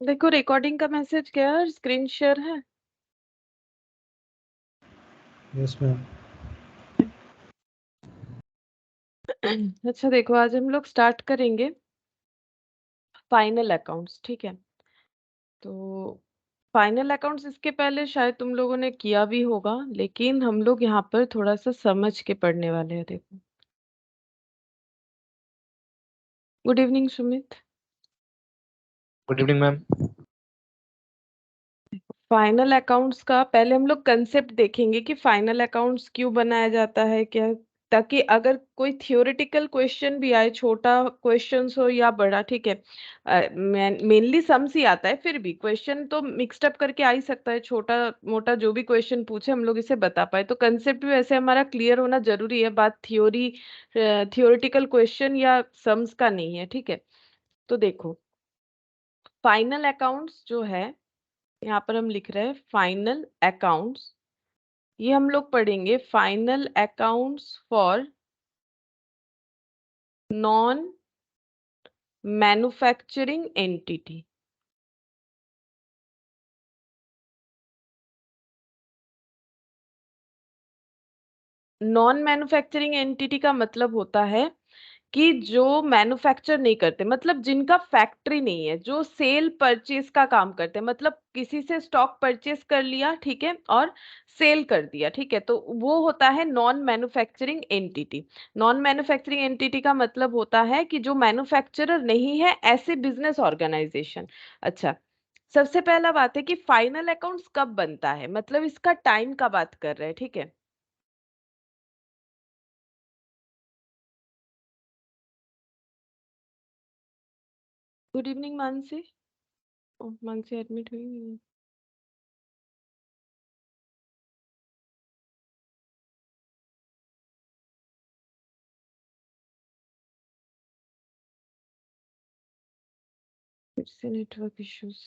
देखो रिकॉर्डिंग का मैसेज गया और स्क्रीन शेयर है। Yes ma'am. अच्छा देखो, आज हम लोग स्टार्ट करेंगे फाइनल अकाउंट्स, ठीक है। तो फाइनल अकाउंट्स इसके पहले शायद तुम लोगों ने किया भी होगा, लेकिन हम लोग यहाँ पर थोड़ा सा समझ के पढ़ने वाले हैं। देखो, good evening Sumit. Good evening ma'am. Final accounts का पहले हम लोग कंसेप्ट देखेंगे कि फाइनल अकाउंट्स क्यों बनाया जाता है, क्या, ताकि अगर कोई थियोरेटिकल क्वेश्चन भी आए, छोटा क्वेश्चन हो या बड़ा, ठीक है। मेनली सम्स ही आता है, फिर भी क्वेश्चन तो मिक्सड अप करके आ ही सकता है। छोटा मोटा जो भी क्वेश्चन पूछे हम लोग इसे बता पाए, तो कंसेप्ट भी वैसे हमारा क्लियर होना जरूरी है। बात थियोरेटिकल क्वेश्चन या सम्स का नहीं है, ठीक है। तो देखो, फाइनल अकाउंट्स जो है, यहाँ पर हम लिख रहे हैं फाइनल अकाउंट्स। ये हम लोग पढ़ेंगे final accounts for non manufacturing entity. Non manufacturing entity का मतलब होता है कि जो मैन्युफैक्चर नहीं करते, मतलब जिनका फैक्ट्री नहीं है, जो सेल परचेज का काम करते हैं, मतलब किसी से स्टॉक परचेज कर लिया, ठीक है, और सेल कर दिया, ठीक है, तो वो होता है non manufacturing entity. Non manufacturing entity का मतलब होता है कि जो मैन्युफैक्चरर नहीं है, ऐसे बिजनेस ऑर्गेनाइजेशन। अच्छा, सबसे पहला बात है कि फाइनल अकाउंट्स कब बनता है, मतलब इसका टाइम का बात कर रहे हैं, ठीक है। Good evening Mansi. Oh, Mansi admit हुई है। फिर से network issues.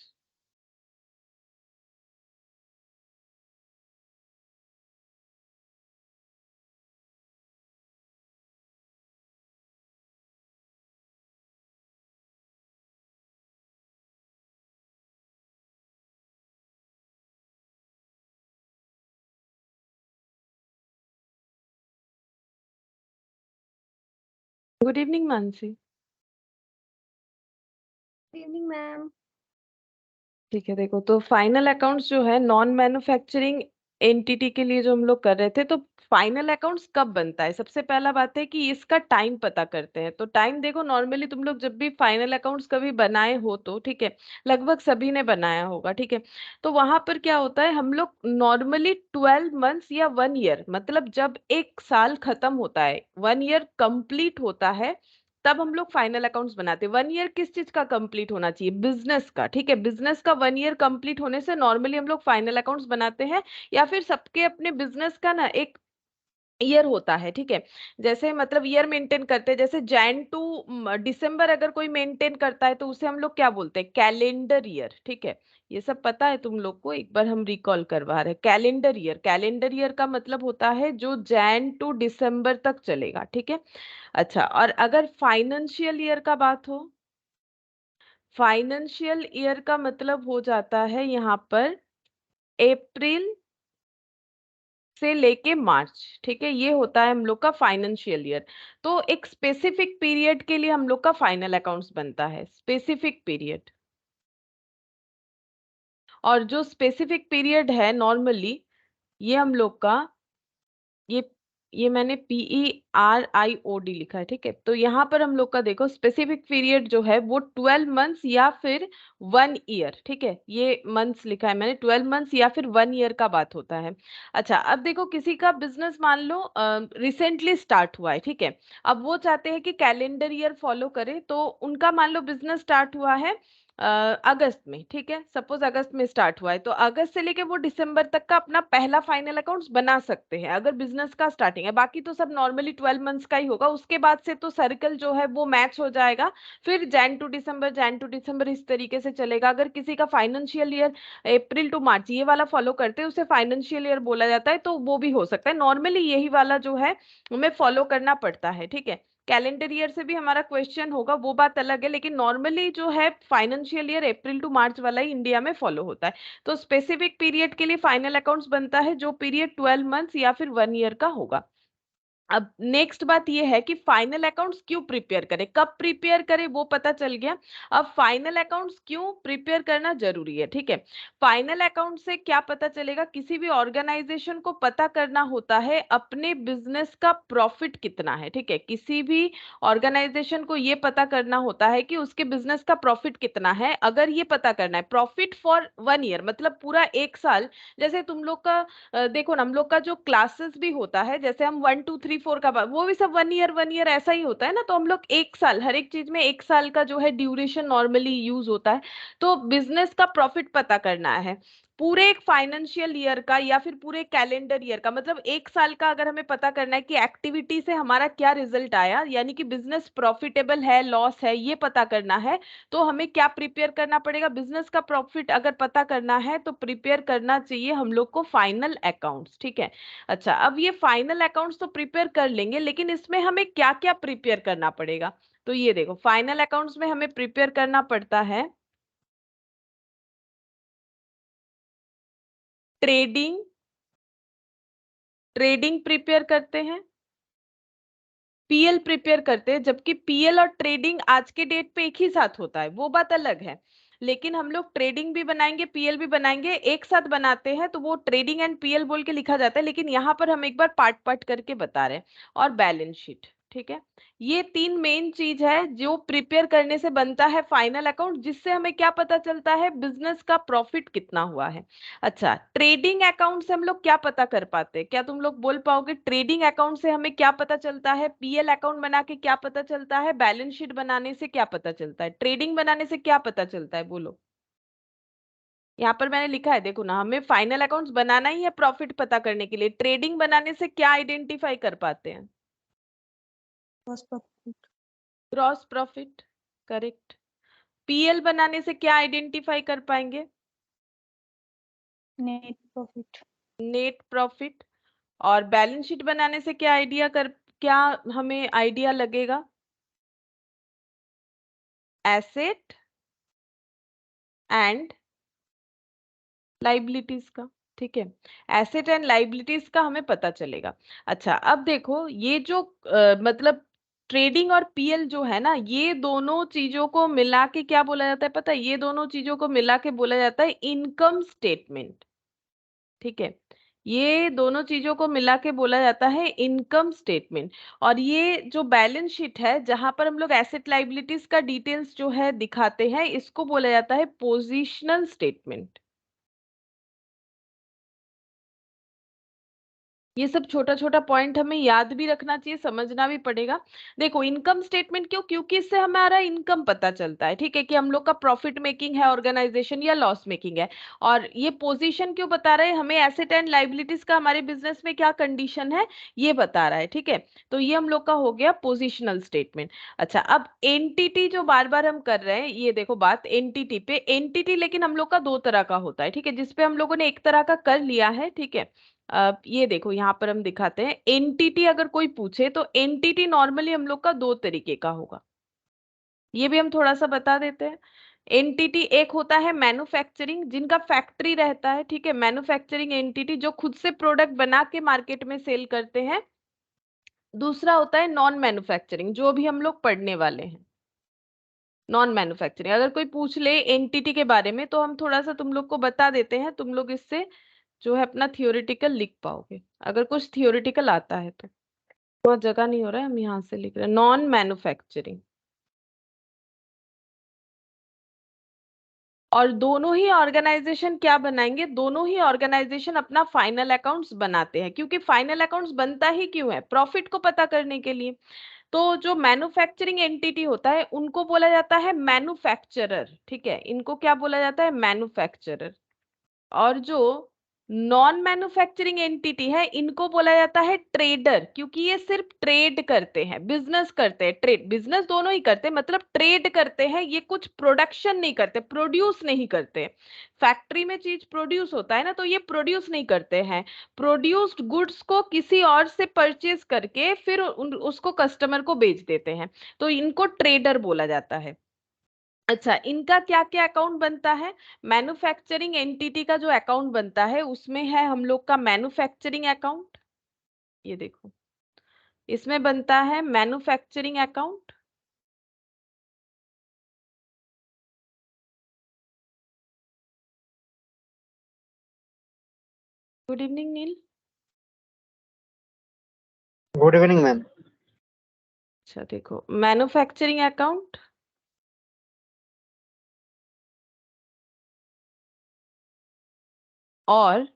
Good evening Mansi. Good evening ma'am. ठीक है, देखो तो फाइनल अकाउंट्स जो है नॉन मैन्युफैक्चरिंग एंटिटी के लिए जो हम लोग कर रहे थे, तो फाइनल अकाउंट्स कब बनता है, सबसे पहला बात है कि इसका टाइम पता करते हैं। तो टाइम देखो, नॉर्मली तुम लोग जब भी फाइनल अकाउंट्स कभी बनाए हो तो, ठीक है, लगभग सभी ने बनाया होगा, ठीक है। तो वहां पर क्या होता है, हम लोग नॉर्मली 12 मंथ्स या 1 ईयर, मतलब जब एक साल खत्म होता है, 1 ईयर कंप्लीट होता है, तब हम लोग फाइनल अकाउंट्स बनाते हैं। 1 ईयर किस चीज का कंप्लीट होना चाहिए, बिजनेस का, ठीक है। बिजनेस का 1 ईयर कंप्लीट होने से नॉर्मली हम लोग फाइनल अकाउंट्स बनाते हैं, या फिर सबके अपने बिजनेस का ना एक ईयर होता है, ठीक है। जैसे मतलब ईयर मेंटेन करते हैं, जैसे जैन टू दिसंबर अगर कोई मेंटेन करता है तो उसे हम लोग क्या बोलते हैं, कैलेंडर ईयर, ठीक है। ये सब पता है तुम लोग को, एक बार हम रिकॉल करवा रहे हैं। कैलेंडर ईयर, कैलेंडर ईयर का मतलब होता है जो जैन टू दिसंबर तक चलेगा, ठीक है। अच्छा, और अगर फाइनेंशियल ईयर का बात हो, फाइनेंशियल ईयर का मतलब हो जाता है यहाँ पर अप्रैल से लेके मार्च, ठीक है, ये होता है हम लोग का फाइनेंशियल ईयर। तो एक स्पेसिफिक पीरियड के लिए हम लोग का फाइनल अकाउंट्स बनता है, स्पेसिफिक पीरियड। और जो स्पेसिफिक पीरियड है नॉर्मली, ये हम लोग का, ये ये मैंने PERIOD लिखा है, ठीक है। तो यहाँ पर हम लोग का देखो स्पेसिफिक पीरियड जो है वो 12 मंथ्स या फिर 1 ईयर, ठीक है। ये मंथ्स लिखा है मैंने, 12 मंथ्स या फिर 1 ईयर का बात होता है। अच्छा, अब देखो किसी का बिजनेस मान लो रिसेंटली स्टार्ट हुआ है, ठीक है। अब वो चाहते हैं कि कैलेंडर ईयर फॉलो करे, तो उनका मान लो बिजनेस स्टार्ट हुआ है अगस्त में, ठीक है, सपोज अगस्त में स्टार्ट हुआ है, तो अगस्त से लेके वो दिसंबर तक का अपना पहला फाइनल अकाउंट्स बना सकते हैं अगर बिजनेस का स्टार्टिंग है। बाकी तो सब नॉर्मली 12 मंथ्स का ही होगा, उसके बाद से तो सर्कल जो है वो मैच हो जाएगा। फिर Jan to December, Jan to December, इस तरीके से चलेगा। अगर किसी का financial year April to March ये वाला फॉलो करते हैं, उसे फाइनेंशियल ईयर बोला जाता है, तो वो भी हो सकता है। नॉर्मली यही वाला जो है हमें फॉलो करना पड़ता है, ठीक है। कैलेंडर ईयर से भी हमारा क्वेश्चन होगा, वो बात अलग है, लेकिन नॉर्मली जो है फाइनेंशियल ईयर अप्रैल टू मार्च वाला ही इंडिया में फॉलो होता है। तो स्पेसिफिक पीरियड के लिए फाइनल अकाउंट्स बनता है जो पीरियड 12 मंथ्स या फिर 1 ईयर का होगा। अब नेक्स्ट बात ये है कि फाइनल अकाउंट्स क्यों प्रिपेयर करें, कब प्रिपेयर करें वो पता चल गया। अब फाइनल अकाउंट्स क्यों प्रिपेयर करना जरूरी है, ठीक है। फाइनल अकाउंट से क्या पता चलेगा, किसी भी ऑर्गेनाइजेशन को पता करना होता है अपने बिजनेस का प्रॉफिट कितना है, ठीक है। किसी भी ऑर्गेनाइजेशन को ये पता करना होता है कि उसके बिजनेस का प्रॉफिट कितना है। अगर ये पता करना है प्रॉफिट फॉर 1 ईयर, मतलब पूरा 1 साल, जैसे तुम लोग का देखो ना, हम लोग का जो क्लासेस भी होता है, जैसे हम 1 2 3 4 का वो भी सब 1 ईयर ऐसा ही होता है ना। तो हम लोग 1 साल, हर एक चीज में 1 साल का जो है ड्यूरेशन नॉर्मली यूज होता है। तो बिजनेस का प्रॉफिट पता करना है पूरे एक फाइनेंशियल ईयर का या फिर पूरे कैलेंडर ईयर का, मतलब 1 साल का अगर हमें पता करना है कि एक्टिविटी से हमारा क्या रिजल्ट आया, यानी कि बिजनेस प्रॉफिटेबल है लॉस है ये पता करना है। तो हमें क्या प्रिपेयर करना पड़ेगा, बिजनेस का प्रॉफिट अगर पता करना है तो प्रिपेयर करना चाहिए हम लोग को फाइनल अकाउंट्स, ठीक है। अच्छा, अब ये फाइनल अकाउंट्स तो प्रिपेयर कर लेंगे, लेकिन इसमें हमें क्या क्या प्रिपेयर करना पड़ेगा। तो ये देखो, फाइनल अकाउंट्स में हमें प्रिपेयर करना पड़ता है ट्रेडिंग, ट्रेडिंग प्रिपेयर करते हैं, पीएल प्रिपेयर करते हैं। जबकि पीएल और ट्रेडिंग आज के डेट पे एक ही साथ होता है, वो बात अलग है। लेकिन हम लोग ट्रेडिंग भी बनाएंगे पीएल भी बनाएंगे, एक साथ बनाते हैं तो वो ट्रेडिंग एंड पीएल बोल के लिखा जाता है, लेकिन यहाँ पर हम एक बार पार्ट पार्ट करके बता रहे हैं। और बैलेंस शीट, ठीक है। ये तीन मेन चीज है जो प्रिपेयर करने से बनता है फाइनल अकाउंट, जिससे हमें क्या पता चलता है बिजनेस का प्रॉफिट कितना हुआ है। अच्छा, ट्रेडिंग अकाउंट से हम लोग क्या पता कर पाते हैं, क्या तुम लोग बोल पाओगे ट्रेडिंग अकाउंट से हमें क्या पता चलता है, पीएल अकाउंट बना के क्या पता चलता है, बैलेंस शीट बनाने से क्या पता चलता है, ट्रेडिंग बनाने से क्या पता चलता है, बोलो। यहाँ पर मैंने लिखा है देखो ना, हमें फाइनल अकाउंट्स बनाना ही है प्रॉफिट पता करने के लिए, ट्रेडिंग बनाने से क्या आइडेंटिफाई कर पाते हैं, gross profit. Gross profit, correct. PL बनाने से क्या आइडेंटिफाई कर पाएंगे, नेट प्रॉफिट। Net profit. और बैलेंस शीट बनाने से क्या आइडिया कर, क्या हमें आइडिया लगेगा, एसेट एंड लाइबिलिटीज का, ठीक है। एसेट एंड लाइबिलिटीज का हमें पता चलेगा। अच्छा, अब देखो ये जो मतलब ट्रेडिंग और पीएल जो है ना, ये दोनों चीजों को मिला के क्या बोला जाता है पता है, ये दोनों चीजों को मिला के बोला जाता है इनकम स्टेटमेंट, ठीक है। ये दोनों चीजों को मिला के बोला जाता है इनकम स्टेटमेंट। और ये जो बैलेंस शीट है जहां पर हम लोग एसेट लाइबिलिटीज का डिटेल्स जो है दिखाते हैं, इसको बोला जाता है पोजिशनल स्टेटमेंट। ये सब छोटा छोटा पॉइंट हमें याद भी रखना चाहिए, समझना भी पड़ेगा। देखो, इनकम स्टेटमेंट क्यों, क्योंकि इससे हमारा इनकम पता चलता है, ठीक है, कि हम लोग का प्रॉफिट मेकिंग है ऑर्गेनाइजेशन या लॉस मेकिंग है। और ये पोजीशन क्यों बता रहे हैं हमें, एसेट एंड लाइबिलिटीज का हमारे बिजनेस में क्या कंडीशन है ये बता रहा है, ठीक है। तो ये हम लोग का हो गया पोजिशनल स्टेटमेंट। अच्छा, अब एंटिटी जो बार बार हम कर रहे हैं, ये देखो बात एंटिटी पे, एंटिटी लेकिन हम लोग का दो तरह का होता है, ठीक है, जिसपे हम लोगों ने एक तरह का कर लिया है, ठीक है। अब ये देखो यहाँ पर हम दिखाते हैं एनटीटी, अगर कोई पूछे तो एनटीटी नॉर्मली हम लोग का दो तरीके का होगा, ये भी हम थोड़ा सा बता देते हैं। एनटीटी एक होता है मैन्युफैक्चरिंग, जिनका फैक्ट्री रहता है, ठीक है, मैन्युफैक्चरिंग एनटीटी जो खुद से प्रोडक्ट बना के मार्केट में सेल करते हैं। दूसरा होता है नॉन मैन्युफैक्चरिंग, जो भी हम लोग पढ़ने वाले हैं, नॉन मैन्युफैक्चरिंग। अगर कोई पूछ ले एनटीटी के बारे में तो हम थोड़ा सा तुम लोग को बता देते हैं, तुम लोग इससे जो है अपना थियोरिटिकल लिख पाओगे, अगर कुछ थियोरिटिकल आता है तो। बहुत जगह नहीं हो रहा है, हम यहाँ से लिख रहे हैं नॉन मैन्युफैक्चरिंग। और दोनों ही ऑर्गेनाइजेशन क्या बनाएंगे, दोनों ही ऑर्गेनाइजेशन अपना फाइनल अकाउंट्स बनाते हैं, क्योंकि फाइनल अकाउंट्स बनता ही क्यों है, प्रॉफिट को पता करने के लिए। तो जो मैन्युफैक्चरिंग एंटिटी होता है उनको बोला जाता है मैन्युफैक्चरर, ठीक है, इनको क्या बोला जाता है मैन्युफैक्चरर। और जो नॉन मैन्युफैक्चरिंग एंटिटी है, इनको बोला जाता है ट्रेडर, क्योंकि ये सिर्फ ट्रेड करते हैं, बिजनेस करते हैं, ट्रेड बिजनेस दोनों ही करते हैं, मतलब ट्रेड करते हैं, ये कुछ प्रोडक्शन नहीं करते, प्रोड्यूस नहीं करते। फैक्ट्री में चीज प्रोड्यूस होता है ना, तो ये प्रोड्यूस नहीं करते हैं। प्रोड्यूस्ड गुड्स को किसी और से परचेज करके फिर उसको कस्टमर को बेच देते हैं, तो इनको ट्रेडर बोला जाता है। अच्छा, इनका क्या क्या अकाउंट बनता है? मैन्युफैक्चरिंग एंटिटी का जो अकाउंट बनता है उसमें है हम लोग का मैन्युफैक्चरिंग अकाउंट, ये देखो, इसमें बनता है manufacturing account. Good evening Neel. Good evening ma'am. अच्छा देखो, मैन्युफैक्चरिंग अकाउंट और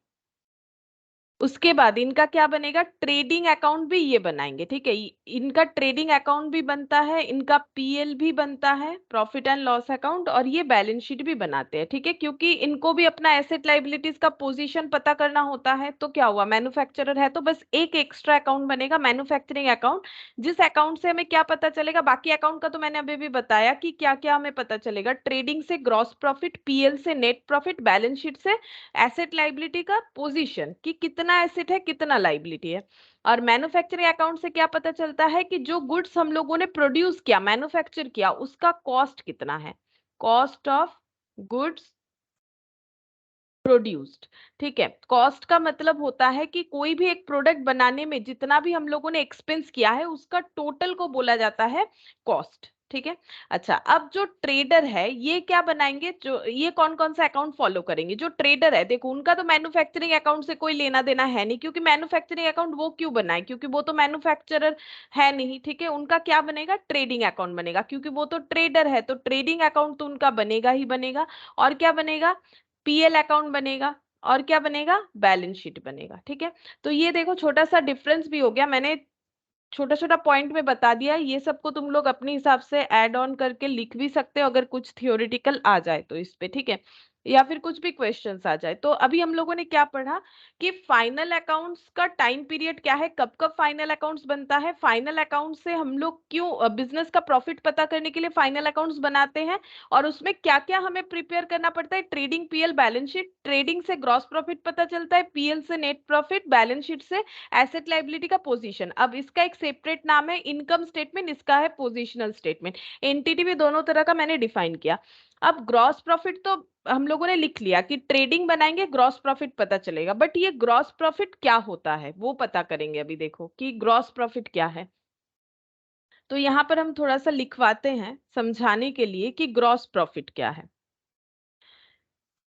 उसके बाद इनका क्या बनेगा, ट्रेडिंग अकाउंट भी ये बनाएंगे, ठीक है। इनका ट्रेडिंग अकाउंट भी बनता है, इनका पीएल भी बनता है, प्रॉफिट एंड लॉस अकाउंट, और ये बैलेंस शीट भी बनाते हैं, ठीक है, क्योंकि इनको भी अपना एसेट लाइबिलिटीज का पोजीशन पता करना होता है। तो क्या हुआ, मैन्युफैक्चरर है तो बस एक एक्स्ट्रा अकाउंट बनेगा, मैन्युफैक्चरिंग अकाउंट, जिस अकाउंट से हमें क्या पता चलेगा, बाकी अकाउंट का तो मैंने अभी भी बताया कि क्या क्या हमें पता चलेगा, ट्रेडिंग से ग्रॉस प्रॉफिट, पीएल से नेट प्रॉफिट, बैलेंस शीट से एसेट लाइबिलिटी का पोजीशन कि कितना एसेट है कितना लाइबिलिटी है। और मैन्युफैक्चरिंग अकाउंट से क्या पता चलता है कि जो गुड्स हम लोगों ने प्रोड्यूस किया, मैन्युफैक्चर किया, उसका कॉस्ट कितना है, कॉस्ट ऑफ गुड्स प्रोड्यूस्ड, ठीक है। कॉस्ट का मतलब होता है कि कोई भी एक प्रोडक्ट बनाने में जितना भी हम लोगों ने एक्सपेंस किया है उसका टोटल को बोला जाता है कॉस्ट, ठीक है। अच्छा, अब जो ट्रेडर है ये क्या बनाएंगे, जो ये कौन कौन सा अकाउंट फॉलो करेंगे, जो ट्रेडर है देखो, उनका तो मैन्युफैक्चरिंग अकाउंट से कोई लेना देना है नहीं, क्योंकि मैन्युफैक्चरिंग अकाउंट वो क्यों बनाए, क्योंकि वो तो मैन्युफैक्चरर है नहीं, ठीक है। उनका क्या बनेगा, ट्रेडिंग अकाउंट बनेगा, क्योंकि वो तो ट्रेडर है, तो ट्रेडिंग अकाउंट तो उनका बनेगा ही बनेगा। और क्या बनेगा, पीएल अकाउंट बनेगा, और क्या बनेगा, बैलेंस शीट बनेगा, ठीक है। तो ये देखो छोटा सा डिफरेंस भी हो गया, मैंने छोटा छोटा पॉइंट में बता दिया, ये सबको तुम लोग अपने हिसाब से ऐड ऑन करके लिख भी सकते हो अगर कुछ थियोरिटिकल आ जाए तो इस पे, ठीक है, या फिर कुछ भी क्वेश्चंस आ जाए। तो अभी हम लोगों ने क्या पढ़ा कि फाइनल अकाउंट्स का टाइम पीरियड क्या है, कब कब फाइनल अकाउंट्स बनता है, फाइनल अकाउंट से हम लोग क्यों बिजनेस का प्रॉफिट पता करने के लिए फाइनल अकाउंट्स बनाते हैं, और उसमें क्या क्या हमें प्रिपेयर करना पड़ता है, trading, PL, balance sheet, trading से ग्रॉस प्रॉफिट पता चलता है, पीएल से नेट प्रॉफिट, बैलेंस शीट से एसेट लाइबिलिटी का पोजीशन। अब इसका एक सेपरेट नाम है इनकम स्टेटमेंट, इसका है पोजीशनल स्टेटमेंट। एंटिटी भी दोनों तरह का मैंने डिफाइन किया। अब ग्रॉस प्रॉफिट तो हम लोगों ने लिख लिया कि ट्रेडिंग बनाएंगे ग्रॉस प्रॉफिट पता चलेगा, बट ये ग्रॉस प्रॉफिट क्या होता है वो पता करेंगे अभी, देखो कि ग्रॉस प्रॉफिट क्या है। तो यहाँ पर हम थोड़ा सा लिखवाते हैं समझाने के लिए कि ग्रॉस प्रॉफिट क्या है।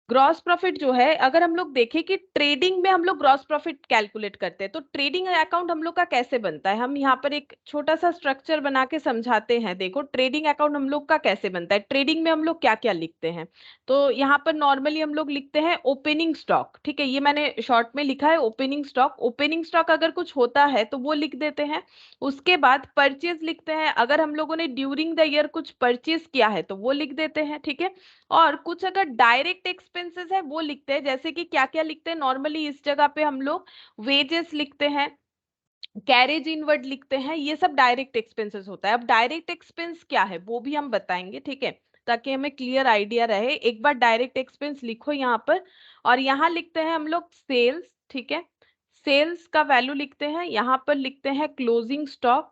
ग्रॉस प्रॉफिट जो है, अगर हम लोग देखें कि ट्रेडिंग में हम लोग ग्रॉस प्रॉफिट कैलकुलेट करते हैं, तो ट्रेडिंग अकाउंट हम लोग का कैसे बनता है, हम यहाँ पर एक छोटा सा स्ट्रक्चर बना के समझाते हैं। देखो ट्रेडिंग अकाउंट हम लोग का कैसे बनता है, ट्रेडिंग में हम लोग क्या क्या लिखते हैं। तो यहाँ पर नॉर्मली हम लोग लिखते हैं ओपनिंग स्टॉक, ठीक है, ये मैंने शॉर्ट में लिखा है ओपनिंग स्टॉक। ओपनिंग स्टॉक अगर कुछ होता है तो वो लिख देते हैं। उसके बाद परचेज लिखते हैं, अगर हम लोगों ने ड्यूरिंग द ईयर कुछ परचेज किया है तो वो लिख देते हैं, ठीक है। और कुछ अगर डायरेक्ट एक्सपेंसेस है वो लिखते हैं, जैसे कि क्या क्या लिखते हैं नॉर्मली इस जगह पे हम लोग, वेजेस लिखते हैं, कैरेज इनवर्ड लिखते हैं, ये सब डायरेक्ट एक्सपेंसेस होता है। अब डायरेक्ट एक्सपेंस क्या है वो भी हम बताएंगे, ठीक है, ताकि हमें क्लियर आइडिया रहे। एक बार डायरेक्ट एक्सपेंस लिखो यहाँ पर, और यहाँ लिखते हैं हम लोग सेल्स, ठीक है, सेल्स का वैल्यू लिखते हैं, यहाँ पर लिखते हैं क्लोजिंग स्टॉक।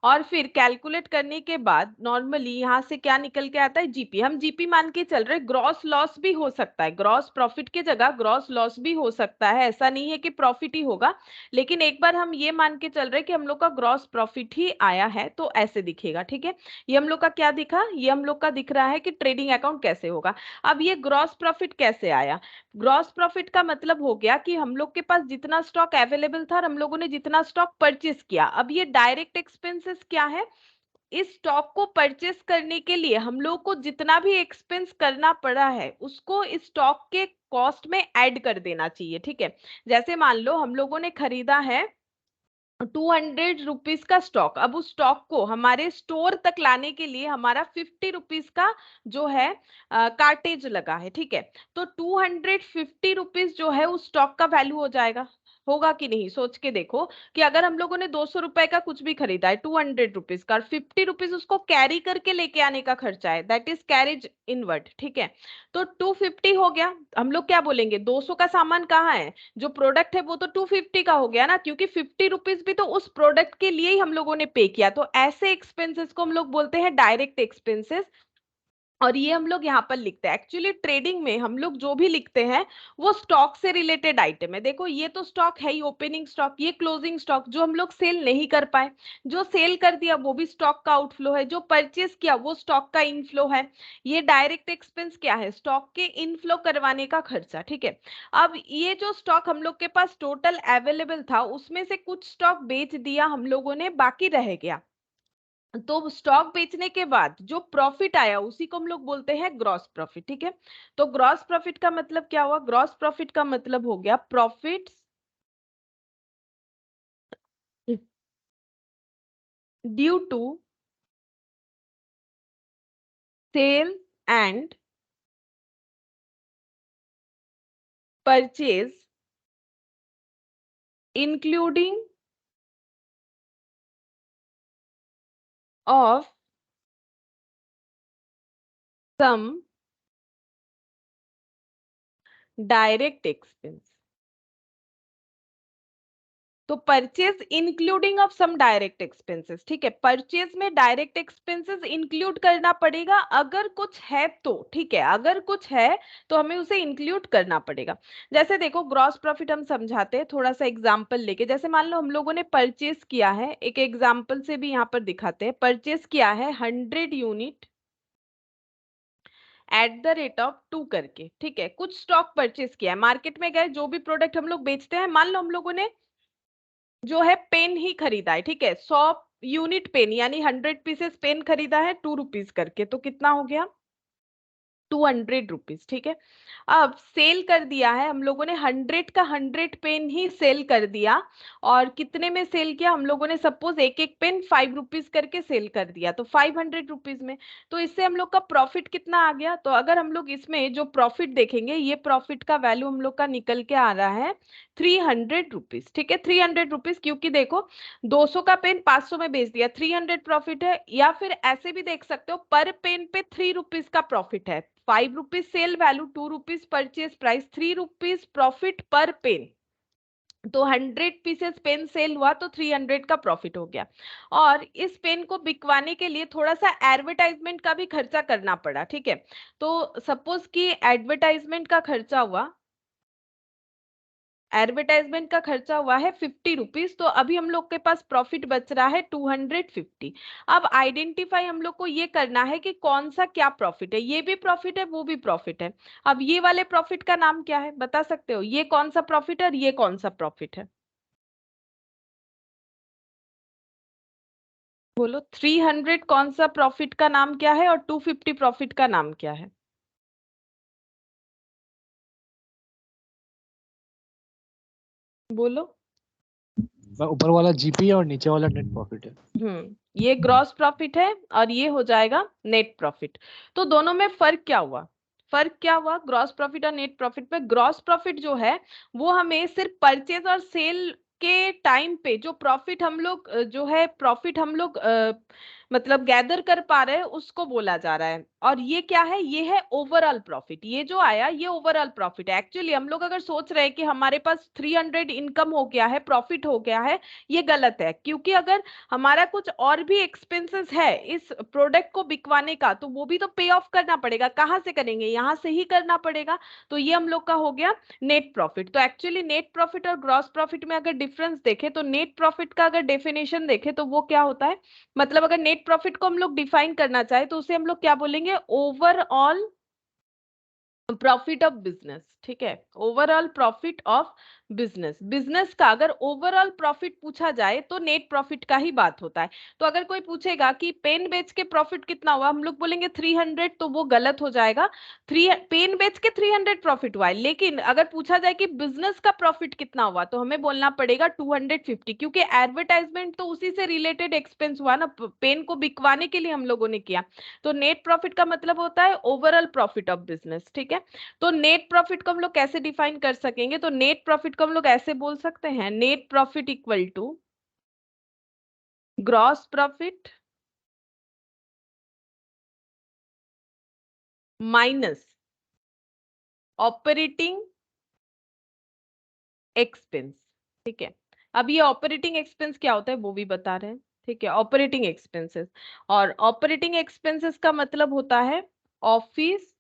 और फिर कैलकुलेट करने के बाद नॉर्मली यहाँ से क्या निकल के आता है, जीपी, हम जीपी मान के चल रहे, ग्रॉस लॉस भी हो सकता है, ग्रॉस प्रॉफिट की जगह ग्रॉस लॉस भी हो सकता है, ऐसा नहीं है कि प्रॉफिट ही होगा। लेकिन एक बार हम ये मान के चल रहे कि हम लोग का ग्रॉस प्रॉफिट ही आया है तो ऐसे दिखेगा, ठीक है। ये हम लोग का क्या दिखा, ये हम लोग का दिख रहा है कि ट्रेडिंग अकाउंट कैसे होगा। अब ये ग्रॉस प्रॉफिट कैसे आया, ग्रॉस प्रॉफिट का मतलब हो गया कि हम लोग के पास जितना स्टॉक अवेलेबल था और हम लोगों ने जितना स्टॉक परचेस किया। अब ये डायरेक्ट एक्सपेंसेस क्या है, इस स्टॉक को परचेस करने के लिए हम लोग को जितना भी एक्सपेंस करना पड़ा है उसको इस स्टॉक के कॉस्ट में ऐड कर देना चाहिए, ठीक है। जैसे मान लो हम लोगों ने खरीदा है ₹200 का स्टॉक, अब उस स्टॉक को हमारे स्टोर तक लाने के लिए हमारा ₹50 का जो है कार्टेज लगा है, ठीक है। तो ₹250 जो है उस स्टॉक का वैल्यू हो जाएगा, होगा कि नहीं? सोच के देखो कि अगर हम लोगों ने ₹200 का कुछ भी खरीदा है ₹200 का, और ₹50 उसको कैरी करके लेके आने का खर्चा है, दैट इज कैरेज इनवर्ड, ठीक है। तो 250 हो गया। हम लोग क्या बोलेंगे, 200 का सामान कहाँ है, जो प्रोडक्ट है वो तो 250 का हो गया ना, क्योंकि ₹50 भी तो उस प्रोडक्ट के लिए ही हम लोगों ने पे किया। तो ऐसे एक्सपेंसेस को हम लोग बोलते हैं डायरेक्ट एक्सपेंसेस, और ये हम लोग यहाँ पर लिखते हैं। एक्चुअली ट्रेडिंग में हम लोग जो भी लिखते हैं वो स्टॉक से रिलेटेड आइटम है। देखो ये तो स्टॉक है ही, ओपनिंग स्टॉक, ये क्लोजिंग स्टॉक जो हम लोग सेल नहीं कर पाए, जो सेल कर दिया वो भी स्टॉक का आउटफ्लो है, जो परचेस किया वो स्टॉक का इनफ्लो है। ये डायरेक्ट एक्सपेंस क्या है, स्टॉक के इनफ्लो करवाने का खर्चा, ठीक है। अब ये जो स्टॉक हम लोग के पास टोटल अवेलेबल था, उसमें से कुछ स्टॉक बेच दिया हम लोगों ने, बाकी रह गया। तो स्टॉक बेचने के बाद जो प्रॉफिट आया उसी को हम लोग बोलते हैं ग्रॉस प्रॉफिट, ठीक है। तो ग्रॉस प्रॉफिट का मतलब क्या हुआ, ग्रॉस प्रॉफिट का मतलब हो गया profit due to sale and purchase including of some direct expense. तो purchase including of some direct expenses, ठीक है। परचेज में डायरेक्ट एक्सपेंसेस इंक्लूड करना पड़ेगा अगर कुछ है तो, ठीक है। अगर कुछ है तो हमें उसे इंक्लूड करना पड़ेगा। जैसे देखो ग्रॉस प्रॉफिट हम समझाते हैं थोड़ा सा एग्जांपल लेके। जैसे मान लो हम लोगों ने परचेज किया है, एक एग्जांपल से भी यहाँ पर दिखाते हैं, परचेज किया है 100 unit at the rate of 2 करके, ठीक है। कुछ स्टॉक परचेज किया है, मार्केट में गए, जो भी प्रोडक्ट हम लोग बेचते हैं, मान लो हम लोगों ने जो है पेन ही खरीदा है, ठीक है। 100 यूनिट पेन यानी 100 पीसेस पेन खरीदा है ₹2 करके, तो कितना हो गया ₹200, ठीक है। अब सेल कर दिया है हम लोगों ने 100 का 100 पेन ही सेल कर दिया, और कितने में सेल किया हम लोगों ने, सपोज एक एक पेन ₹5 करके सेल कर दिया, तो ₹500 में। तो इससे हम लोग का प्रॉफिट कितना आ गया, तो अगर हम लोग इसमें जो प्रॉफिट देखेंगे, ये प्रॉफिट का वैल्यू हम लोग का निकल के आ रहा है ₹300, ठीक है। ₹300, क्योंकि देखो 200 का पेन 500 में बेच दिया, 300 प्रॉफिट है। या फिर ऐसे भी देख सकते हो, पर पेन पे ₹3 का प्रॉफिट है। ₹5 sale value, ₹2 purchase price, ₹3 profit per pen. तो 100 पीसेस पेन सेल हुआ तो 300 का प्रॉफिट हो गया। और इस पेन को बिकवाने के लिए थोड़ा सा एडवर्टाइजमेंट का भी खर्चा करना पड़ा, ठीक है। तो सपोज कि एडवर्टाइजमेंट का खर्चा हुआ, एडवर्टाइजमेंट का खर्चा हुआ है ₹50, तो अभी हम लोग के पास प्रॉफिट बच रहा है 250। अब आइडेंटिफाई हम लोग को ये करना है कि कौन सा क्या प्रॉफिट है, ये भी प्रॉफिट है वो भी प्रॉफिट है। अब ये वाले प्रॉफिट का नाम क्या है बता सकते हो, ये कौन सा प्रॉफिट है और ये कौन सा प्रॉफिट है, बोलो। 300 कौन सा प्रॉफिट का नाम क्या है और 250 प्रॉफिट का नाम क्या है, बोलो। ऊपर वाला जीपी है और नीचे वाला नेट प्रॉफिट है। ये ग्रॉस प्रॉफिट है और ये हो जाएगा नेट प्रॉफिट। तो दोनों में फर्क क्या हुआ, फर्क क्या हुआ ग्रॉस प्रॉफिट और नेट प्रॉफिट पे। ग्रॉस प्रॉफिट जो है वो हमें सिर्फ परचेज और सेल के टाइम पे जो प्रॉफिट हम लोग जो है प्रॉफिट हम लोग मतलब गैदर कर पा रहे हैं उसको बोला जा रहा है। और ये क्या है, ये है ओवरऑल प्रॉफिट। ये जो आया ये ओवरऑल प्रॉफिट है। एक्चुअली हम लोग अगर सोच रहे हैं कि हमारे पास 300 इनकम हो गया है, प्रॉफिट हो गया है, ये गलत है। क्योंकि अगर हमारा कुछ और भी एक्सपेंसेस है इस प्रोडक्ट को बिकवाने का, तो वो भी तो पे ऑफ करना पड़ेगा। कहाँ से करेंगे, यहाँ से ही करना पड़ेगा। तो ये हम लोग का हो गया नेट प्रॉफिट। तो एक्चुअली नेट प्रॉफिट और ग्रॉस प्रॉफिट में अगर डिफरेंस देखें, तो नेट प्रॉफिट का अगर डेफिनेशन देखें तो वो क्या होता है, मतलब अगर नेट प्रॉफिट को हम लोग डिफाइन करना चाहे तो उसे हम लोग क्या बोलेंगे, ओवरऑल प्रॉफिट ऑफ बिजनेस, ठीक है, overall profit of business. Business का अगर ओवरऑल प्रॉफिट पूछा जाए तो नेट प्रॉफिट का ही बात होता है। तो अगर कोई पूछेगा कि पेन बेच के प्रॉफिट कितना हुआ, हम लोग बोलेंगे 300, तो वो गलत हो जाएगा। पेन बेच के 300 प्रॉफिट हुआ है, लेकिन अगर पूछा जाए कि बिजनेस का प्रॉफिट कितना हुआ तो हमें बोलना पड़ेगा 250, क्योंकि एडवर्टाइजमेंट तो उसी से रिलेटेड एक्सपेंस हुआ ना, पेन को बिकवाने के लिए हम लोगों ने किया। तो नेट प्रॉफिट का मतलब होता है ओवरऑल प्रॉफिट ऑफ बिजनेस। ठीक है, तो नेट प्रॉफिट को हम लोग कैसे डिफाइन कर सकेंगे, तो नेट प्रॉफिट को हम लोग ऐसे बोल सकते हैं, net profit equal to gross profit minus operating expense. ठीक है, अब ये ऑपरेटिंग एक्सपेंस क्या होता है वो भी बता रहे हैं। ठीक है, ऑपरेटिंग एक्सपेंसेस, और ऑपरेटिंग एक्सपेंसेस का मतलब होता है office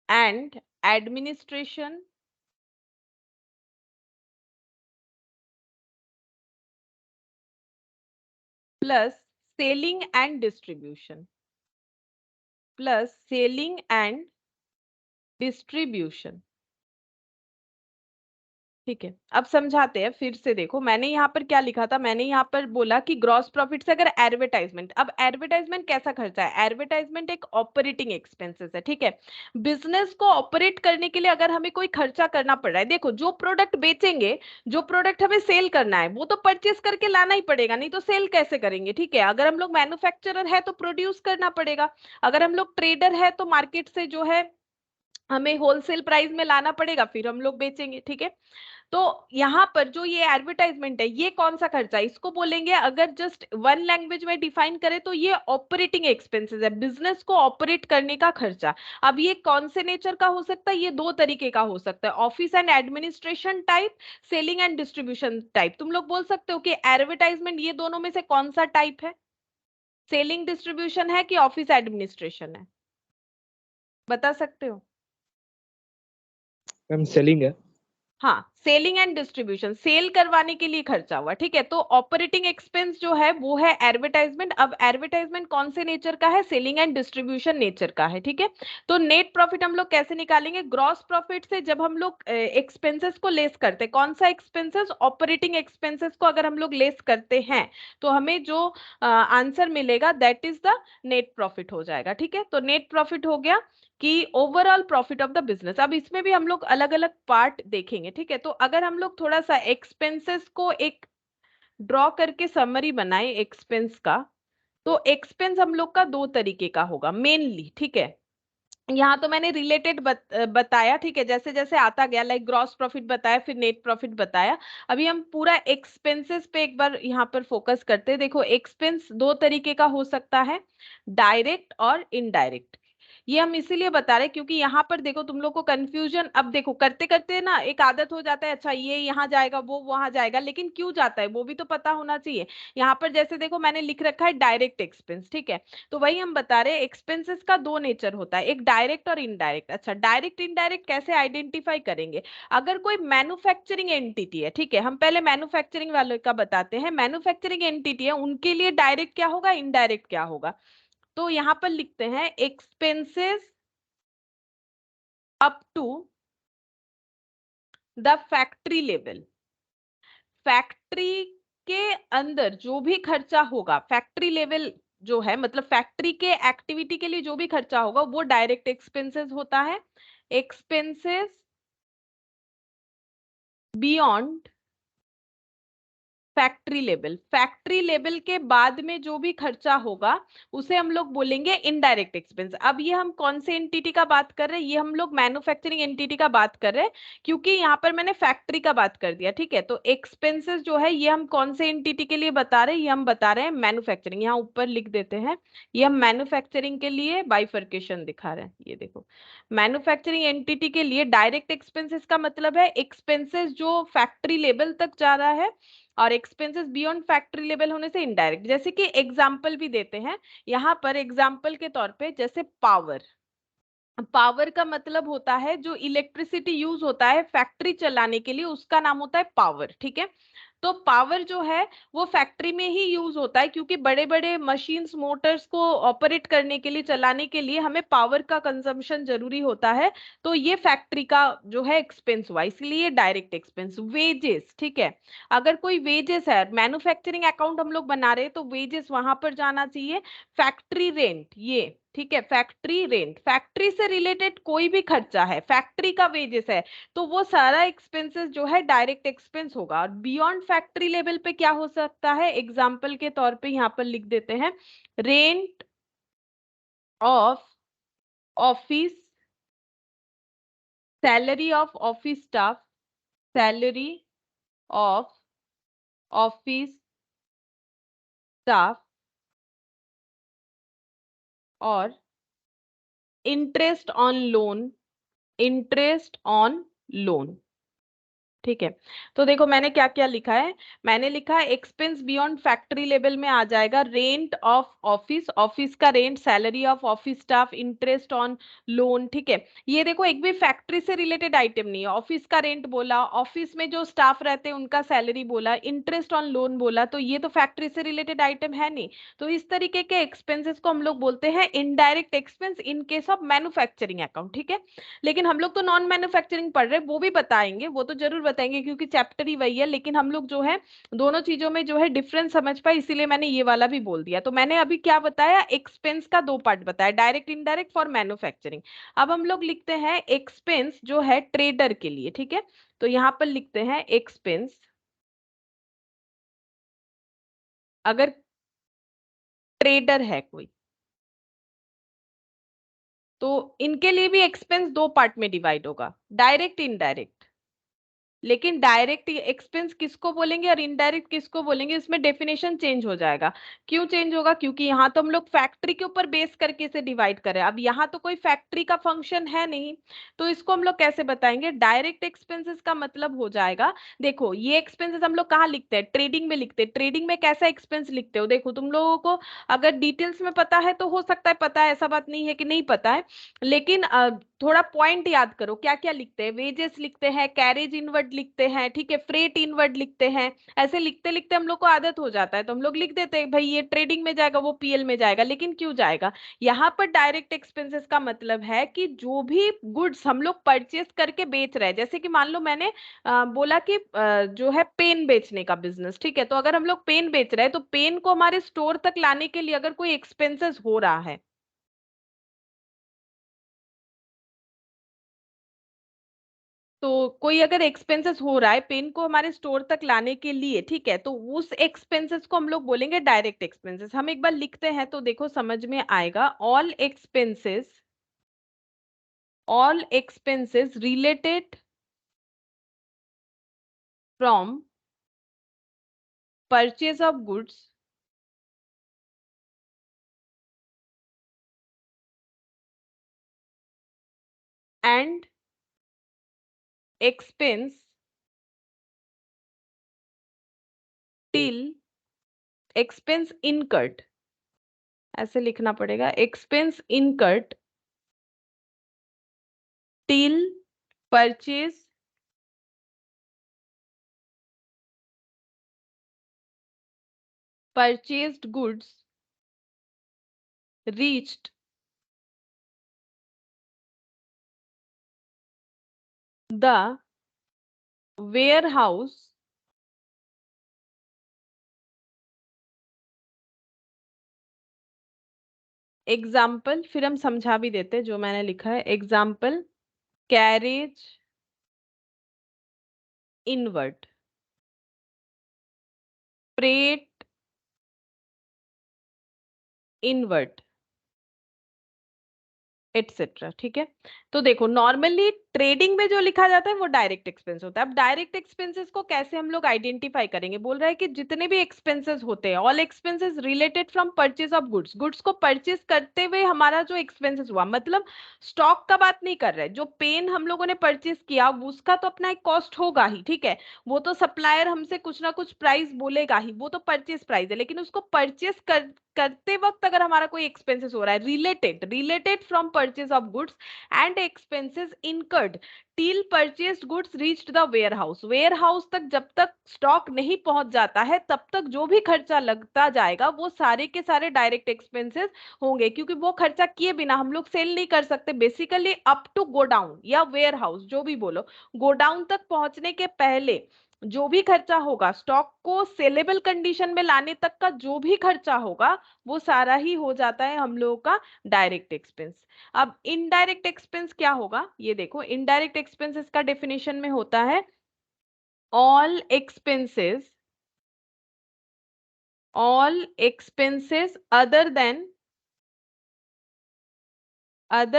and administration plus selling and distribution, plus selling and distribution. ठीक है, अब समझाते हैं फिर से। देखो मैंने यहाँ पर क्या लिखा था, मैंने यहाँ पर बोला कि ग्रॉस प्रॉफिट से अगर एडवर्टाइजमेंट, अब एडवर्टाइजमेंट कैसा खर्चा है, एडवर्टाइजमेंट एक ऑपरेटिंग एक्सपेंसेस है। ठीक है, बिजनेस को ऑपरेट करने के लिए अगर हमें कोई खर्चा करना पड़ रहा है, देखो जो प्रोडक्ट बेचेंगे, जो प्रोडक्ट हमें सेल करना है वो तो परचेस करके लाना ही पड़ेगा, नहीं तो सेल कैसे करेंगे। ठीक है, अगर हम लोग मैन्युफैक्चरर है तो प्रोड्यूस करना पड़ेगा, अगर हम लोग ट्रेडर है तो मार्केट से जो है हमें होलसेल प्राइस में लाना पड़ेगा, फिर हम लोग बेचेंगे। ठीक है, तो यहाँ पर जो ये एडवर्टाइजमेंट है ये कौन सा खर्चा है, इसको बोलेंगे, अगर जस्ट वन लैंग्वेज में डिफाइन करें तो ये ऑपरेटिंग एक्सपेंसेस है, बिजनेस को ऑपरेट करने का खर्चा। अब ये कौन से नेचर का हो सकता है, ये दो तरीके का हो सकता है, office and administration type, selling and distribution type. तुम लोग बोल सकते हो कि एडवर्टाइजमेंट ये दोनों में से कौन सा टाइप है, सेलिंग डिस्ट्रीब्यूशन है कि ऑफिस एडमिनिस्ट्रेशन है, बता सकते हो। मैम सेलिंग है। हाँ, सेलिंग एंड डिस्ट्रीब्यूशन, सेल करवाने के लिए खर्चा हुआ। ठीक है, तो ऑपरेटिंग एक्सपेंस जो है वो है एडवर्टाइजमेंट। अब एडवर्टाइजमेंट कौन से नेचर का है, सेलिंग एंड डिस्ट्रीब्यूशन नेचर का है। ठीक है, तो नेट प्रॉफिट हम लोग कैसे निकालेंगे, ग्रॉस प्रॉफिट से जब हम लोग एक्सपेंसेस को लेस करते हैं, कौन सा एक्सपेंसेस, ऑपरेटिंग एक्सपेंसेस को अगर हम लोग लेस करते हैं तो हमें जो आंसर मिलेगा that is the net profit हो जाएगा। ठीक है, तो नेट प्रॉफिट हो गया कि overall profit of the business. अब इसमें भी हम लोग अलग अलग पार्ट देखेंगे। ठीक है, तो अगर हम लोग थोड़ा सा एक्सपेंसेस को एक ड्रॉ करके समरी बनाए एक्सपेंस का, तो एक्सपेंस हम लोग का दो तरीके का होगा मेनली। ठीक है, यहाँ तो मैंने रिलेटेड बताया। ठीक है, जैसे जैसे आता गया, लाइक ग्रॉस प्रॉफिट बताया, फिर नेट प्रॉफिट बताया। अभी हम पूरा एक्सपेंसेस पे एक बार यहाँ पर फोकस करते हैं। देखो एक्सपेंस दो तरीके का हो सकता है, डायरेक्ट और इनडायरेक्ट। ये हम इसीलिए बता रहे क्योंकि यहाँ पर देखो तुम लोग को कंफ्यूजन, अब देखो करते करते ना एक आदत हो जाता है, अच्छा ये यहाँ जाएगा वो वहां जाएगा, लेकिन क्यों जाता है वो भी तो पता होना चाहिए। यहाँ पर जैसे देखो मैंने लिख रखा है डायरेक्ट एक्सपेंस। ठीक है, तो वही हम बता रहे हैं एक्सपेंसेस का दो नेचर होता है, एक डायरेक्ट और इनडायरेक्ट। अच्छा, डायरेक्ट इनडायरेक्ट कैसे आइडेंटिफाई करेंगे, अगर कोई मैन्युफैक्चरिंग एंटिटी है, ठीक है हम पहले मैन्युफैक्चरिंग वाले का बताते हैं, मैन्युफैक्चरिंग एंटिटी है उनके लिए डायरेक्ट क्या होगा, इनडायरेक्ट क्या होगा। तो यहां पर लिखते हैं expenses up to the factory level. Factory के अंदर जो भी खर्चा होगा, फैक्ट्री लेवल जो है मतलब फैक्ट्री के एक्टिविटी के लिए जो भी खर्चा होगा वो डायरेक्ट एक्सपेंसेस होता है। Expenses beyond factory level, factory level के बाद में जो भी खर्चा होगा उसे हम लोग बोलेंगे इनडायरेक्ट एक्सपेंस। अब ये हम कौन से एंटिटी का बात कर रहे हैं, ये हम लोग मैन्युफैक्चरिंग एंटिटी का बात कर रहे हैं, क्योंकि यहाँ पर मैंने फैक्ट्री का बात कर दिया। ठीक है, तो एक्सपेंसेस जो है ये हम कौन से एंटिटी के लिए बता रहे हैं, ये हम बता रहे हैं मैन्युफैक्चरिंग। यहाँ ऊपर लिख देते हैं, ये हम मैन्युफैक्चरिंग के लिए बाइफर्केशन दिखा रहे हैं। ये देखो मैन्युफैक्चरिंग एंटिटी के लिए डायरेक्ट एक्सपेंसेस का मतलब है एक्सपेंसेस जो फैक्ट्री लेवल तक जा रहा है, और एक्सपेंसेस बियॉन्ड फैक्ट्री लेवल होने से इनडायरेक्ट। जैसे कि एग्जांपल भी देते हैं यहाँ पर, एग्जांपल के तौर पे जैसे पावर, पावर का मतलब होता है जो इलेक्ट्रिसिटी यूज होता है फैक्ट्री चलाने के लिए, उसका नाम होता है पावर। ठीक है, तो पावर जो है वो फैक्ट्री में ही यूज होता है, क्योंकि बड़े बड़े मशीन्स मोटर्स को ऑपरेट करने के लिए, चलाने के लिए हमें पावर का कंजम्पशन जरूरी होता है। तो ये फैक्ट्री का जो है एक्सपेंस हुआ, इसलिए डायरेक्ट एक्सपेंस। वेजेस, ठीक है, अगर कोई वेजेस है, मैन्युफैक्चरिंग अकाउंट हम लोग बना रहे हैं तो वेजेस वहां पर जाना चाहिए। फैक्ट्री रेंट, ये ठीक है, फैक्ट्री रेंट, फैक्ट्री से रिलेटेड कोई भी खर्चा है, फैक्ट्री का वेजेस है, तो वो सारा एक्सपेंसेस जो है डायरेक्ट एक्सपेंस होगा। और बियॉन्ड फैक्ट्री लेवल पे क्या हो सकता है, एग्जाम्पल के तौर पे यहाँ पर लिख देते हैं, rent of office, salary of office staff, salary of office staff, और interest on loan, interest on loan. ठीक है, तो देखो मैंने क्या क्या लिखा है, मैंने लिखा है एक्सपेंस बियॉन्ड फैक्ट्री लेवल में आ जाएगा रेंट ऑफ ऑफिस, ऑफिस का rent, salary of office staff, interest on loan. ठीक है, ये देखो एक भी फैक्ट्री से रिलेटेड आइटम नहीं है, ऑफिस का रेंट बोला, ऑफिस में जो स्टाफ रहते हैं उनका सैलरी बोला, इंटरेस्ट ऑन लोन बोला, तो ये तो फैक्ट्री से रिलेटेड आइटम है नहीं। तो इस तरीके के एक्सपेंसेस को हम लोग बोलते हैं indirect expense in case of manufacturing account. ठीक है, लेकिन हम लोग तो नॉन मैन्युफैक्चरिंग पढ़ रहे हैं, वो भी बताएंगे, वो तो जरूर बताएंगे क्योंकि चैप्टर ही वही है, लेकिन हम लोग जो है दोनों चीजों में जो है डिफरेंस समझ पाए, इसीलिए मैंने ये वाला भी बोल दिया। तो मैंने अभी क्या बताया, एक्सपेंस का दो पार्ट बताया, डायरेक्ट इनडायरेक्ट फॉर मैन्युफैक्चरिंग। अब हम लोग लिखते हैं एक्सपेंस जो है ट्रेडर के लिए। ठीक है, तो यहां पर लिखते हैं एक्सपेंस, अगर ट्रेडर है कोई तो इनके लिए भी एक्सपेंस दो पार्ट में डिवाइड होगा, डायरेक्ट इनडायरेक्ट। लेकिन डायरेक्ट एक्सपेंस किसको बोलेंगे और इनडायरेक्ट किसको बोलेंगे, इसमें डेफिनेशन चेंज हो जाएगा। क्यों चेंज होगा, क्योंकि यहाँ तो हम लोग फैक्ट्री के ऊपर बेस करके इसे डिवाइड करें, अब यहाँ तो कोई फैक्ट्री का फंक्शन है नहीं, तो इसको हम लोग कैसे बताएंगे। डायरेक्ट एक्सपेंसेस का मतलब हो जाएगा, देखो ये एक्सपेंसेस हम लोग कहाँ लिखते हैं, ट्रेडिंग में लिखते हैं। ट्रेडिंग में कैसा एक्सपेंस लिखते हो, देखो तुम लोगों को अगर डिटेल्स में पता है तो हो सकता है पता है, ऐसा बात नहीं है कि नहीं पता है, लेकिन थोड़ा पॉइंट याद करो क्या क्या लिखते हैं। वेजेस लिखते हैं, कैरेज इनवर्ड लिखते हैं, ठीक है, फ्रेट इनवर्ड लिखते हैं। ऐसे लिखते लिखते हम लोग को आदत हो जाता है, तो हम लोग लिख देते हैं भाई ये ट्रेडिंग में जाएगा, वो पीएल में जाएगा। लेकिन क्यों जाएगा, यहाँ पर डायरेक्ट एक्सपेंसेस का मतलब है कि जो भी गुड्स हम लोग परचेस करके बेच रहे हैं, जैसे कि मान लो मैंने बोला कि जो है पेन बेचने का बिजनेस, ठीक है, तो अगर हम लोग पेन बेच रहे हैं तो पेन को हमारे स्टोर तक लाने के लिए अगर कोई एक्सपेंसेस हो रहा है, तो कोई अगर एक्सपेंसेस हो रहा है पेन को हमारे स्टोर तक लाने के लिए, ठीक है, तो उस एक्सपेंसेस को हम लोग बोलेंगे डायरेक्ट एक्सपेंसेस। हम एक बार लिखते हैं तो देखो समझ में आएगा, all expenses related from purchase of goods and expense till expense incurred, ऐसे लिखना पड़ेगा, expense incurred till purchase purchased goods reached the warehouse example, फिर हम समझा भी देते हैं जो मैंने लिखा है, example carriage inward, freight inward, etcetera. ठीक है, तो देखो नॉर्मली ट्रेडिंग में जो लिखा जाता है वो डायरेक्ट एक्सपेंस होता है। अब डायरेक्ट एक्सपेंसेस को कैसे हम लोग आइडेंटिफाई करेंगे, बोल रहा है कि जितने भी एक्सपेंसेस होते हैं, all expenses related from purchase of goods, goods को परचेज करते हुए हमारा जो एक्सपेंसेस हुआ, मतलब स्टॉक का बात नहीं कर रहे, जो पेन हम लोगों ने परचेज किया उसका तो अपना एक कॉस्ट होगा ही, ठीक है, वो तो सप्लायर हमसे कुछ ना कुछ प्राइस बोलेगा ही, वो तो परचेज प्राइस है, लेकिन उसको परचेज करते वक्त अगर हमारा कोई एक्सपेंसेस हो रहा है related from purchase of goods and expenses incurred till purchased goods reached the warehouse. warehouse तक जब तक स्टॉक नहीं पहुंच जाता है तब तक जो भी खर्चा लगता जाएगा वो सारे के सारे डायरेक्ट एक्सपेंसेस होंगे, क्योंकि वो खर्चा किए बिना हम लोग सेल नहीं कर सकते। बेसिकली अप टू गोडाउन या वेयरहाउस जो भी बोलो, गोडाउन तक पहुंचने के पहले जो भी खर्चा होगा, स्टॉक को सेलेबल कंडीशन में लाने तक का जो भी खर्चा होगा वो सारा ही हो जाता है हम लोगों का डायरेक्ट एक्सपेंस। अब इनडायरेक्ट एक्सपेंस क्या होगा, ये देखो, इनडायरेक्ट एक्सपेंसेस का डेफिनेशन में होता है all expenses other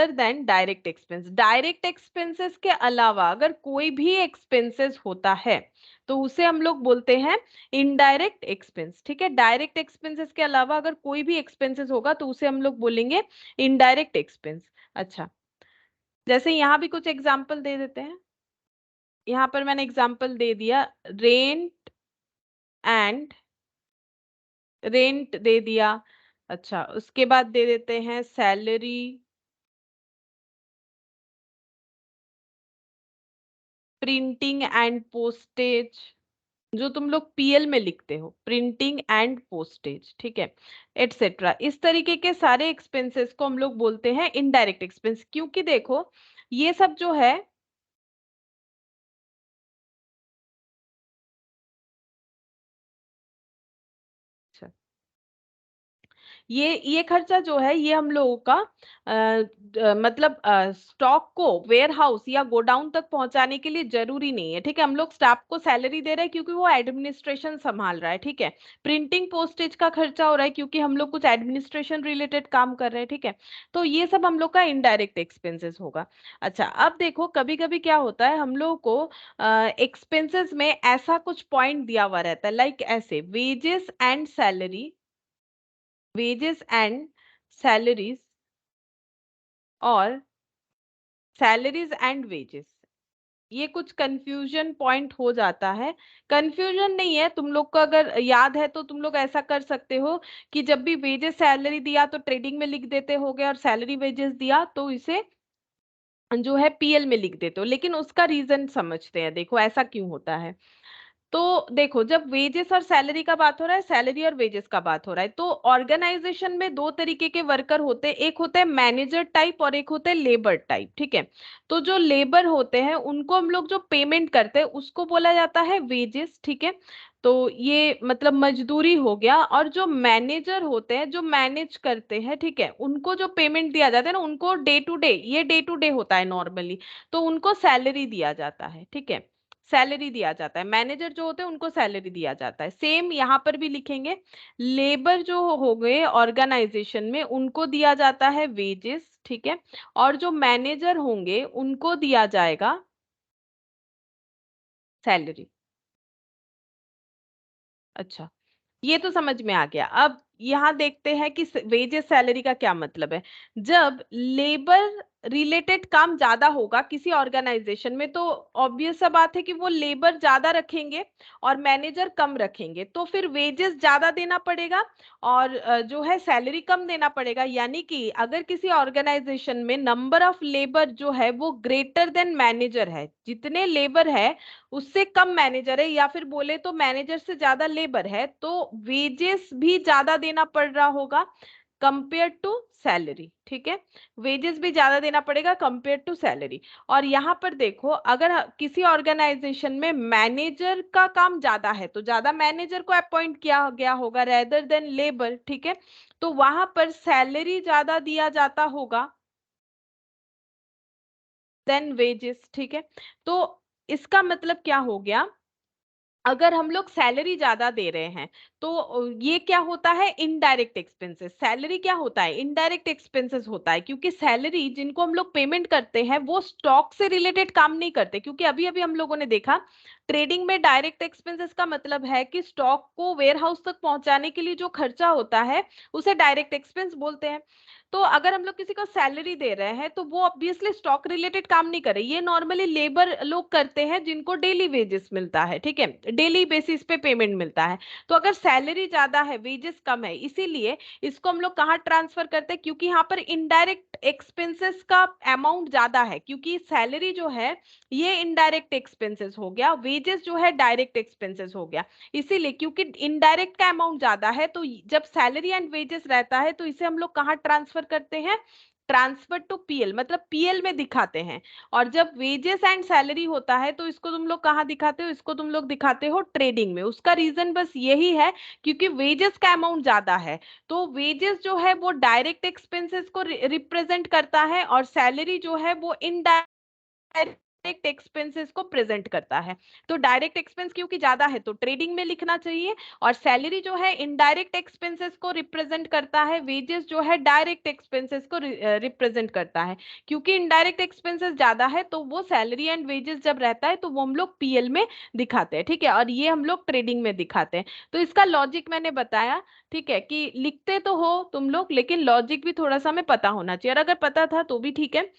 than direct expense. Direct expenses के अलावा अगर कोई भी एक्सपेंसेस होता है तो उसे हम लोग बोलते हैं इनडायरेक्ट एक्सपेंस। ठीक है, डायरेक्ट एक्सपेंसेस के अलावा अगर कोई भी एक्सपेंसेस होगा तो उसे हम लोग बोलेंगे इनडायरेक्ट एक्सपेंस। अच्छा, जैसे यहां भी कुछ एग्जाम्पल दे देते हैं। यहां पर मैंने एग्जाम्पल दे दिया, रेंट दे दिया। अच्छा, उसके बाद दे देते हैं सैलरी, प्रिंटिंग एंड पोस्टेज, जो तुम लोग पीएल में लिखते हो, प्रिंटिंग एंड पोस्टेज, ठीक है, एटसेट्रा। इस तरीके के सारे एक्सपेंसेस को हम लोग बोलते हैं इनडायरेक्ट एक्सपेंस, क्योंकि देखो ये सब जो है ये खर्चा जो है ये हम लोगों का मतलब स्टॉक को वेयर हाउस या गोडाउन तक पहुंचाने के लिए जरूरी नहीं है। ठीक है, हम लोग स्टाफ को सैलरी दे रहे हैं क्योंकि वो एडमिनिस्ट्रेशन संभाल रहा है। ठीक है, प्रिंटिंग पोस्टेज का खर्चा हो रहा है क्योंकि हम लोग कुछ एडमिनिस्ट्रेशन रिलेटेड काम कर रहे हैं। ठीक है, तो ये सब हम लोग का इनडायरेक्ट एक्सपेंसेस होगा। अच्छा, अब देखो कभी कभी क्या होता है, हम लोग को एक्सपेंसेस में ऐसा कुछ पॉइंट दिया हुआ रहता है, लाइक ऐसे वेजेस एंड सैलरीज और सैलरीज एंड वेजेस, ये कुछ कंफ्यूजन पॉइंट हो जाता है। कंफ्यूजन नहीं है, तुम लोग को अगर याद है तो तुम लोग ऐसा कर सकते हो कि जब भी वेजेस सैलरी दिया तो ट्रेडिंग में लिख देते होगे, और सैलरी वेजेस दिया तो इसे जो है पीएल में लिख देते हो। लेकिन उसका रीजन समझते हैं, देखो ऐसा क्यों होता है। तो देखो, जब वेजेस और सैलरी का बात हो रहा है, सैलरी और वेजेस का बात हो रहा है, तो ऑर्गेनाइजेशन में दो तरीके के वर्कर होते हैं, एक होते हैं मैनेजर टाइप और एक होते हैं लेबर टाइप। ठीक है, तो जो लेबर होते हैं उनको हम लोग जो पेमेंट करते हैं उसको बोला जाता है वेजेस। ठीक है, तो ये मतलब मजदूरी हो गया। और जो मैनेजर होते हैं, जो मैनेज करते हैं, ठीक है, उनको जो पेमेंट दिया जाता है ना, उनको डे टू डे, ये डे टू डे होता है नॉर्मली, तो उनको सैलरी दिया जाता है। ठीक है, सैलरी दिया जाता है, मैनेजर जो होते हैं उनको सैलरी दिया जाता है। सेम यहाँ पर भी लिखेंगे, लेबर जो हो गए ऑर्गेनाइजेशन में उनको दिया जाता है वेजेस। ठीक है, और जो मैनेजर होंगे उनको दिया जाएगा सैलरी। अच्छा, ये तो समझ में आ गया। अब यहाँ देखते हैं कि वेजेस सैलरी का क्या मतलब है। जब लेबर रिलेटेड काम ज्यादा होगा किसी ऑर्गेनाइजेशन में, तो ऑब्वियस सा बात है कि वो लेबर ज्यादा रखेंगे और मैनेजर कम रखेंगे, तो फिर वेजेस ज्यादा देना पड़ेगा और जो है सैलरी कम देना पड़ेगा। यानी कि अगर किसी ऑर्गेनाइजेशन में नंबर ऑफ लेबर जो है वो ग्रेटर देन मैनेजर है, जितने लेबर है उससे कम मैनेजर है, या फिर बोले तो मैनेजर से ज्यादा लेबर है, तो वेजेस भी ज्यादा देना पड़ रहा होगा कंपेयर टू सैलरी। ठीक है, वेजेस भी ज्यादा देना पड़ेगा कंपेयर टू सैलरी। और यहाँ पर देखो, अगर किसी ऑर्गेनाइजेशन में मैनेजर का काम ज्यादा है तो ज्यादा मैनेजर को अपॉइंट किया गया होगा रेदर देन लेबर। ठीक है, तो वहां पर सैलरी ज्यादा दिया जाता होगा देन वेजेस। ठीक है, तो इसका मतलब क्या हो गया, अगर हम लोग सैलरी ज्यादा दे रहे हैं तो ये क्या होता है, इनडायरेक्ट एक्सपेंसेस। सैलरी क्या होता है, इनडायरेक्ट एक्सपेंसेस होता है, क्योंकि सैलरी जिनको हम लोग पेमेंट करते हैं वो स्टॉक से रिलेटेड काम नहीं करते। क्योंकि अभी अभी हम लोगों ने देखा ट्रेडिंग में डायरेक्ट एक्सपेंसेस का मतलब है कि स्टॉक को वेयर हाउस तक पहुंचाने के लिए जो खर्चा होता है उसे डायरेक्ट एक्सपेंस बोलते हैं। तो अगर हम लोग किसी को सैलरी दे रहे हैं तो वो ऑब्वियसली स्टॉक रिलेटेड काम नहीं करे, ये नॉर्मली लेबर लोग करते हैं जिनको डेली वेजेस मिलता है, ठीक है, डेली बेसिस पे पेमेंट मिलता है। तो अगर सैलरी ज्यादा है वेजेस कम है, इसीलिए इसको हम लोग कहाँ ट्रांसफर करते हैं, क्योंकि यहाँ पर इनडायरेक्ट एक्सपेंसेस का अमाउंट ज्यादा है, क्योंकि सैलरी जो है ये इनडायरेक्ट एक्सपेंसेस हो गया, वेजेस जो है डायरेक्ट एक्सपेंसेस हो गया। इसीलिए क्योंकि इनडायरेक्ट का अमाउंट ज्यादा है तो जब सैलरी एंड वेजेस रहता है तो इसे हम लोग कहाँ ट्रांसफर करते हैं, ट्रांसफर टू पीएल, मतलब पीएल में दिखाते हैं। और जब वेजेस एंड सैलरी होता है तो इसको तुम लोग कहाँ दिखाते हो, इसको तुम लोग दिखाते हो ट्रेडिंग में। उसका रीजन बस यही है क्योंकि वेजेस का अमाउंट ज्यादा है, तो वेजेस जो है वो डायरेक्ट एक्सपेंसेस को रिप्रेजेंट करता है और सैलरी जो है वो इनडायरेक्ट एक्सपेंसेस को प्रेजेंट करता है। तो डायरेक्ट एक्सपेंस क्योंकि ज्यादा है तो ट्रेडिंग में लिखना चाहिए, और सैलरी जो है इनडायरेक्ट एक्सपेंसेस को रिप्रेजेंट करता है, वेजेस जो है डायरेक्ट एक्सपेंसेस को रिप्रेजेंट करता है। क्योंकि इनडायरेक्ट एक्सपेंसेस ज्यादा है तो वो सैलरी एंड वेजेस जब रहता है तो वो हम लोग पीएल में दिखाते हैं, ठीक है, और ये हम लोग ट्रेडिंग में दिखाते हैं। तो इसका लॉजिक मैंने बताया, ठीक है, कि लिखते तो हो तुम लोग लेकिन लॉजिक भी थोड़ा सा हमें पता होना चाहिए, और अगर पता था तो भी ठीक है।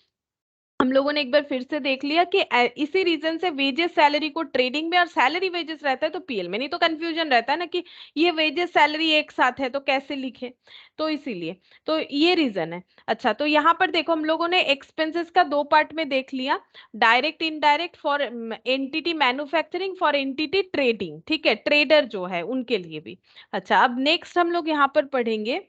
हम लोगों ने एक बार फिर से देख लिया कि इसी रीजन से वेजेस सैलरी को ट्रेडिंग में और सैलरी वेजेस रहता है तो पीएल में, नहीं तो कंफ्यूजन रहता है ना कि ये वेजेस सैलरी एक साथ है तो कैसे लिखे, तो इसीलिए, तो ये रीजन है। अच्छा, तो यहाँ पर देखो हम लोगों ने एक्सपेंसेस का दो पार्ट में देख लिया, direct indirect for entity manufacturing, for entity trading, ठीक है, ट्रेडर जो है उनके लिए भी। अच्छा, अब नेक्स्ट हम लोग यहाँ पर पढ़ेंगे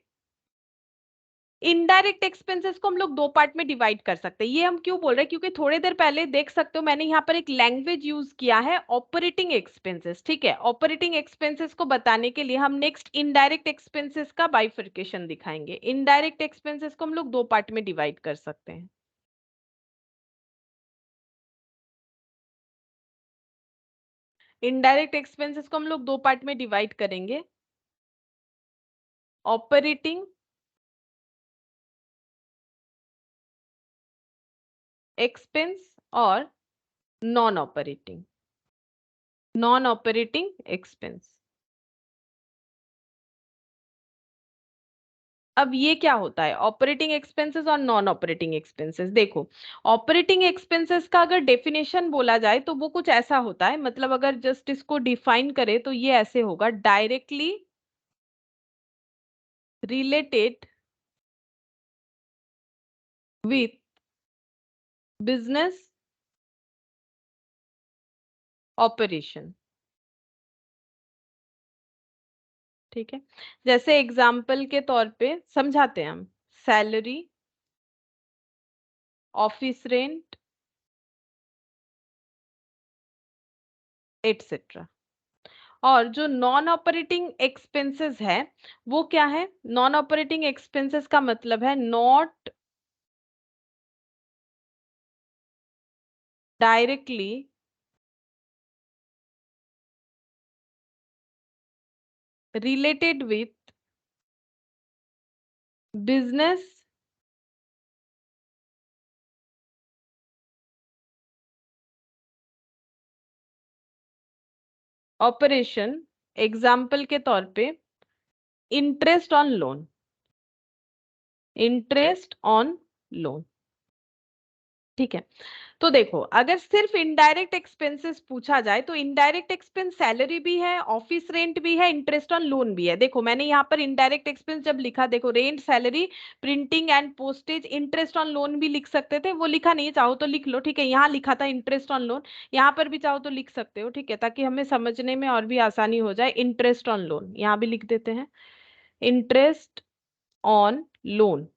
इनडायरेक्ट एक्सपेंसेस को हम लोग दो पार्ट में डिवाइड कर सकते हैं। ये हम क्यों बोल रहे हैं, क्योंकि थोड़ी देर पहले देख सकते हो मैंने यहाँ पर एक लैंग्वेज यूज किया है ऑपरेटिंग एक्सपेंसेस, ठीक है, ऑपरेटिंग एक्सपेंसेस को बताने के लिए हम नेक्स्ट इनडायरेक्ट एक्सपेंसेस का बाइफरकेशन दिखाएंगे। इनडायरेक्ट एक्सपेंसेस को हम लोग दो पार्ट में डिवाइड कर सकते हैं। इनडायरेक्ट एक्सपेंसेस को हम लोग दो पार्ट में डिवाइड करेंगे, ऑपरेटिंग एक्सपेंस और नॉन ऑपरेटिंग एक्सपेंस। अब ये क्या होता है ऑपरेटिंग एक्सपेंसेस और नॉन ऑपरेटिंग एक्सपेंसेस, देखो ऑपरेटिंग एक्सपेंसेस का अगर डेफिनेशन बोला जाए तो वो कुछ ऐसा होता है, मतलब अगर जस्ट इसको डिफाइन करें तो ये ऐसे होगा, directly related with business operation, ठीक है। जैसे एग्जाम्पल के तौर पे समझाते हैं हम, सैलरी, ऑफिस रेंट, एटसेट्रा। और जो नॉन ऑपरेटिंग एक्सपेंसेस है वो क्या है, नॉन ऑपरेटिंग एक्सपेंसेस का मतलब है not directly related with business operation। Example के तौर पे interest on loan, interest on loan, ठीक है। तो देखो अगर सिर्फ इनडायरेक्ट एक्सपेंसेस पूछा जाए तो इनडायरेक्ट एक्सपेंस सैलरी भी है, ऑफिस रेंट भी है, इंटरेस्ट ऑन लोन भी है। देखो मैंने यहाँ पर इनडायरेक्ट एक्सपेंस जब लिखा, देखो rent, salary, printing and postage, interest on loan भी लिख सकते थे, वो लिखा नहीं है, चाहो तो लिख लो, ठीक है। यहाँ लिखा था इंटरेस्ट ऑन लोन, यहाँ पर भी चाहो तो लिख सकते हो, ठीक है, ताकि हमें समझने में और भी आसानी हो जाए। इंटरेस्ट ऑन लोन यहाँ भी लिख देते हैं, इंटरेस्ट ऑन लोन।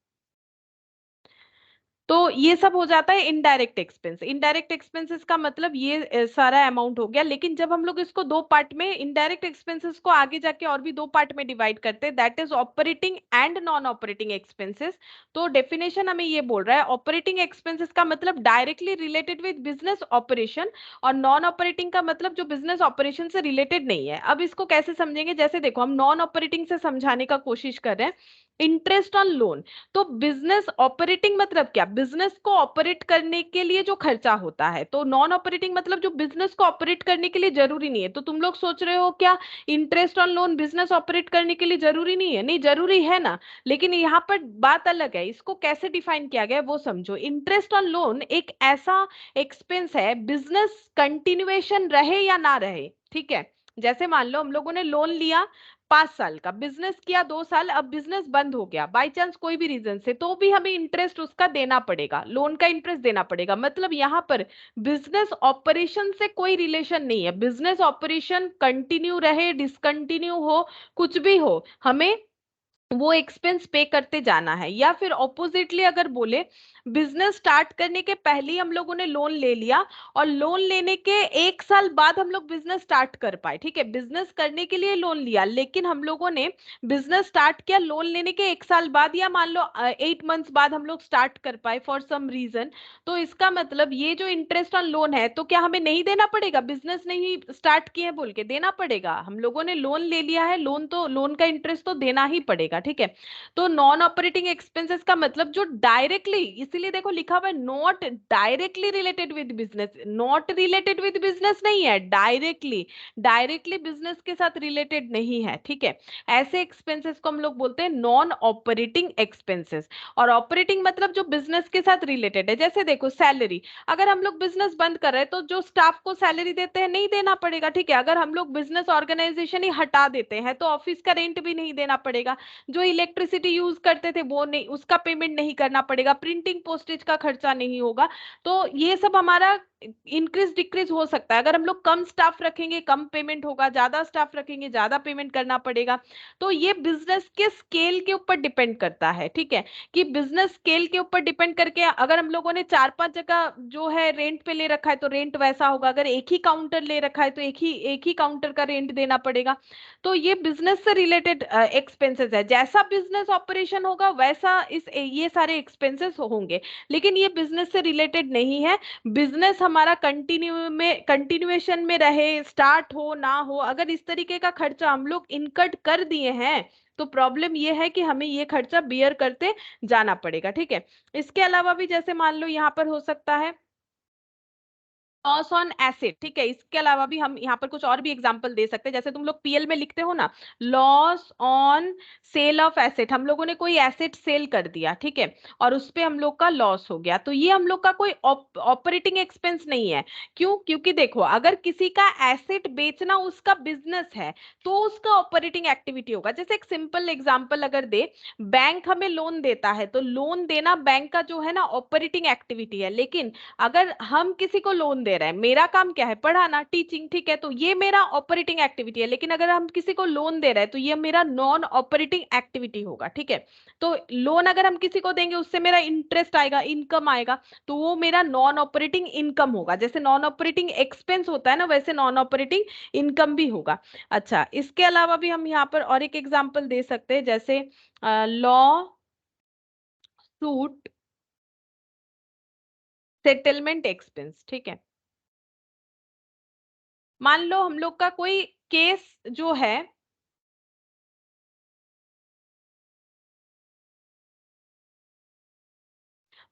तो ये सब हो जाता है इनडायरेक्ट एक्सपेंस। इनडायरेक्ट एक्सपेंसेस का मतलब ये सारा अमाउंट हो गया। लेकिन जब हम लोग इसको दो पार्ट में, इनडायरेक्ट एक्सपेंसेस को आगे जाके और भी दो पार्ट में डिवाइड करते हैं, that is operating and non operating expenses. तो डेफिनेशन हमें ये बोल रहा है, ऑपरेटिंग एक्सपेंसेस का मतलब directly related with business operation, और नॉन ऑपरेटिंग का मतलब जो बिजनेस ऑपरेशन से रिलेटेड नहीं है। अब इसको कैसे समझेंगे, जैसे देखो हम नॉन ऑपरेटिंग से समझाने का कोशिश कर रहे हैं, इंटरेस्ट ऑन लोन। तो बिजनेस ऑपरेटिंग मतलब क्या, बिजनेस को ऑपरेट करने के लिए जो खर्चा होता है। तो नॉन ऑपरेटिंग मतलब जो बिजनेस को ऑपरेट करने के लिए जरूरी नहीं है। तो तुम लोग सोच रहे हो क्या interest on loan business operate करने के लिए जरूरी नहीं है? नहीं, जरूरी है ना, लेकिन यहाँ पर बात अलग है। इसको कैसे डिफाइन किया गया है वो समझो। इंटरेस्ट ऑन लोन एक ऐसा एक्सपेंस है, बिजनेस कंटिन्यूएशन रहे या ना रहे, ठीक है। जैसे मान लो हम लोगों ने लोन लिया 5 साल का, बिजनेस किया 2 साल, अब बिजनेस बंद हो गया बाई चांस कोई भी रीजन से, तो भी हमें इंटरेस्ट उसका देना पड़ेगा, लोन का इंटरेस्ट देना पड़ेगा। मतलब यहाँ पर बिजनेस ऑपरेशन से कोई रिलेशन नहीं है। बिजनेस ऑपरेशन कंटिन्यू रहे, डिसकंटिन्यू हो, कुछ भी हो, हमें वो एक्सपेंस पे करते जाना है। या फिर ऑपोजिटली अगर बोले, बिजनेस स्टार्ट करने के पहले ही हम लोगों ने लोन ले लिया और लोन लेने के 1 साल बाद हम लोग बिजनेस स्टार्ट कर पाए, ठीक है। बिजनेस करने के लिए लोन लिया, लेकिन हम लोगों ने बिजनेस स्टार्ट किया लोन लेने के 1 साल बाद, या मान लो 8 मंथ्स बाद हम लोग स्टार्ट कर पाए फॉर सम रीजन। तो इसका मतलब ये जो इंटरेस्ट ऑन लोन है, तो क्या हमें नहीं देना पड़ेगा? बिजनेस नहीं स्टार्ट किए बोल के देना पड़ेगा। हम लोगों ने लोन ले लिया है, लोन तो लोन का इंटरेस्ट तो देना ही पड़ेगा, ठीक है। तो नॉन ऑपरेटिंग एक्सपेंसेस का मतलब जो डायरेक्टली, इसीलिए देखो लिखा हुआ है not directly related with business. Not related with business नहीं है, डायरेक्टली, डायरेक्टली बिजनेस के साथ रिलेटेड नहीं है, ठीक है। ऐसे एक्सपेंसेस को हम लोग बोलते हैं नॉन ऑपरेटिंग एक्सपेंसेस। और ऑपरेटिंग मतलब जो बिजनेस के साथ रिलेटेड है। जैसे देखो सैलरी, अगर हम लोग बिजनेस बंद कर रहे हैं तो जो स्टाफ को सैलरी देते हैं नहीं देना पड़ेगा, ठीक है। अगर हम लोग बिजनेस ऑर्गेनाइजेशन ही हटा देते हैं तो ऑफिस का रेंट भी नहीं देना पड़ेगा, जो इलेक्ट्रिसिटी यूज करते थे वो नहीं, उसका पेमेंट नहीं करना पड़ेगा, प्रिंटिंग पोस्टेज का खर्चा नहीं होगा। तो ये सब हमारा इंक्रीज डिक्रीज हो सकता है। अगर हम लोग कम स्टाफ रखेंगे कम पेमेंट होगा, ज्यादा स्टाफ रखेंगे ज्यादा पेमेंट करना पड़ेगा। तो ये बिजनेस के स्केल के ऊपर डिपेंड करता है, ठीक है। कि बिजनेस स्केल के ऊपर डिपेंड करके, अगर हम लोगों ने 4-5 जगह जो है रेंट पे ले रखा है तो रेंट वैसा होगा, अगर एक ही काउंटर ले रखा है तो एक ही काउंटर का रेंट देना पड़ेगा। तो ये बिजनेस से रिलेटेड एक्सपेंसेस है। जैसा बिजनेस ऑपरेशन होगा वैसा ये सारे एक्सपेंसेस होंगे, लेकिन ये बिजनेस से रिलेटेड नहीं है। बिजनेस हमारा कंटिन्यूएशन में रहे, स्टार्ट हो ना हो, अगर इस तरीके का खर्चा हम लोग इनकट कर दिए हैं तो प्रॉब्लम ये है कि हमें ये खर्चा बियर करते जाना पड़ेगा, ठीक है। इसके अलावा भी जैसे मान लो यहाँ पर हो सकता है लॉस ऑन एसेट, ठीक है। इसके अलावा भी हम यहाँ पर कुछ और भी एग्जांपल दे सकते हैं। जैसे तुम लोग पीएल में लिखते हो ना, loss on sale of asset, हम लोगों ने कोई एसेट सेल कर दिया, ठीक है, और उस पे हम लोग का लॉस हो गया, तो ये हम लोग का कोई ऑपरेटिंग एक्सपेंस नहीं है। क्यों? क्योंकि देखो अगर किसी का एसेट बेचना उसका बिजनेस है तो उसका ऑपरेटिंग एक्टिविटी होगा। जैसे एक सिंपल एग्जांपल अगर दे, बैंक हमें लोन देता है तो लोन देना बैंक का जो है ना ऑपरेटिंग एक्टिविटी है। लेकिन अगर हम किसी को लोन दे रहे हैं, मेरा काम क्या है? पढ़ाना, टीचिंग, ठीक है, तो ये मेरा ऑपरेटिंग एक्टिविटी है। लेकिन अगर हम किसी को लोन दे रहे हैं तो ये मेरा नॉन ऑपरेटिंग एक्टिविटी होगा, ठीक है। तो लोन अगर हम किसी को देंगे उससे मेरा इंटरेस्ट आएगा, इनकम आएगा, तो वो मेरा नॉन ऑपरेटिंग इनकम होगा। जैसे नॉन ऑपरेटिंग एक्सपेंस होता है ना, वैसे नॉन ऑपरेटिंग इनकम भी होगा। अच्छा, इसके अलावा भी हम यहाँ पर और एक एग्जांपल दे सकते हैं, जैसे लॉ सूट सेटलमेंट एक्सपेंस, ठीक है। मान लो हम लोग का कोई केस जो है,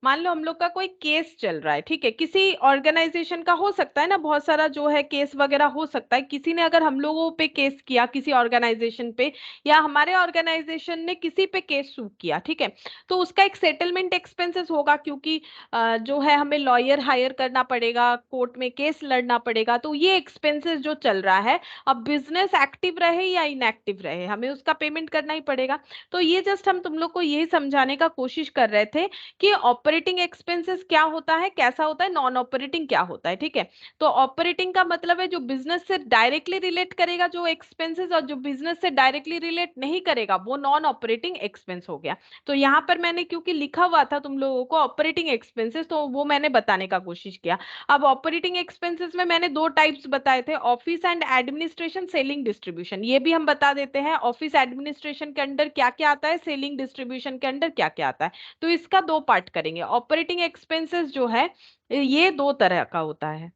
मान लो हम लोग का कोई केस चल रहा है, ठीक है, किसी ऑर्गेनाइजेशन का हो सकता है ना, बहुत सारा जो है केस वगैरह हो सकता है। किसी ने अगर हम लोगों पे केस किया किसी ऑर्गेनाइजेशन पे, या हमारे ऑर्गेनाइजेशन ने किसी पे केस सूट किया, ठीक है, तो उसका एक सेटलमेंट एक्सपेंसेस होगा, क्योंकि जो है हमें लॉयर हायर करना पड़ेगा, कोर्ट में केस लड़ना पड़ेगा। तो ये एक्सपेंसेस जो चल रहा है, अब बिजनेस एक्टिव रहे या इनएक्टिव रहे, हमें उसका पेमेंट करना ही पड़ेगा। तो ये जस्ट हम तुम लोग को यही समझाने का कोशिश कर रहे थे कि ऑपरेटिंग एक्सपेंसेस क्या होता है, कैसा होता है, नॉन ऑपरेटिंग क्या होता है, ठीक है। तो ऑपरेटिंग का मतलब है जो बिजनेस से डायरेक्टली रिलेट करेगा जो एक्सपेंसेस, और जो बिजनेस से डायरेक्टली रिलेट नहीं करेगा वो नॉन ऑपरेटिंग एक्सपेंस हो गया। तो यहाँ पर मैंने क्योंकि लिखा हुआ था तुम लोगों को ऑपरेटिंग एक्सपेंसेस, तो वो मैंने बताने का कोशिश किया। अब ऑपरेटिंग एक्सपेंसेस में मैंने 2 टाइप्स बताए थे, office and administration, selling distribution. ये भी हम बता देते हैं, ऑफिस एडमिनिस्ट्रेशन के अंडर क्या क्या आता है, सेलिंग डिस्ट्रीब्यूशन के अंडर क्या क्या आता है। तो इसका 2 पार्ट करेंगे। ऑपरेटिंग एक्सपेंसेस जो है ये 2 तरह का होता है,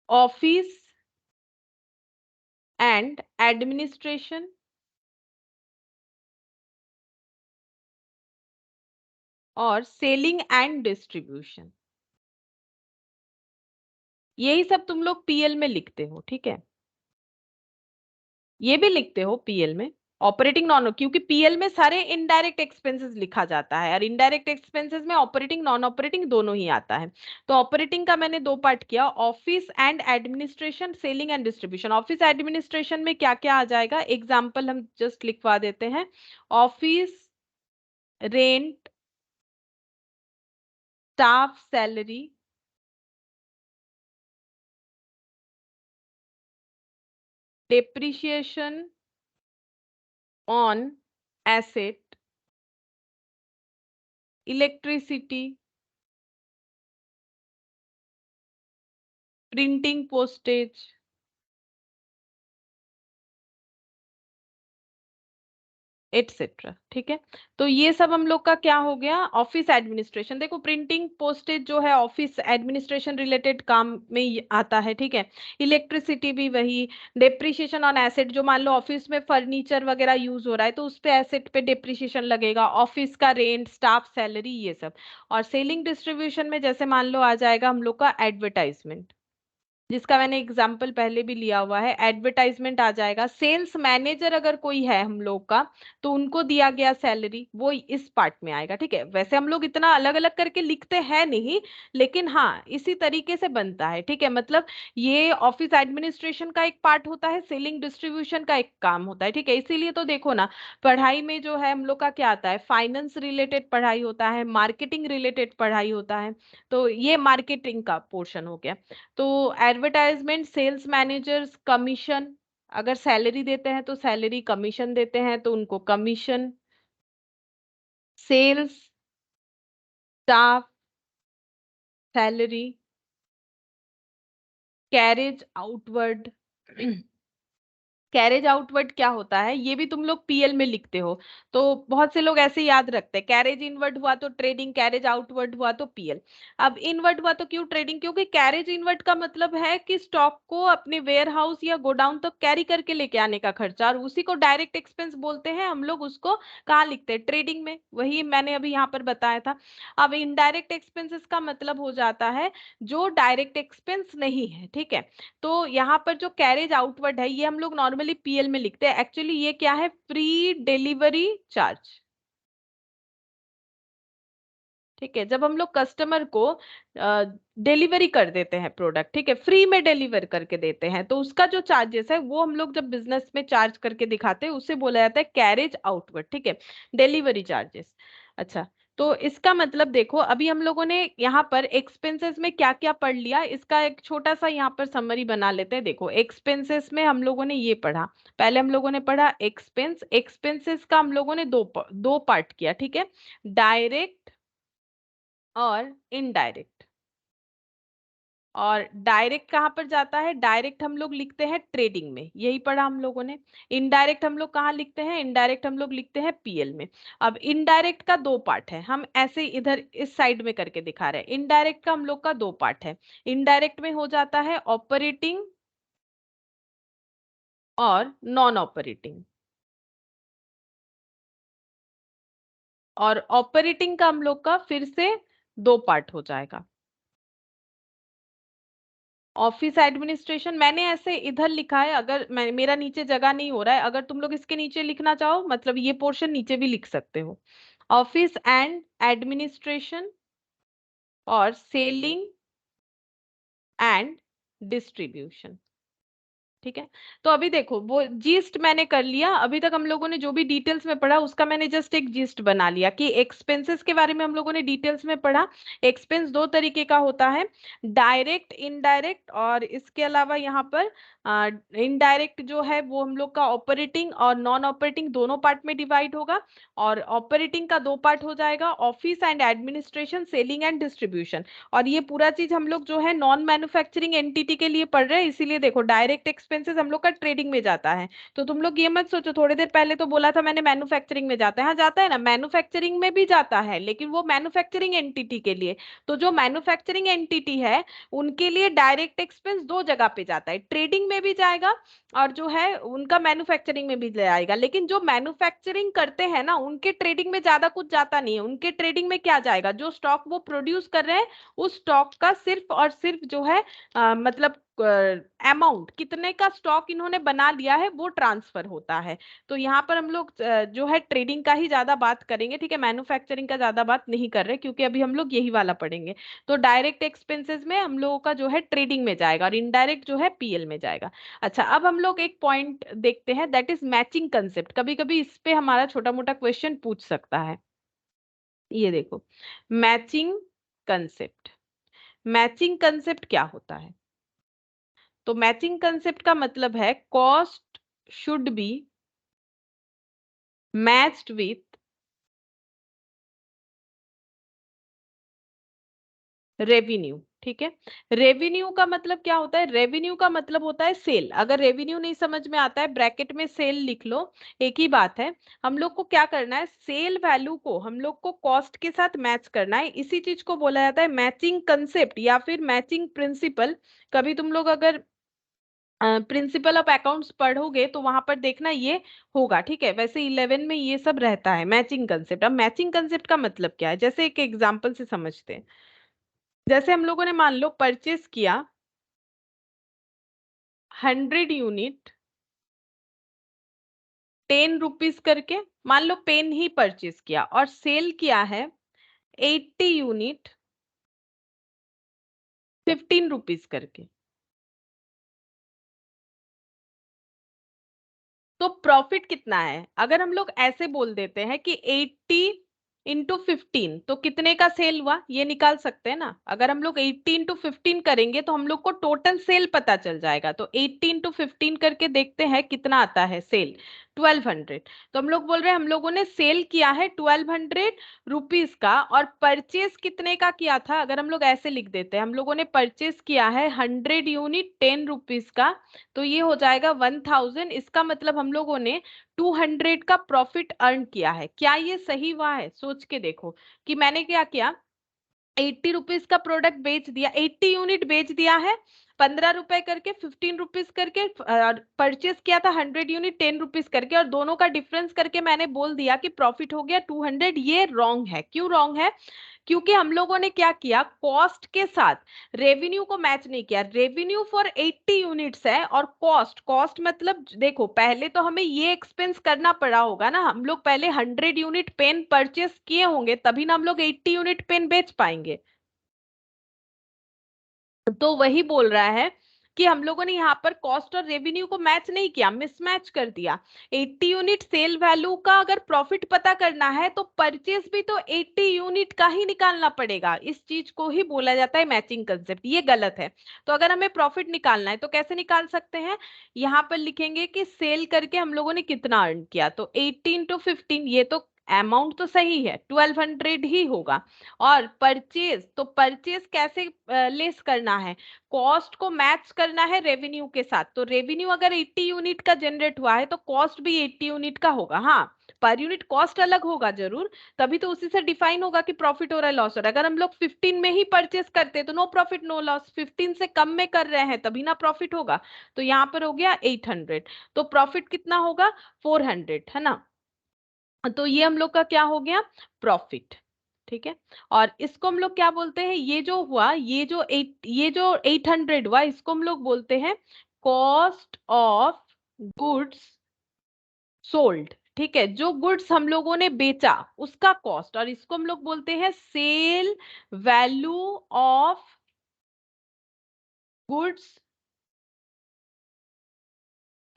ऑफिस एंड एडमिनिस्ट्रेशन और सेलिंग एंड डिस्ट्रीब्यूशन। यही सब तुम लोग पीएल में लिखते हो, ठीक है। ये भी लिखते हो पीएल में, ऑपरेटिंग नॉन, क्योंकि पीएल में सारे इनडायरेक्ट एक्सपेंसेस लिखा जाता है और इनडायरेक्ट एक्सपेंसेस में ऑपरेटिंग नॉन ऑपरेटिंग दोनों ही आता है। तो ऑपरेटिंग का मैंने दो पार्ट किया, office and administration, selling and distribution. Office administration में क्या क्या आ जाएगा, एग्जाम्पल हम जस्ट लिखवा देते हैं। Office rent, staff salary, depreciation on asset, electricity, printing postage, etcetera, ठीक है। तो ये सब हम लोग का क्या हो गया, ऑफिस एडमिनिस्ट्रेशन। देखो प्रिंटिंग पोस्टेज जो है ऑफिस एडमिनिस्ट्रेशन रिलेटेड काम में आता है, ठीक है। इलेक्ट्रिसिटी भी वही, डेप्रिसिएशन ऑन एसेट, जो मान लो ऑफिस में फर्नीचर वगैरह यूज हो रहा है तो उस पे एसेट पे डेप्रिसिएशन लगेगा, ऑफिस का रेंट, स्टाफ सैलरी, ये सब। और सेलिंग डिस्ट्रीब्यूशन में जैसे मान लो आ जाएगा हम लोग का एडवर्टाइजमेंट, जिसका मैंने एग्जाम्पल पहले भी लिया हुआ है, एडवर्टाइजमेंट आ जाएगा। सेल्स मैनेजर अगर कोई है हम लोग का तो उनको दिया गया सैलरी, वो इस पार्ट में आएगा, ठीक है। वैसे हम लोग इतना अलग अलग करके लिखते हैं नहीं, लेकिन हाँ इसी तरीके से बनता है, ठीक है। मतलब ये ऑफिस एडमिनिस्ट्रेशन का एक पार्ट होता है, सेलिंग डिस्ट्रीब्यूशन का एक काम होता है, ठीक है। इसीलिए तो देखो ना, पढ़ाई में जो है हम लोग का क्या आता है, फाइनेंस रिलेटेड पढ़ाई होता है, मार्केटिंग रिलेटेड पढ़ाई होता है। तो ये मार्केटिंग का पोर्शन हो गया। तो एडवर्टाइजमेंट, सेल्स मैनेजर्स, कमीशन, अगर सैलरी देते हैं तो सैलरी, कमीशन देते हैं तो उनको commission, sales, staff salary, carriage outward. Carriage outward क्या होता है, ये भी तुम लोग पीएल में लिखते हो। तो बहुत से लोग ऐसे याद रखते हैं, कैरेज इनवर्ड हुआ तो ट्रेडिंग, कैरेज आउटवर्ड हुआ तो पीएल। अब इनवर्ड हुआ तो क्यों ट्रेडिंग, क्योंकि कैरेज इनवर्ड का मतलब है कि स्टॉक को अपने वेयर हाउस या गोडाउन तक कैरी करके लेके आने का खर्चा, और उसी को डायरेक्ट एक्सपेंस बोलते हैं हम लोग। उसको कहाँ लिखते हैं, ट्रेडिंग में, वही मैंने अभी यहाँ पर बताया था। अब इनडायरेक्ट एक्सपेंसेस का मतलब हो जाता है जो डायरेक्ट एक्सपेंस नहीं है, ठीक है। तो यहाँ पर जो कैरेज आउटवर्ड है ये हम लोग नॉर्मली पीएल में लिखते हैं, एक्चुअली ये क्या है, फ्री डिलीवरी चार्ज, ठीक है। जब हम लोग कस्टमर को डिलीवरी कर देते हैं प्रोडक्ट, ठीक है, फ्री में डिलीवर करके देते हैं, तो उसका जो चार्जेस है वो हम लोग जब बिजनेस में चार्ज करके दिखाते हैं उसे बोला जाता है कैरेज आउटवर्ड, ठीक है, डिलीवरी चार्जेस। अच्छा, तो इसका मतलब देखो अभी हम लोगों ने यहाँ पर एक्सपेंसेस में क्या क्या पढ़ लिया, इसका एक छोटा सा यहाँ पर समरी बना लेते हैं। देखो एक्सपेंसेस में हम लोगों ने ये पढ़ा, पहले हम लोगों ने पढ़ा एक्सपेंस, एक्सपेंसेस का हम लोगों ने दो पार्ट किया, ठीक है, डायरेक्ट और इनडायरेक्ट। और डायरेक्ट कहाँ पर जाता है, डायरेक्ट हम लोग लिखते हैं ट्रेडिंग में, यही पढ़ा हम लोगों ने। इनडायरेक्ट हम लोग कहाँ लिखते हैं, इनडायरेक्ट हम लोग लिखते हैं पीएल में। अब इनडायरेक्ट का दो पार्ट है, हम ऐसे इधर इस साइड में करके दिखा रहे हैं। इनडायरेक्ट का हम लोग का दो पार्ट है, इनडायरेक्ट में हो जाता है ऑपरेटिंग और नॉन ऑपरेटिंग। और ऑपरेटिंग का हम लोग का फिर से दो पार्ट हो जाएगा, ऑफिस एडमिनिस्ट्रेशन मैंने ऐसे इधर लिखा है, अगर मेरा नीचे जगह नहीं हो रहा है, अगर तुम लोग इसके नीचे लिखना चाहो मतलब ये पोर्शन नीचे भी लिख सकते हो, ऑफिस एंड एडमिनिस्ट्रेशन और सेलिंग एंड डिस्ट्रीब्यूशन, ठीक है। तो अभी देखो वो जिस्ट मैंने कर लिया, अभी तक हम लोगों ने जो भी डिटेल्स में पढ़ा उसका मैंने जस्ट एक जिस्ट बना लिया कि एक्सपेंसेस के बारे में हम लोगों ने डिटेल्स में पढ़ा। एक्सपेंस दो तरीके का होता है, डायरेक्ट, इनडायरेक्ट, और इसके अलावा यहाँ पर इनडायरेक्ट जो है वो हम लोग का ऑपरेटिंग और नॉन ऑपरेटिंग दोनों पार्ट में डिवाइड होगा। और ऑपरेटिंग का दो पार्ट हो जाएगा, office and administration, selling and distribution. और ये पूरा चीज हम लोग जो है नॉन मैन्युफैक्चरिंग एंटिटी के लिए पढ़ रहे हैं, इसीलिए देखो डायरेक्ट एक्सपेंसेस हम लोग का ट्रेडिंग में जाता है। तो तुम लोग ये मत सोचो, थोड़ी देर पहले तो बोला था मैंने मैन्युफैक्चरिंग में जाता है, हाँ जाता है ना, मैन्युफैक्चरिंग में भी जाता है, लेकिन वो मैन्युफैक्चरिंग एंटिटी के लिए। तो जो मैन्युफैक्चरिंग एंटिटी है उनके लिए डायरेक्ट एक्सपेंस दो जगह पे जाता है, ट्रेडिंग में भी जाएगा और जो है उनका मैन्युफैक्चरिंग में भी जाएगा। लेकिन जो मैन्युफैक्चरिंग करते हैं ना उनके ट्रेडिंग में ज्यादा कुछ जाता नहीं है। उनके ट्रेडिंग में क्या जाएगा, जो स्टॉक वो प्रोड्यूस कर रहे हैं उस स्टॉक का सिर्फ और सिर्फ जो है मतलब अमाउंट कितने का स्टॉक इन्होंने बना लिया है वो ट्रांसफर होता है। तो यहाँ पर हम लोग जो है ट्रेडिंग का ही ज्यादा बात करेंगे, ठीक है, मैन्युफैक्चरिंग का ज्यादा बात नहीं कर रहे क्योंकि अभी हम लोग यही वाला पढ़ेंगे। तो डायरेक्ट एक्सपेंसेस में हम लोगों का जो है ट्रेडिंग में जाएगा और इनडायरेक्ट जो है पीएल में जाएगा। अच्छा, अब हम लोग एक पॉइंट देखते हैं, दैट इज मैचिंग कंसेप्ट। कभी कभी इस पे हमारा छोटा मोटा क्वेश्चन पूछ सकता है। ये देखो, मैचिंग कंसेप्ट। मैचिंग कंसेप्ट क्या होता है? तो मैचिंग कंसेप्ट का मतलब है cost should be matched with revenue. ठीक है, रेवेन्यू का मतलब क्या होता है? रेवेन्यू का मतलब होता है सेल। अगर रेवेन्यू नहीं समझ में आता है ब्रैकेट में सेल लिख लो, एक ही बात है। हम लोग को क्या करना है, सेल वैल्यू को हम लोग को कॉस्ट के साथ मैच करना है। इसी चीज को बोला जाता है मैचिंग कंसेप्ट या फिर मैचिंग प्रिंसिपल। कभी तुम लोग अगर प्रिंसिपल ऑफ अकाउंट्स पढ़ोगे तो वहां पर देखना ये होगा, ठीक है। वैसे 11 में ये सब रहता है मैचिंग कंसेप्ट। अब मैचिंग कंसेप्ट का मतलब क्या है, जैसे एक एग्जांपल से समझते हैं। जैसे हम लोगों ने मान लो परचेस किया 100 यूनिट 10 रुपीज करके, मान लो पेन ही परचेस किया, और सेल किया है 80 यूनिट 15 रुपीज करके। तो प्रॉफिट कितना है? अगर हम लोग ऐसे बोल देते हैं कि 80 × 15 तो कितने का सेल हुआ ये निकाल सकते हैं ना। अगर हम लोग 80 × 15 करेंगे तो हम लोग को टोटल सेल पता चल जाएगा। तो 80 × 15 करके देखते हैं कितना आता है सेल, 1200। तो हम लोग बोल रहे हैं हम लोगों ने सेल किया है 1200 रुपीज का, और परचेस कितने का किया था? अगर हम लोग ऐसे लिख देते हैं हम लोगों ने परचेस किया है 100 यूनिट 10 रुपीज का, तो ये हो जाएगा 1000। इसका मतलब हम लोगों ने 200 का प्रॉफिट अर्न किया है। क्या ये सही हुआ है? सोच के देखो कि मैंने क्या किया, 80 रुपीज का प्रोडक्ट बेच दिया, 80 यूनिट बेच दिया है 15 रुपए करके, 15 रुपीज करके परचेस किया था 100 यूनिट 10 रुपीज करके, और दोनों का डिफरेंस करके मैंने बोल दिया कि प्रॉफिट हो गया 200। ये रॉन्ग है। क्यों रॉन्ग है? क्योंकि हम लोगों ने क्या किया, कॉस्ट के साथ रेवेन्यू को मैच नहीं किया। रेवेन्यू फॉर 80 यूनिट्स है, और कॉस्ट, कॉस्ट मतलब देखो पहले तो हमें ये एक्सपेंस करना पड़ा होगा ना, हम लोग पहले 100 यूनिट पेन परचेस किए होंगे तभी ना हम लोग 80 यूनिट पेन बेच पाएंगे। तो वही बोल रहा है कि हम लोगों ने यहाँ पर कॉस्ट और रेवेन्यू को मैच नहीं किया, मिसमैच कर दिया। 80 यूनिट सेल वैल्यू का अगर प्रॉफिट पता करना है तो परचेस भी तो 80 यूनिट का ही निकालना पड़ेगा। इस चीज को ही बोला जाता है मैचिंग कंसेप्ट। ये गलत है। तो अगर हमें प्रॉफिट निकालना है तो कैसे निकाल सकते हैं, यहाँ पर लिखेंगे कि सेल करके हम लोगों ने कितना अर्न किया, तो 18 × 15, ये तो अमाउंट तो सही है 1200 ही होगा। और परचेज, तो परचेज कैसे लेस करना है, कॉस्ट को मैच करना है रेवेन्यू के साथ। तो रेवेन्यू अगर 80 यूनिट का जनरेट हुआ है तो कॉस्ट भी 80 यूनिट का होगा। हाँ, पर यूनिट कॉस्ट अलग होगा जरूर, तभी तो उसी से डिफाइन होगा कि प्रॉफिट हो रहा है लॉस हो रहा है। अगर हम लोग 15 में ही परचेस करते तो नो प्रॉफिट नो लॉस, 15 से कम में कर रहे हैं तभी ना प्रॉफिट होगा। तो यहाँ पर हो गया 800, तो प्रॉफिट कितना होगा 400, है ना। तो ये हम लोग का क्या हो गया, प्रॉफिट। ठीक है, और इसको हम लोग क्या बोलते हैं, ये जो हुआ, ये जो 800 हुआ, इसको हम लोग बोलते हैं कॉस्ट ऑफ गुड्स सोल्ड। ठीक है, जो गुड्स हम लोगों ने बेचा उसका कॉस्ट, और इसको हम लोग बोलते हैं sale value of goods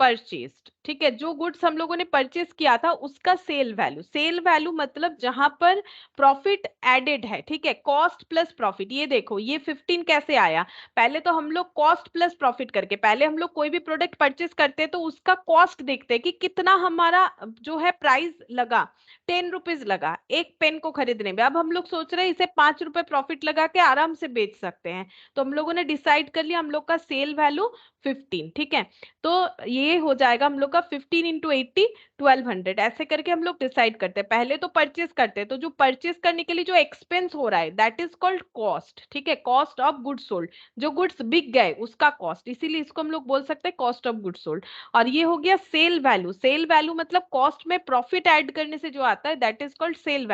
purchased, ठीक है, जो गुड्स हम लोगों ने परचेस किया था उसका सेल वैल्यू मतलब जहां पर प्रॉफिट एडेड है, ठीक है, कॉस्ट प्लस प्रॉफिट। ये देखो ये 15 कैसे आया, पहले तो हम लोग कॉस्ट प्लस प्रॉफिट करके, पहले हम लोग कोई भी प्रोडक्ट परचेस करते हैं तो उसका कॉस्ट देखते हैं कि कितना हमारा जो है प्राइस लगा, 10 रुपीज लगा एक पेन को खरीदने में। अब हम लोग सोच रहे हैं इसे 5 रुपए प्रॉफिट लगा के आराम से बेच सकते हैं, तो हम लोगों ने डिसाइड कर लिया हम लोग का सेल वैल्यू 15, ठीक है। तो ये हो जाएगा हम लोग का 15 इंटू 80 1200, ऐसे करके हम लोग डिसाइड करते हैं। पहले तो परचेस करते हैं, तो जो परचेस करने के लिए जो एक्सपेंस हो रहा है दैट इज कॉल्ड कॉस्ट, ठीक है, कॉस्ट ऑफ गुड्स सोल्ड, जो गुड्स बिक गए उसका कॉस्ट, इसीलिए इसको हम लोग बोल सकते हैं कॉस्ट ऑफ गुड्स सोल्ड। और ये हो गया सेल वैल्यू मतलब कॉस्ट में प्रॉफिट ऐड करने से जो आता है that is called sale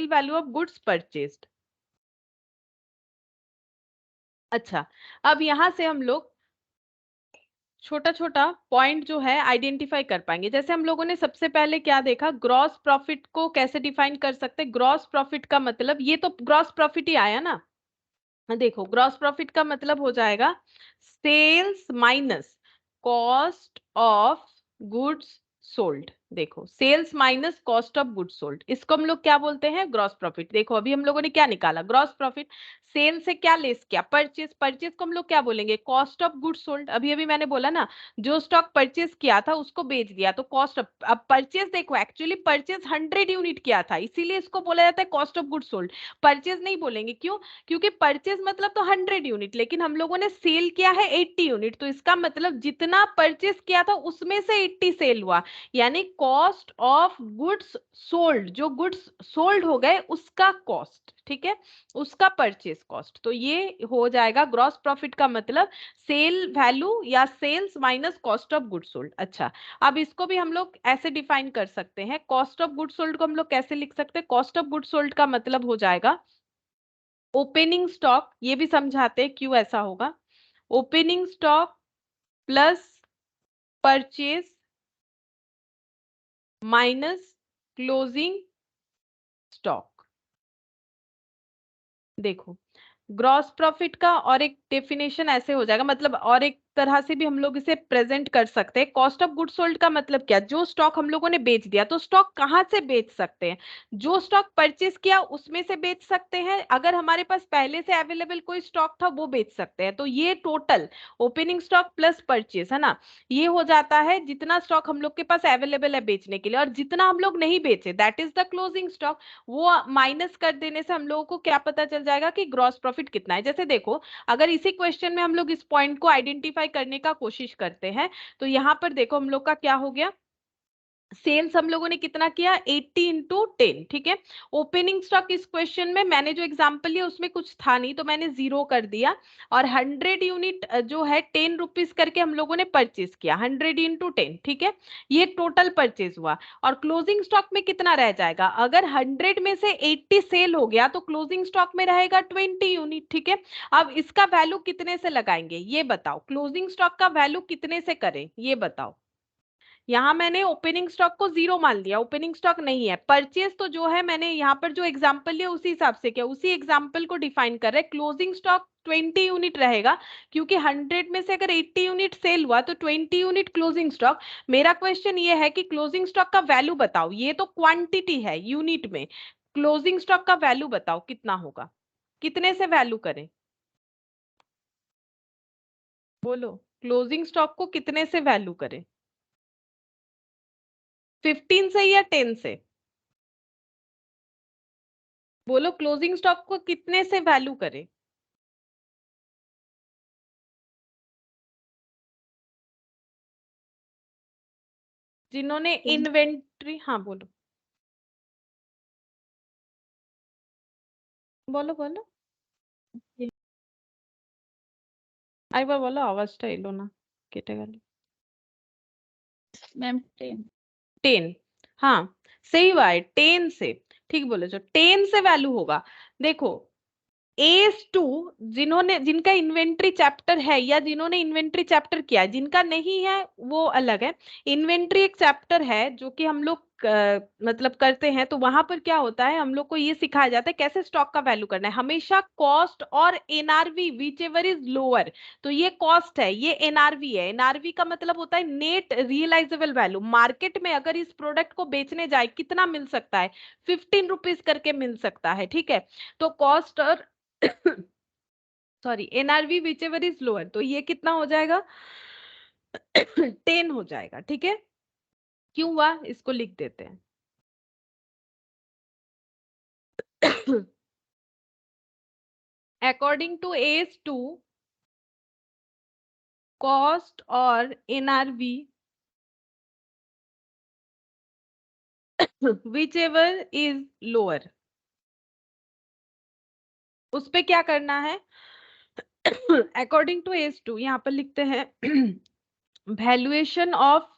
value of goods purchased. अच्छा, अब यहां से हम लोग छोटा छोटा पॉइंट जो है आइडेंटिफाई कर पाएंगे। जैसे हम लोगों ने सबसे पहले क्या देखा, ग्रॉस प्रॉफिट को कैसे डिफाइन कर सकते हैं। ग्रॉस प्रॉफिट का मतलब, ये तो ग्रॉस प्रॉफिट ही आया ना, देखो ग्रॉस प्रॉफिट का मतलब हो जाएगा sales minus cost of goods sold. देखो sales minus cost of goods sold, इसको हम लोग क्या बोलते हैं, ग्रॉस प्रॉफिट। देखो अभी हम लोगों ने क्या निकाला, ग्रॉस प्रॉफिट, सेल से क्या लेस किया, परचेस, परचेस को हम लोग क्या बोलेंगे, कॉस्ट ऑफ गुड्स सोल्ड। अभी अभी मैंने बोला ना, जो स्टॉक परचेस किया था उसको बेच दिया तो कॉस्ट ऑफ, अब परचेस देखो एक्चुअली परचेस 100 यूनिट किया था, इसीलिए इसको बोला जाता है cost of goods sold, purchase नहीं बोलेंगे। क्यों, क्योंकि परचेज मतलब तो 100 यूनिट, लेकिन हम लोगों ने सेल किया है 80 यूनिट, तो इसका मतलब जितना परचेज किया था उसमें से 80 सेल हुआ, यानी कॉस्ट ऑफ गुड्स सोल्ड, जो गुड्स सोल्ड हो गए उसका कॉस्ट, ठीक है, उसका परचेज कॉस्ट। तो ये हो जाएगा ग्रॉस प्रॉफिट का मतलब सेल वैल्यू या sales minus cost of goods sold. अच्छा, अब इसको भी हम लोग ऐसे डिफाइन कर सकते हैं, कॉस्ट ऑफ गुड्स सोल्ड को हम लोग कैसे लिख सकते हैं, कॉस्ट ऑफ गुड्स सोल्ड का मतलब हो जाएगा ओपनिंग स्टॉक, ये भी समझाते हैं क्यों ऐसा होगा, opening stock plus purchase minus closing stock. देखो ग्रॉस प्रॉफिट का और एक डेफिनेशन ऐसे हो जाएगा, मतलब और एक तरह से भी हम लोग इसे प्रेजेंट कर सकते हैं। कॉस्ट ऑफ गुड्स सोल्ड का मतलब क्या, जो स्टॉक हम लोगों ने बेच दिया, तो स्टॉक कहां से बेच सकते हैं, जो स्टॉक परचेस किया उसमें से बेच सकते हैं, अगर हमारे पास पहले से अवेलेबल कोई स्टॉक था वो बेच सकते हैं। तो ये total opening stock plus purchase है ना, ये हो जाता है जितना स्टॉक हम लोग के पास अवेलेबल है बेचने के लिए, और जितना हम लोग नहीं बेचे that is the closing stock, वो माइनस कर देने से हम लोगों को क्या पता चल जाएगा कि ग्रॉस प्रॉफिट कितना है। जैसे देखो अगर इसी क्वेश्चन में हम लोग इस पॉइंट को आइडेंटिफाई करने का कोशिश करते हैं, तो यहां पर देखो हम लोग का क्या हो गया, सेल्स हम लोगों ने कितना किया 80 इंटू 10, ठीक है। ओपनिंग स्टॉक इस क्वेश्चन में मैंने जो एग्जांपल लिया उसमें कुछ था नहीं तो मैंने 0 कर दिया, और 100 यूनिट जो है 10 रुपीज करके हम लोगों ने परचेज किया, 100 इंटू 10, ठीक है, ये टोटल परचेज हुआ। और क्लोजिंग स्टॉक में कितना रह जाएगा, अगर 100 में से 80 सेल हो गया तो क्लोजिंग स्टॉक में रहेगा 20 यूनिट, ठीक है। अब इसका वैल्यू कितने से लगाएंगे ये बताओ, क्लोजिंग स्टॉक का वैल्यू कितने से करें ये बताओ। यहाँ मैंने ओपनिंग स्टॉक को 0 मान लिया, ओपनिंग स्टॉक नहीं है, परचेज तो जो है मैंने यहाँ पर जो एग्जांपल लिया उसी हिसाब से किया, उसी एग्जांपल को डिफाइन कर रहे हैं। क्लोजिंग स्टॉक 20 यूनिट रहेगा, क्योंकि 100 में से अगर 80 यूनिट सेल हुआ तो 20 यूनिट क्लोजिंग स्टॉक। मेरा क्वेश्चन ये है कि क्लोजिंग स्टॉक का वैल्यू बताओ, ये तो क्वांटिटी है यूनिट में, क्लोजिंग स्टॉक का वैल्यू बताओ कितना होगा, कितने से वैल्यू करें, बोलो क्लोजिंग स्टॉक को कितने से वैल्यू करें, 15 से या 10 से, बोलो क्लोजिंग स्टॉक को कितने से वैल्यू करें, जिन्होंने इन्वेंट्री, हाँ बोलो बोलो बोलो একবার বলো, আওয়াজটা এলো না, কেটে গেল। मैम 10 10, हाँ सही हुआ है 10 से, ठीक बोले जो 10 से वैल्यू होगा। देखो एस2 जिन्होंने, जिनका इन्वेंट्री चैप्टर है या जिन्होंने इन्वेंट्री चैप्टर किया है, जिनका नहीं है वो अलग है। इन्वेंट्री एक चैप्टर है जो कि हम लोग मतलब करते हैं तो वहां पर क्या होता है, हम लोग को ये सिखाया जाता है कैसे स्टॉक का वैल्यू करना है। हमेशा कॉस्ट और NRV whichever is lower, तो ये कॉस्ट है, ये एनआरवी है। एनआरवी का मतलब होता है नेट रियलाइजेबल वैल्यू। मार्केट में अगर इस प्रोडक्ट को बेचने जाए कितना मिल सकता है, 15 रुपीज करके मिल सकता है, ठीक है। तो कॉस्ट और sorry NRV whichever is lower, तो ये कितना हो जाएगा 10 हो जाएगा, ठीक है। क्यों हुआ, इसको लिख देते हैं। अकॉर्डिंग टू AS2 कॉस्ट और NRV whichever is lower, उस पे क्या करना है। अकॉर्डिंग टू AS2 यहाँ पर लिखते हैं वैल्यूएशन ऑफ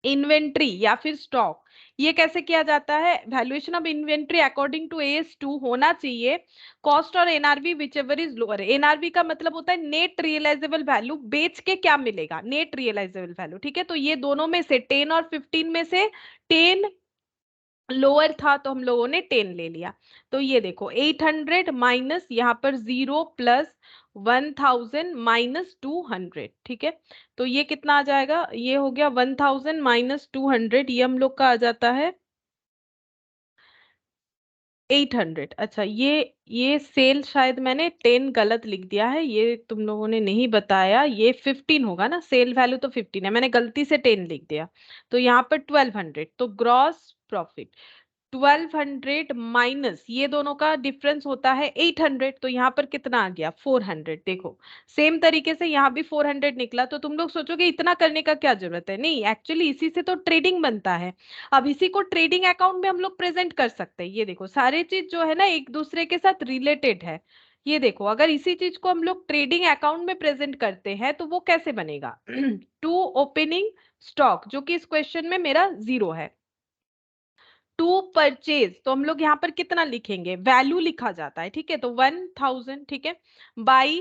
इन्वेंट्री या फिर स्टॉक। ये कैसे किया जाता है, valuation of inventory according to AS2 होना चाहिए कॉस्ट और NRV whichever is lower. NRV का मतलब होता है नेट रियलाइजेबल वैल्यू, बेच के क्या मिलेगा, नेट रियलाइजेबल वैल्यू, ठीक है। तो ये दोनों में से 10 और 15 में से 10 लोअर था तो हम लोगों ने 10 ले लिया। तो ये देखो 800 माइनस यहाँ पर 0 प्लस 1000 माइनस 200, ठीक है। तो ये कितना आ जाएगा, ये हो गया 1000 माइनस 200, ये हम लोग का आ जाता है 800। अच्छा ये सेल शायद मैंने 10 गलत लिख दिया है, ये तुम लोगों ने नहीं बताया, ये 15 होगा ना, सेल वैल्यू तो 15 है, मैंने गलती से 10 लिख दिया। तो यहाँ पर 1200, तो ग्रॉस प्रॉफिट 1200 माइनस ये दोनों का डिफरेंस होता है 800, तो यहाँ पर कितना आ गया 400। देखो सेम तरीके से यहाँ भी 400 निकला। तो तुम लोग सोचोगे इतना करने का क्या जरूरत है, नहीं, एक्चुअली इसी से तो ट्रेडिंग बनता है। अब इसी को ट्रेडिंग अकाउंट में हम लोग प्रेजेंट कर सकते हैं। ये देखो सारे चीज जो है ना एक दूसरे के साथ रिलेटेड है। ये देखो अगर इसी चीज को हम लोग ट्रेडिंग अकाउंट में प्रेजेंट करते हैं तो वो कैसे बनेगा टू ओपनिंग स्टॉक, जो कि इस क्वेश्चन में मेरा 0 है। टू परचेज, तो हम लोग यहाँ पर कितना लिखेंगे, वैल्यू लिखा जाता है, ठीक है, तो 1000, ठीक है। बाई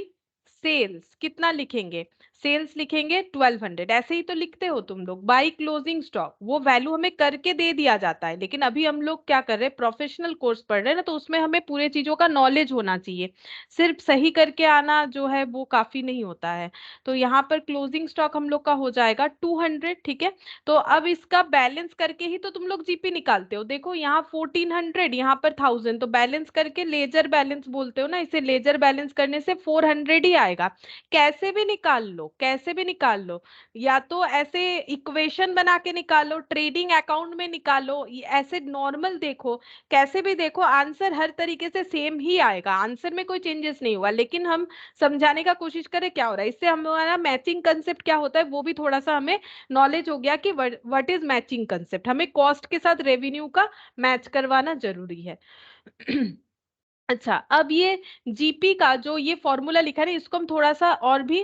सेल्स कितना लिखेंगे, सेल्स लिखेंगे 1200, ऐसे ही तो लिखते हो तुम लोग। बाई क्लोजिंग स्टॉक वो वैल्यू हमें करके दे दिया जाता है, लेकिन अभी हम लोग क्या कर रहे हैं, प्रोफेशनल कोर्स पढ़ रहे हैं ना, तो उसमें हमें पूरे चीजों का नॉलेज होना चाहिए। सिर्फ सही करके आना जो है वो काफी नहीं होता है। तो यहाँ पर क्लोजिंग स्टॉक हम लोग का हो जाएगा 200, ठीक है। तो अब इसका बैलेंस करके ही तो तुम लोग जीपी निकालते हो। देखो यहाँ 1400, यहाँ पर 1000, तो बैलेंस करके लेजर बैलेंस बोलते हो ना, इसे लेजर बैलेंस करने से 400 ही आएगा। कैसे भी निकाल लो, कैसे भी निकाल लो, या तो ऐसे इक्वेशन बना के निकालो, ट्रेडिंग अकाउंट में निकालो, ऐसे नॉर्मल देखो, कैसे भी देखो, आंसर हर तरीके से सेम ही आएगा, आंसर में कोई चेंजेस नहीं हुआ। लेकिन हम समझाने का कोशिश करें क्या हो रहा है, इससे हमारा मैचिंग कंसेप्ट क्या होता है वो भी थोड़ा सा हमें नॉलेज हो गया कि व्हाट इज मैचिंग कंसेप्ट, हमें कॉस्ट के साथ रेवेन्यू का मैच करवाना जरूरी है। अच्छा अब ये जीपी का जो ये फॉर्मूला लिखा है इसको हम थोड़ा सा और भी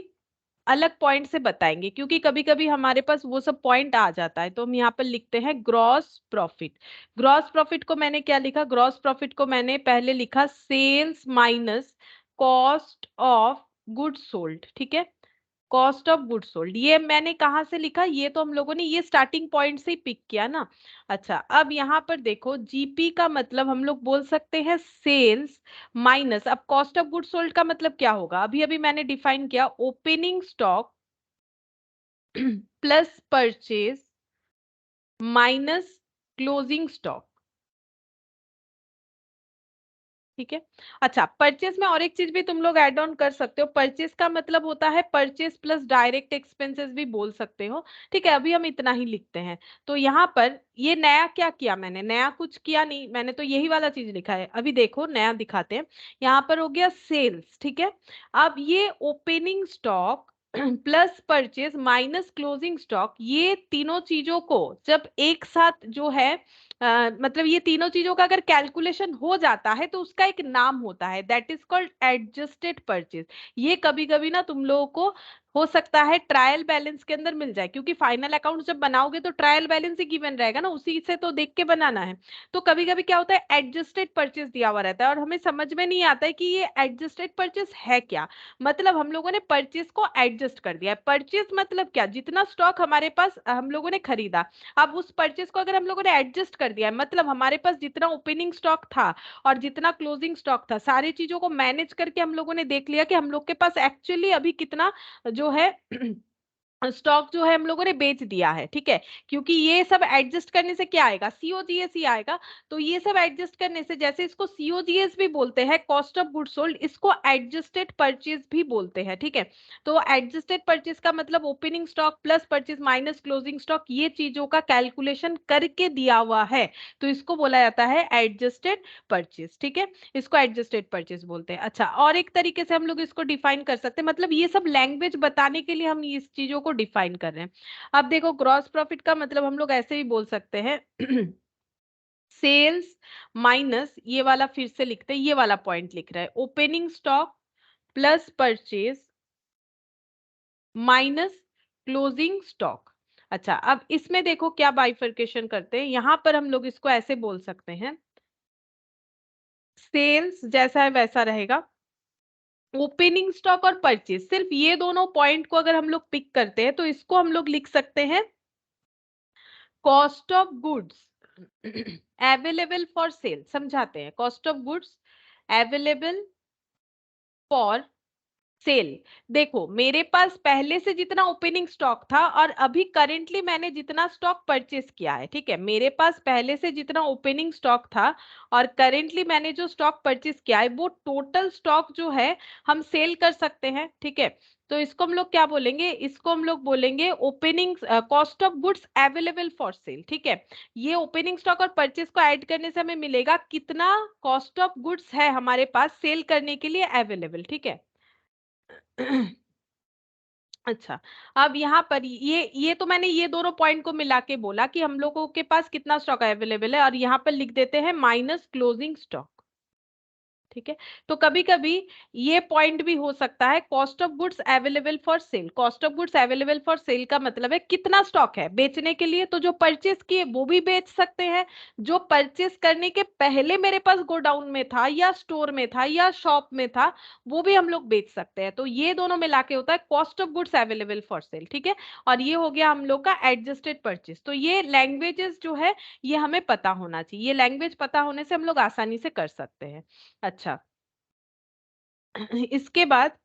अलग पॉइंट से बताएंगे, क्योंकि कभी कभी हमारे पास वो सब पॉइंट आ जाता है। तो हम यहाँ पर लिखते हैं ग्रॉस प्रॉफिट। ग्रॉस प्रॉफिट को मैंने क्या लिखा, ग्रॉस प्रॉफिट को मैंने पहले लिखा sales minus cost of goods sold, ठीक है, कॉस्ट ऑफ गुड्स सोल्ड। ये मैंने कहाँ से लिखा, ये तो हम लोगों ने ये स्टार्टिंग पॉइंट से ही पिक किया ना। अच्छा अब यहाँ पर देखो जीपी का मतलब हम लोग बोल सकते हैं सेल्स माइनस, अब कॉस्ट ऑफ गुड्स सोल्ड का मतलब क्या होगा, अभी अभी मैंने डिफाइन किया, opening stock plus purchase minus closing stock, ठीक है। अच्छा परचेस में और एक चीज भी तुम लोग ऐड ऑन कर सकते हो, परचेस का मतलब होता है परचेस प्लस डायरेक्ट एक्सपेंसेस भी बोल सकते हो, ठीक है। अभी हम इतना ही लिखते हैं। तो यहाँ पर ये नया क्या किया मैंने, नया कुछ किया नहीं, मैंने तो यही वाला चीज लिखा है। अभी देखो नया दिखाते हैं, यहाँ पर हो गया सेल्स, ठीक है। अब ये opening stock plus purchase minus closing stock, ये तीनों चीजों को जब एक साथ जो है मतलब ये तीनों चीजों का अगर कैलकुलेशन हो जाता है तो उसका एक नाम होता है, that is called adjusted purchase. ये कभी कभी ना तुम लोगों को हो सकता है ट्रायल बैलेंस के अंदर मिल जाए, क्योंकि फाइनल अकाउंट जब बनाओगे तो ट्रायल बैलेंस ही गिवन रहेगा ना, उसी से तो देख के बनाना है। तो कभी कभी क्या होता है, एडजस्टेड परचेस दिया हुआ रहता है और हमें समझ में नहीं आता है कि ये एडजस्टेड परचेस है क्या। मतलब हम लोगों ने परचेस को एडजस्ट कर दिया है। परचेस मतलब क्या, जितना स्टॉक हमारे पास हम लोगों ने खरीदा, अब उस परचेस को अगर हम लोगों ने एडजस्ट कर दिया है, मतलब हमारे पास जितना ओपनिंग स्टॉक था और जितना क्लोजिंग स्टॉक था, सारी चीजों को मैनेज करके हम लोगों ने देख लिया कि हम लोग के पास एक्चुअली अभी कितना जो है स्टॉक जो है हम लोगों ने बेच दिया है, ठीक है। क्योंकि ये सब एडजस्ट करने से क्या आएगा, सीओजीएस ही आएगा। तो ये सब एडजस्ट करने से, जैसे इसको सीओजीएस भी बोलते हैं, कॉस्ट ऑफ गुड सोल्ड, इसको एडजस्टेड परचेज भी बोलते हैं, ठीक है। तो एडजस्टेड परचेज का मतलब opening stock plus purchase minus closing stock, ये चीजों का कैलकुलेशन करके दिया हुआ है, तो इसको बोला जाता है एडजस्टेड परचेज, ठीक है। इसको एडजस्टेड परचेज बोलते हैं। अच्छा, और एक तरीके से हम लोग इसको डिफाइन कर सकते हैं, मतलब ये सब लैंग्वेज बताने के लिए हम इस चीजों को डिफाइन कर रहे हैं। अब देखो, ग्रॉस प्रॉफिट का मतलब हम लोग ऐसे भी बोल सकते हैं सेल्स माइनस, ये वाला फिर से लिखते हैं, ये वाला पॉइंट लिख रहा है, opening stock plus purchase minus closing stock. अच्छा, अब इसमें देखो क्या बाइफर्केशन करते हैं, यहां पर हम लोग इसको ऐसे बोल सकते हैं, सेल्स जैसा है वैसा रहेगा, ओपनिंग स्टॉक और परचेज, सिर्फ ये दोनों पॉइंट को अगर हम लोग पिक करते हैं तो इसको हम लोग लिख सकते हैं cost of goods available for sale. समझाते हैं, cost of goods available for sale. देखो, मेरे पास पहले से जितना ओपनिंग स्टॉक था और अभी करेंटली मैंने जितना स्टॉक परचेस किया है, ठीक है, मेरे पास पहले से जितना ओपनिंग स्टॉक था और करेंटली मैंने जो स्टॉक परचेस किया है, वो टोटल स्टॉक जो है हम सेल कर सकते हैं, ठीक है। तो इसको हम लोग क्या बोलेंगे, इसको हम लोग बोलेंगे opening cost of goods available for sale, ठीक है। ये ओपनिंग स्टॉक और परचेस को ऐड करने से हमें मिलेगा कितना कॉस्ट ऑफ गुड्स है हमारे पास सेल करने के लिए अवेलेबल, ठीक है। अच्छा, अब यहाँ पर ये तो मैंने ये दोनों पॉइंट को मिला के बोला कि हम लोगों के पास कितना स्टॉक अवेलेबल है, और यहाँ पर लिख देते हैं माइनस क्लोजिंग स्टॉक, ठीक है। तो कभी कभी ये पॉइंट भी हो सकता है cost of goods available for sale. Cost of goods available for sale का मतलब है कितना स्टॉक है बेचने के लिए, तो जो परचेस किए वो भी बेच सकते हैं, जो परचेस करने के पहले मेरे पास गोडाउन में था या स्टोर में था या शॉप में था, वो भी हम लोग बेच सकते हैं। तो ये दोनों मिला के होता है cost of goods available for sale, ठीक है। और ये हो गया हम लोग का एडजस्टेड परचेस। तो ये लैंग्वेजेस जो है ये हमें पता होना चाहिए, ये लैंग्वेज पता होने से हम लोग आसानी से कर सकते हैं। अच्छा, इसके बाद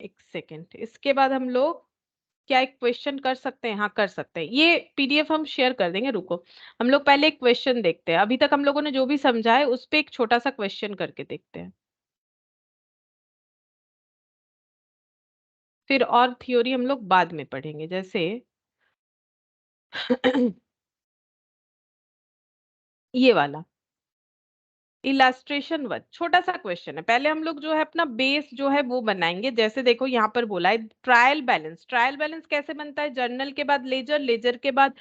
एक सेकेंड, इसके बाद हम लोग क्या एक क्वेश्चन कर सकते हैं, हाँ कर सकते हैं, ये पीडीएफ हम शेयर कर देंगे, रुको। हम लोग पहले एक क्वेश्चन देखते हैं, अभी तक हम लोगों ने जो भी समझा है उस पे एक छोटा सा क्वेश्चन करके देखते हैं, फिर और थ्योरी हम लोग बाद में पढ़ेंगे। जैसे ये वाला इलास्ट्रेशन वन, छोटा सा क्वेश्चन है, पहले हम लोग जो है अपना बेस जो है वो बनाएंगे। जैसे देखो यहाँ पर बोला है ट्रायल बैलेंस, ट्रायल बैलेंस कैसे बनता है, जर्नल के बाद लेजर, लेजर के बाद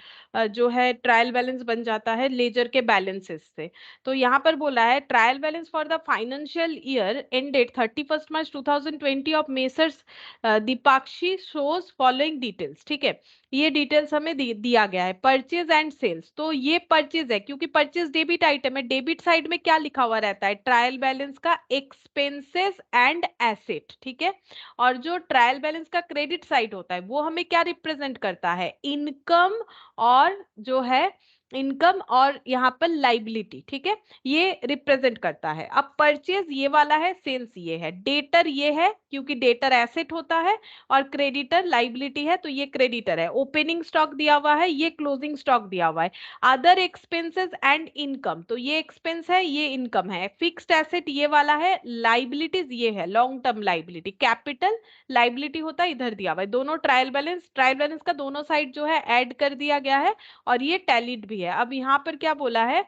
जो है ट्रायल बैलेंस बन जाता है लेजर के बैलेंसेस से। तो यहाँ पर बोला है trial balance for the financial year ended 31 March 2020 of messrs Deepakshi shows following details, ठीक है। ये डिटेल्स हमें दिया गया है, परचेज एंड सेल्स। तो ये परचेज है, क्योंकि परचेज डेबिट आइटम है, डेबिट साइड में क्या लिखा हुआ रहता है, ट्रायल बैलेंस का एक्सपेंसेस एंड एसेट, ठीक है। और जो ट्रायल बैलेंस का क्रेडिट साइड होता है वो हमें क्या रिप्रेजेंट करता है, इनकम और जो है इनकम और यहाँ पर लाइबिलिटी, ठीक है, ये रिप्रेजेंट करता है। अब परचेज ये वाला है, सेल्स ये है, डेटर ये है क्योंकि डेटर एसेट होता है, और क्रेडिटर लाइबिलिटी है तो ये क्रेडिटर है। ओपनिंग स्टॉक दिया हुआ है, ये क्लोजिंग स्टॉक दिया हुआ है। अदर एक्सपेंसेस एंड इनकम, तो ये एक्सपेंस है ये इनकम है। फिक्स्ड एसेट ये वाला है, लाइबिलिटीज ये है long term liability, capital liability होता है इधर दिया हुआ है। दोनों ट्रायल बैलेंस का दोनों साइड जो है ऐड कर दिया गया है और ये टैलिड भी है। अब यहाँ पर क्या बोला है,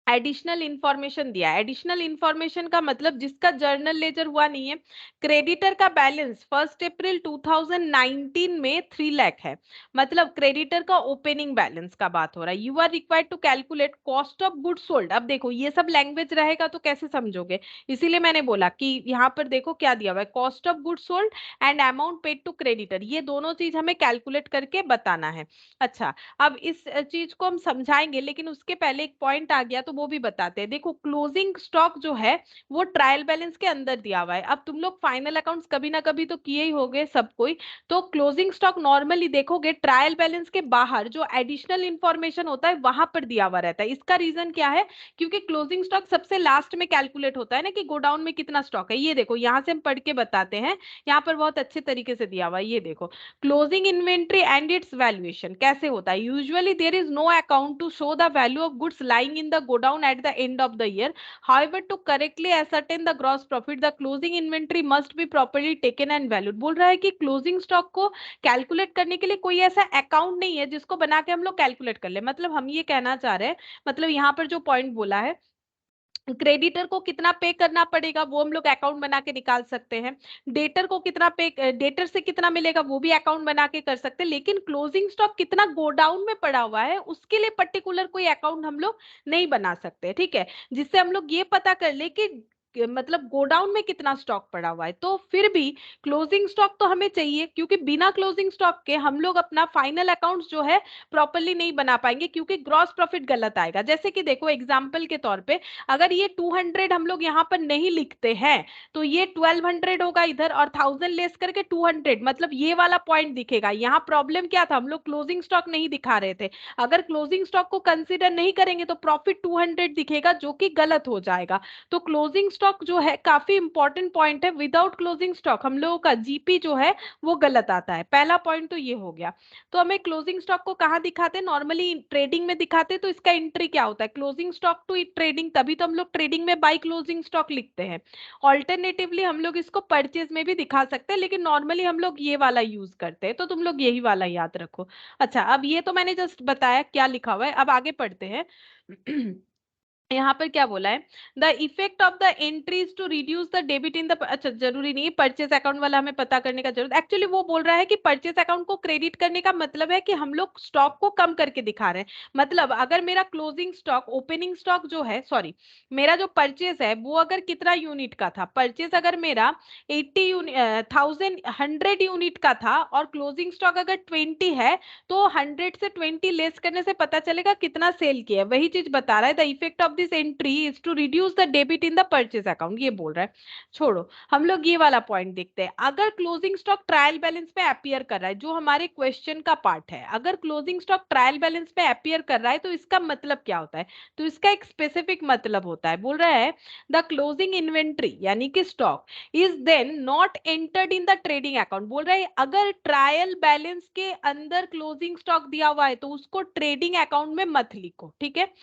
एडिशनल इंफॉर्मेशन दिया है। एडिशनल इंफॉर्मेशन का मतलब जिसका जर्नल लेजर हुआ नहीं है, क्रेडिटर का बैलेंस 1 अप्रैल 2019 में 3 लाख है, मतलब क्रेडिटर का ओपनिंग बैलेंस का बात हो रहा है। You are required to calculate cost of good sold. अब देखो ये सब लैंग्वेज रहेगा तो कैसे समझोगे, इसीलिए मैंने बोला कि यहाँ पर देखो क्या दिया हुआ है, cost of good sold and amount paid to creditor, ये दोनों चीज हमें कैलकुलेट करके बताना है। अच्छा, अब इस चीज को हम समझाएंगे, लेकिन उसके पहले एक पॉइंट आ गया तो वो भी बताते हैं। देखो क्लोजिंग स्टॉक जो है वो ट्रायल बैलेंस के अंदर दिया हुआ है। अब तुम लोग फाइनल अकाउंट्स कभी ना कभी तो किए ही होंगे सब कोई, तो क्लोजिंग स्टॉक नॉर्मली देखोगे ट्रायल बैलेंस के बाहर जो एडिशनल इंफॉर्मेशन होता है वहां पर दिया हुआ रहता है। इसका रीजन क्या है, क्योंकि क्लोजिंग स्टॉक सबसे लास्ट में कैलकुलेट होता है ना कि गोडाउन में कितना स्टॉक है। ये देखो यहाँ से हम पढ़ के बताते हैं, यहाँ पर बहुत अच्छे तरीके से दिया हुआ है। ये देखो closing inventory and its valuation कैसे होता है। Usually there is no account to show the value of goods lying in the godown at the end of the year. However to correctly ascertain the gross profit the closing inventory must be properly taken and valued. बोल रहा है कि closing stock को calculate करने के लिए कोई ऐसा अकाउंट नहीं है जिसको बना के हम लोग कैलकुलेट कर ले। मतलब हम ये कहना चाह रहे हैं, मतलब यहाँ पर जो पॉइंट बोला है, क्रेडिटर को कितना पे करना पड़ेगा वो हम लोग अकाउंट बना के निकाल सकते हैं, डेटर को कितना पे, डेटर से कितना मिलेगा वो भी अकाउंट बना के कर सकते हैं, लेकिन क्लोजिंग स्टॉक कितना गोडाउन में पड़ा हुआ है उसके लिए पर्टिकुलर कोई अकाउंट हम लोग नहीं बना सकते। ठीक है, जिससे हम लोग ये पता कर ले कि मतलब गोडाउन में कितना स्टॉक पड़ा हुआ है। तो फिर भी क्लोजिंग स्टॉक तो हमें चाहिए, क्योंकि बिना क्लोजिंग स्टॉक के हम लोग अपना फाइनल अकाउंट्स जो है प्रॉपरली नहीं बना पाएंगे, क्योंकि ग्रॉस प्रॉफिट गलत आएगा। जैसे कि देखो एग्जाम्पल के तौर पे, अगर ये 200 हम लोग यहाँ पर नहीं लिखते हैं तो ये 1200 होगा इधर, और 1000 लेस करके 200, मतलब ये वाला पॉइंट दिखेगा। यहाँ प्रॉब्लम क्या था, हम लोग क्लोजिंग स्टॉक नहीं दिखा रहे थे। अगर क्लोजिंग स्टॉक को कंसीडर नहीं करेंगे तो प्रॉफिट 200 दिखेगा, जो कि गलत हो जाएगा। तो क्लोजिंग स्टॉक जो है काफी इंपॉर्टेंट पॉइंट है। विदाउट क्लोजिंग स्टॉक हम लोगों का जीपी जो है वो गलत आता है। पहला पॉइंट तो ये हो गया। तो हमें क्लोजिंग स्टॉक को कहाँ दिखाते हैं, नॉर्मली ट्रेडिंग में दिखाते हैं। तो इसका एंट्री क्या होता है, क्लोजिंग स्टॉक टू ट्रेडिंग, तभी तो हम लोग ट्रेडिंग में बाई क्लोजिंग स्टॉक लिखते हैं। ऑल्टरनेटिवली हम लोग इसको परचेज में भी दिखा सकते हैं, लेकिन नॉर्मली हम लोग ये वाला यूज करते हैं, तो तुम लोग यही वाला याद रखो। अच्छा, अब ये तो मैंने जस्ट बताया क्या लिखा हुआ है, अब आगे पढ़ते हैं। यहाँ पर क्या बोला है, the effect of the entries to reduce the debit in the, अच्छा जरूरी नहीं परचेज अकाउंट वाला हमें पता करने का जरूरत। एक्चुअली वो बोल रहा है कि परचेज अकाउंट को क्रेडिट करने का मतलब है कि हम लोग स्टॉक को कम करके दिखा रहे हैं। मतलब अगर मेरा क्लोजिंग स्टॉक, ओपनिंग स्टॉक जो है, सॉरी, मेरा जो परचेज है वो अगर कितना यूनिट का था, परचेज अगर मेरा 80 100 यूनिट का था और क्लोजिंग स्टॉक अगर 20 है, तो 100 से 20 लेस करने से पता चलेगा कितना सेल किया है। वही चीज बता रहा है, the effect of this entry is to reduce the debit in the purchase account, ये बोल रहा है। छोड़ो, हम लोग ये वाला पॉइंट देखते हैं। अगर क्लोजिंग स्टॉक ट्रायल बैलेंस पे अपियर कर रहा है, जो हमारे क्वेश्चन का पार्ट है, अगर क्लोजिंग स्टॉक ट्रायल बैलेंस पे अपियर कर रहा है तो इसका मतलब क्या होता है, तो इसका एक स्पेसिफिक मतलब होता है। बोल रहा है द क्लोजिंग इन्वेंट्री यानी कि stock is then not entered in the trading account. बोल रहे हैं अगर ट्रायल बैलेंस के अंदर क्लोजिंग स्टॉक दिया हुआ है तो उसको ट्रेडिंग अकाउंट में मत लिखो। ठीक है,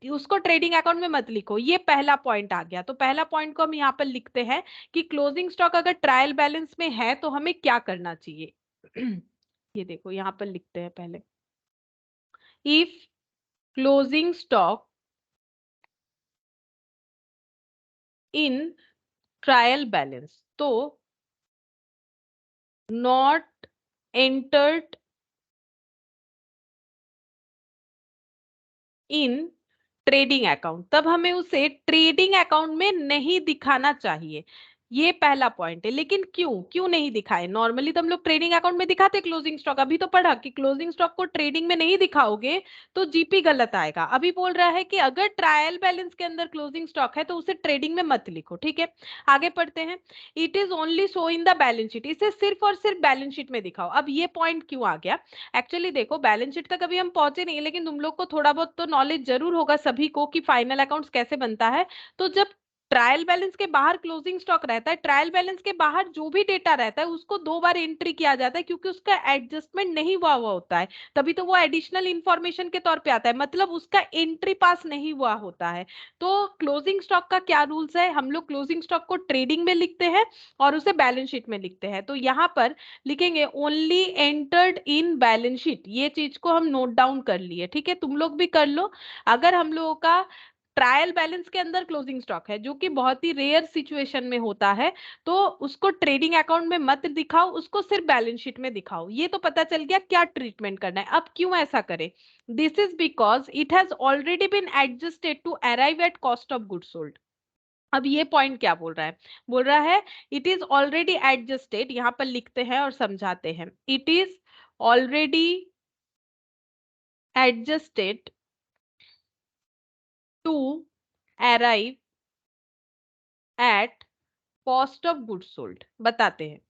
उसको ट्रेडिंग अकाउंट में मत लिखो। ये पहला पॉइंट आ गया। तो पहला पॉइंट को हम यहाँ पर लिखते हैं कि क्लोजिंग स्टॉक अगर ट्रायल बैलेंस में है तो हमें क्या करना चाहिए। ये देखो यहाँ पर लिखते हैं पहले, if closing stock in trial balance तो not entered in trading account, तब हमें उसे ट्रेडिंग अकाउंट में नहीं दिखाना चाहिए। ये पहला पॉइंट है। लेकिन क्यों क्यों नहीं दिखाए, नॉर्मली तो हम लोग ट्रेडिंग अकाउंट में दिखाते क्लोजिंग स्टॉक। अभी तो पढ़ा कि क्लोजिंग स्टॉक को ट्रेडिंग में नहीं दिखाओगे तो जीपी गलत आएगा। अभी बोल रहा है कि अगर ट्रायल बैलेंस के अंदर क्लोजिंग स्टॉक है तो उसे ट्रेडिंग में मत लिखो। ठीक है, आगे पढ़ते हैं। It is only show in the balance sheet, इसे सिर्फ और सिर्फ बैलेंस शीट में दिखाओ। अब ये पॉइंट क्यों आ गया, एक्चुअली देखो बैलेंस शीट तक अभी हम पहुंचे नहीं, लेकिन तुम लोग को थोड़ा बहुत तो नॉलेज जरूर होगा सभी को कि फाइनल अकाउंट्स कैसे बनता है। तो जब ट्रायल बैलेंस के बाहर क्लोजिंग स्टॉक रहता है, ट्रायल बैलेंस के बाहर जो भी डेटा रहता है उसको 2 बार एंट्री किया जाता है, क्योंकि उसका एडजस्टमेंट नहीं हुआ होता है, तभी तो वो एडिशनल इंफॉर्मेशन के तौर पे आता है, मतलब उसका एंट्री पास नहीं हुआ होता है। तो क्लोजिंग स्टॉक का क्या रूल्स है, हम लोग क्लोजिंग स्टॉक को ट्रेडिंग में लिखते हैं और उसे बैलेंस शीट में लिखते हैं। तो यहाँ पर लिखेंगे only entered in balance sheet, ये चीज को हम नोट डाउन कर लिए। ठीक है, तुम लोग भी कर लो। अगर हम लोगों का ट्रायल बैलेंस के अंदर क्लोजिंग स्टॉक है, जो कि बहुत ही रेयर सिचुएशन में होता है, तो उसको ट्रेडिंग अकाउंट में मत दिखाओ, उसको सिर्फ बैलेंस शीट में दिखाओ। ये तो पता चल गया क्या ट्रीटमेंट करना है। अब क्यों ऐसा करें? This is because it has already been adjusted to arrive at cost of goods sold. अब ये पॉइंट क्या बोल रहा है? बोल रहा है इट इज ऑलरेडी एडजस्टेड, यहां पर लिखते हैं और समझाते हैं। It is already adjusted to arrive at cost of goods sold. बताते हैं।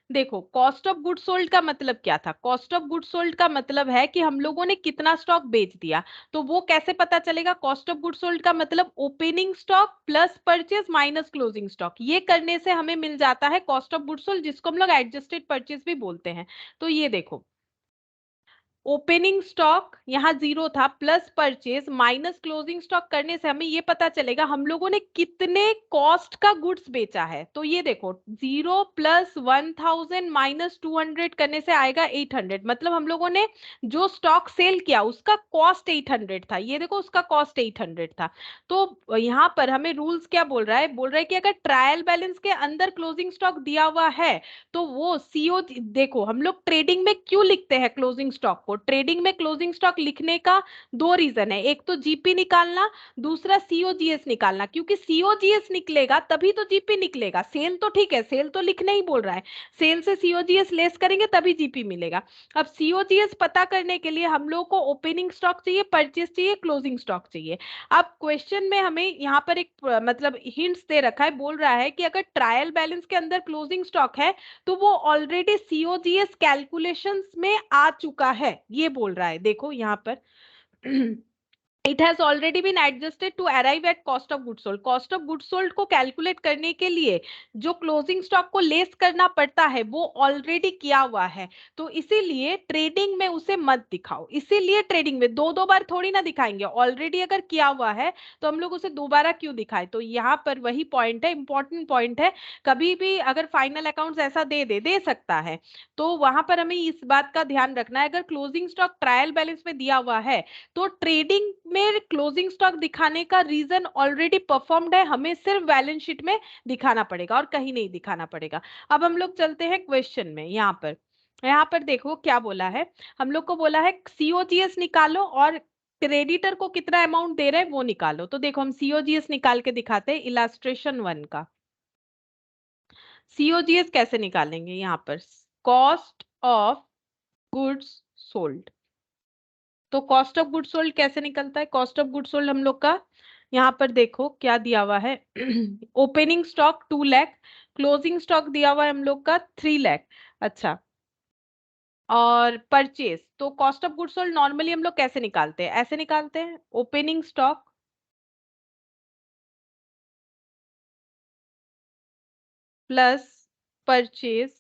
देखो, कॉस्ट ऑफ गुड्स सोल्ड का मतलब क्या था? कॉस्ट ऑफ गुड्स सोल्ड का मतलब है कि हम लोगों ने कितना स्टॉक बेच दिया। तो वो कैसे पता चलेगा? कॉस्ट ऑफ गुड्स सोल्ड का मतलब opening stock plus purchase minus closing stock. ये करने से हमें मिल जाता है कॉस्ट ऑफ गुड्स सोल्ड, जिसको हम लोग एडजस्टेड परचेज भी बोलते हैं। तो ये देखो, ओपनिंग स्टॉक यहाँ 0 था, plus purchase minus closing stock करने से हमें ये पता चलेगा हम लोगों ने कितने कॉस्ट का गुड्स बेचा है। तो ये देखो, 0 प्लस 1000 माइनस 200 करने से आएगा 800। मतलब हम लोगों ने जो स्टॉक सेल किया उसका कॉस्ट 800 था। ये देखो, उसका कॉस्ट 800 था। तो यहाँ पर हमें रूल्स क्या बोल रहा है? बोल रहा है कि अगर ट्रायल बैलेंस के अंदर क्लोजिंग स्टॉक दिया हुआ है तो वो सीओ, देखो हम लोग ट्रेडिंग में क्यों लिखते हैं क्लोजिंग स्टॉक को? ट्रेडिंग में क्लोजिंग स्टॉक लिखने का दो रीजन है, एक तो जीपी निकालना, दूसरा सीओजीएस निकालना। क्योंकि सीओजीएस निकलेगा तभी तो जीपी निकलेगा। सेल तो ठीक है, सेल तो लिखने ही बोल रहा है, सेल से सीओजीएस लेस करेंगे तभी जीपी मिलेगा। अब सीओजीएस पता करने के लिए हम लोग को ओपनिंग स्टॉक चाहिए, परचेज चाहिए, क्लोजिंग स्टॉक चाहिए। अब क्वेश्चन में हमें यहाँ पर एक मतलब हिंट्स दे रखा है, बोल रहा है कि अगर ट्रायल बैलेंस के अंदर क्लोजिंग स्टॉक है तो वो ऑलरेडी सीओजीएस कैलकुलेशंस में आ चुका है, ये बोल रहा है। देखो यहाँ पर It has already been adjusted to arrive at cost of goods sold. Cost of goods sold को कैलकुलेट करने के लिए जो क्लोजिंग स्टॉक को लेस करना पड़ता है वो ऑलरेडी किया हुआ है। तो इसीलिए ट्रेडिंग में उसे मत दिखाओ। इसीलिए ट्रेडिंग में दो दो बार थोड़ी ना दिखाएंगे। ऑलरेडी अगर किया हुआ है तो हम लोग उसे दोबारा क्यों दिखाए? तो यहाँ पर वही पॉइंट है, इंपॉर्टेंट पॉइंट है। कभी भी अगर फाइनल अकाउंट्स ऐसा दे सकता है, तो वहां पर हमें इस बात का ध्यान रखना है, अगर क्लोजिंग स्टॉक ट्रायल बैलेंस में दिया हुआ है तो ट्रेडिंग में क्लोजिंग स्टॉक दिखाने का रीजन ऑलरेडी परफॉर्म्ड है, हमें सिर्फ बैलेंस शीट में दिखाना पड़ेगा और कहीं नहीं दिखाना पड़ेगा। अब हम लोग चलते हैं क्वेश्चन में। यहाँ पर देखो क्या बोला है, हम लोग को बोला है सीओजीएस निकालो और क्रेडिटर को कितना अमाउंट दे रहे हैं वो निकालो। तो देखो, हम सीओजीएस निकाल के दिखाते हैं इलस्ट्रेशन 1 का। सीओजीएस कैसे निकालेंगे? यहाँ पर कॉस्ट ऑफ गुड्स सोल्ड। तो कॉस्ट ऑफ गुड्स सोल्ड कैसे निकलता है? कॉस्ट ऑफ गुड्स सोल्ड हम लोग का यहाँ पर देखो क्या दिया हुआ है opening stock 2 lakh, closing stock दिया हुआ है हम लोग का 3 लाख। अच्छा, और परचेज, तो cost of goods sold normally हम लोग कैसे निकालते हैं? ऐसे निकालते हैं, opening stock plus purchase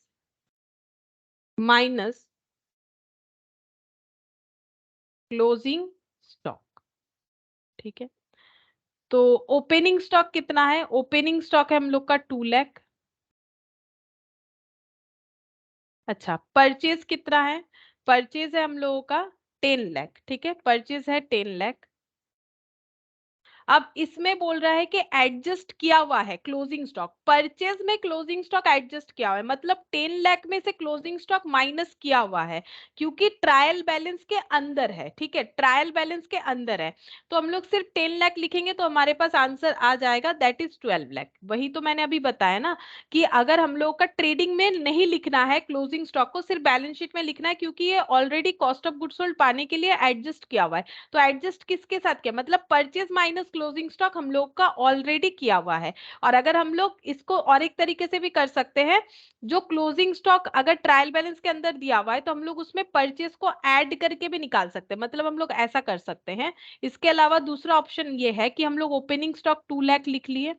minus closing stock. ठीक है, तो ओपनिंग स्टॉक कितना है? ओपनिंग स्टॉक है हम लोग का 2 लाख। अच्छा, परचेज कितना है? परचेज है हम लोगों का 10 लाख। ठीक है, परचेज है 10 लाख। अब इसमें बोल रहा है कि एडजस्ट किया हुआ है क्लोजिंग स्टॉक। परचेज में क्लोजिंग स्टॉक एडजस्ट किया हुआ है, मतलब 10 लाख में से क्लोजिंग स्टॉक माइनस किया हुआ है, क्योंकि ट्रायल बैलेंस के अंदर है। ठीक है, ट्रायल बैलेंस के अंदर है, तो हम लोग सिर्फ 10 लाख लिखेंगे तो हमारे पास आंसर आ जाएगा, दैट इज 12 लाख। वही तो मैंने अभी बताया ना कि अगर हम लोग का ट्रेडिंग में नहीं लिखना है क्लोजिंग स्टॉक को, सिर्फ बैलेंस शीट में लिखना है, क्योंकि ये already cost of goods sold पाने के लिए एडजस्ट किया हुआ है। तो एडजस्ट किसके साथ किया? मतलब परचेज माइनस क्लोजिंग स्टॉक हम लोग का ऑलरेडी किया हुआ है। और अगर हम लोग इसको और एक तरीके से भी कर सकते हैं, जो क्लोजिंग स्टॉक अगर ट्रायल बैलेंस के अंदर दिया हुआ है तो हम लोग उसमें परचेज को ऐड करके भी निकाल सकते हैं। मतलब हम लोग ऐसा कर सकते हैं। इसके अलावा दूसरा ऑप्शन ये है कि हम लोग ओपनिंग स्टॉक 2 लाख लिख लिए।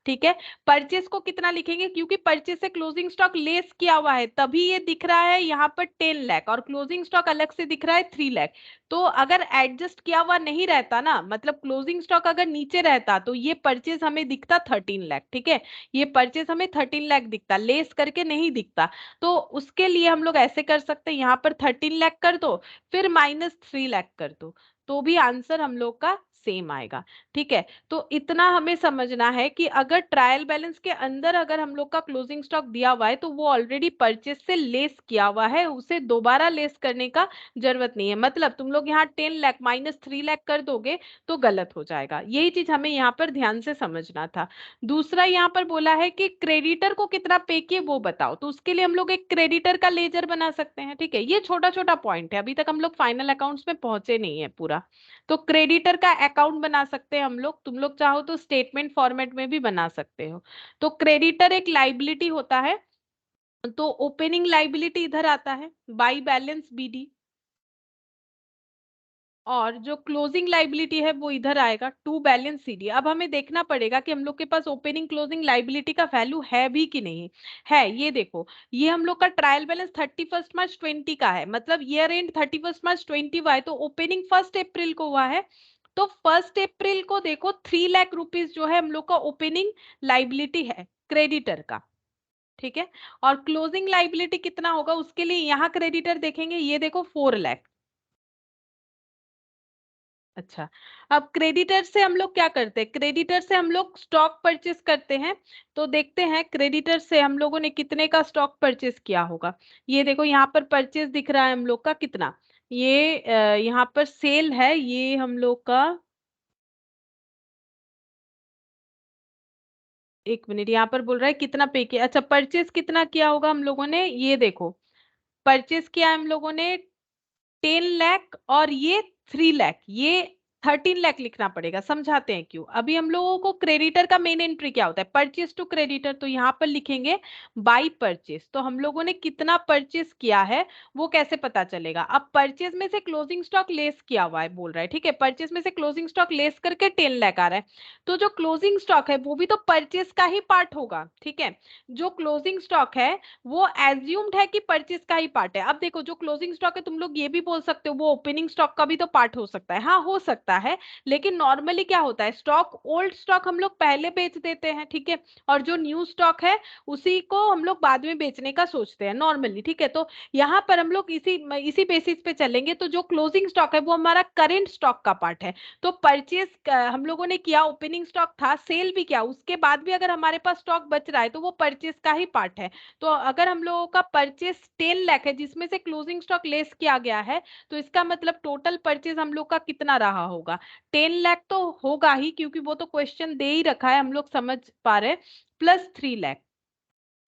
ठीक है, परचेस को कितना लिखेंगे? क्योंकि परचेस से क्लोजिंग स्टॉक लेस किया हुआ है तभी ये दिख रहा है यहाँ पर 10 लाख, और क्लोजिंग स्टॉक अलग से दिख रहा है 3 लाख। तो अगर एडजस्ट किया हुआ नहीं रहता ना, मतलब क्लोजिंग स्टॉक अगर नीचे रहता तो ये परचेस हमें दिखता 13 लाख। ठीक है, ये परचेस हमें 13 लाख दिखता, लेस करके नहीं दिखता। तो उसके लिए हम लोग ऐसे कर सकते हैं, यहाँ पर 13 लाख कर दो, फिर -3 लाख कर दो। तो भी आंसर हम लोग का सेम आएगा। ठीक है, तो इतना हमें समझना है कि अगर ट्रायल बैलेंस के अंदर अगर हम लोग का क्लोजिंग स्टॉक दिया हुआ है तो वो ऑलरेडी परचेज से लेस किया हुआ है, उसे दोबारा लेस करने का जरूरत नहीं है। मतलब तुम लोग यहाँ 10 लाख माइनस 3 लाख कर दोगे तो गलत हो जाएगा। यही चीज हमें यहाँ पर ध्यान से समझना था। दूसरा यहाँ पर बोला है कि क्रेडिटर को कितना पे किए वो बताओ, तो उसके लिए हम लोग एक क्रेडिटर का लेजर बना सकते हैं। ठीक है, ये छोटा छोटा पॉइंट है, अभी तक हम लोग फाइनल अकाउंट्स में पहुंचे नहीं है पूरा। तो क्रेडिटर का अकाउंट बना सकते हैं हम लोग, तुम लोग चाहो तो स्टेटमेंट फॉर्मेट में भी बना सकते हो। तो क्रेडिटर एक लाइबिलिटी होता है, तो ओपनिंग लाइबिलिटी इधर आता है बाई बैलेंस बीडी, और जो क्लोजिंग लाइबिलिटी है वो इधर आएगा टू बैलेंस सीडी। अब हमें देखना पड़ेगा कि हम लोग के पास ओपनिंग क्लोजिंग लाइबिलिटी का वैल्यू है भी कि नहीं है। ये देखो, ये हम लोग का ट्रायल बैलेंस 31 मार्च 20 का है, मतलब ईयर एंड 31 मार्च 20 हुआ है, तो ओपनिंग 1 अप्रैल को हुआ है। तो 1 अप्रैल को देखो 3 लाख रुपीज जो है हम लोग का ओपनिंग लाइबिलिटी है क्रेडिटर का। ठीक है, और क्लोजिंग लाइबिलिटी कितना होगा उसके लिए यहाँ क्रेडिटर देखेंगे, ये देखो 4 लाख। अच्छा, अब क्रेडिटर से हम लोग क्या करते हैं, क्रेडिटर से हम लोग स्टॉक परचेस करते हैं। तो देखते हैं क्रेडिटर से हम लोगों ने कितने का स्टॉक परचेस किया होगा। ये देखो यहाँ पर परचेस दिख रहा है हम लोग का कितना, ये यहाँ पर सेल है, ये हम लोग का, एक मिनट, यहाँ पर बोल रहा है कितना पे किया। अच्छा, परचेस कितना किया होगा हम लोगों ने, ये देखो परचेस किया हम लोगों ने 10 लाख और ये 3 लाख, ये 13 लाख लिखना पड़ेगा। समझाते हैं क्यों। अभी हम लोगों को क्रेडिटर का मेन एंट्री क्या होता है, परचेस टू क्रेडिटर, तो यहाँ पर लिखेंगे बाई परचेस। तो हम लोगों ने कितना परचेस किया है वो कैसे पता चलेगा। अब परचेस में से क्लोजिंग स्टॉक लेस किया हुआ है बोल रहा है। ठीक है, परचेस में से क्लोजिंग स्टॉक लेस करके 10 लाख आ रहा है, तो जो क्लोजिंग स्टॉक है वो भी तो परचेस का ही पार्ट होगा। ठीक है, जो क्लोजिंग स्टॉक है वो एज्यूम्ड है कि परचेस का ही पार्ट है। अब देखो जो क्लोजिंग स्टॉक है तुम लोग ये भी बोल सकते हो वो ओपनिंग स्टॉक का भी तो पार्ट हो सकता है, हाँ हो सकता है, लेकिन नॉर्मली क्या होता है, स्टॉक ओल्ड स्टॉक हम लोग पहले बेच देते हैं। ठीक है, और जो न्यू स्टॉक है उसी को हम लोग बाद में बेचने का सोचते हैं नॉर्मली। ठीक है, तो यहाँ पर हम लोग इसी इसी बेसिस पे चलेंगे, तो जो क्लोजिंग स्टॉक है वो हमारा करेंट स्टॉक का पार्ट है। तो परचेस हम लोगों ने किया, ओपनिंग स्टॉक था, सेल भी किया, उसके बाद भी अगर हमारे पास स्टॉक बच रहा है तो वो परचेस का ही पार्ट है। तो अगर हम लोगों का परचेस 10 लाख है जिसमें से क्लोजिंग स्टॉक लेस किया गया है, तो इसका मतलब टोटल परचेस हम लोग का कितना रहा होगा, 10 लाख तो होगा ही, क्योंकि वो तो क्वेश्चन दे ही रखा है, हम लोग समझ पा रहे, प्लस 3 लाख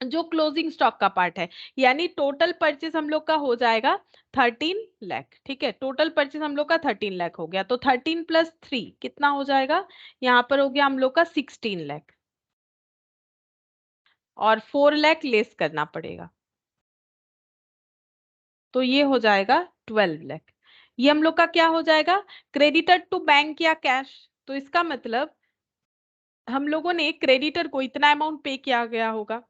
जो क्लोजिंग स्टॉक का पार्ट है, यानी टोटल परचेस हम लोग का हो जाएगा 13 लाख। ठीक है, टोटल परचेस हम लोग का 13 लाख हो गया, तो 13 प्लस 3 कितना हो जाएगा, यहाँ पर हो गया हम लोग का 16 लाख, और 4 लाख लेस करना पड़ेगा, तो ये हो जाएगा 12 लाख। ये हम लोग का क्या हो जाएगा, क्रेडिटर टू बैंक या कैश। तो इसका मतलब हम लोगों ने क्रेडिटर को इतना अमाउंट पे किया गया होगा।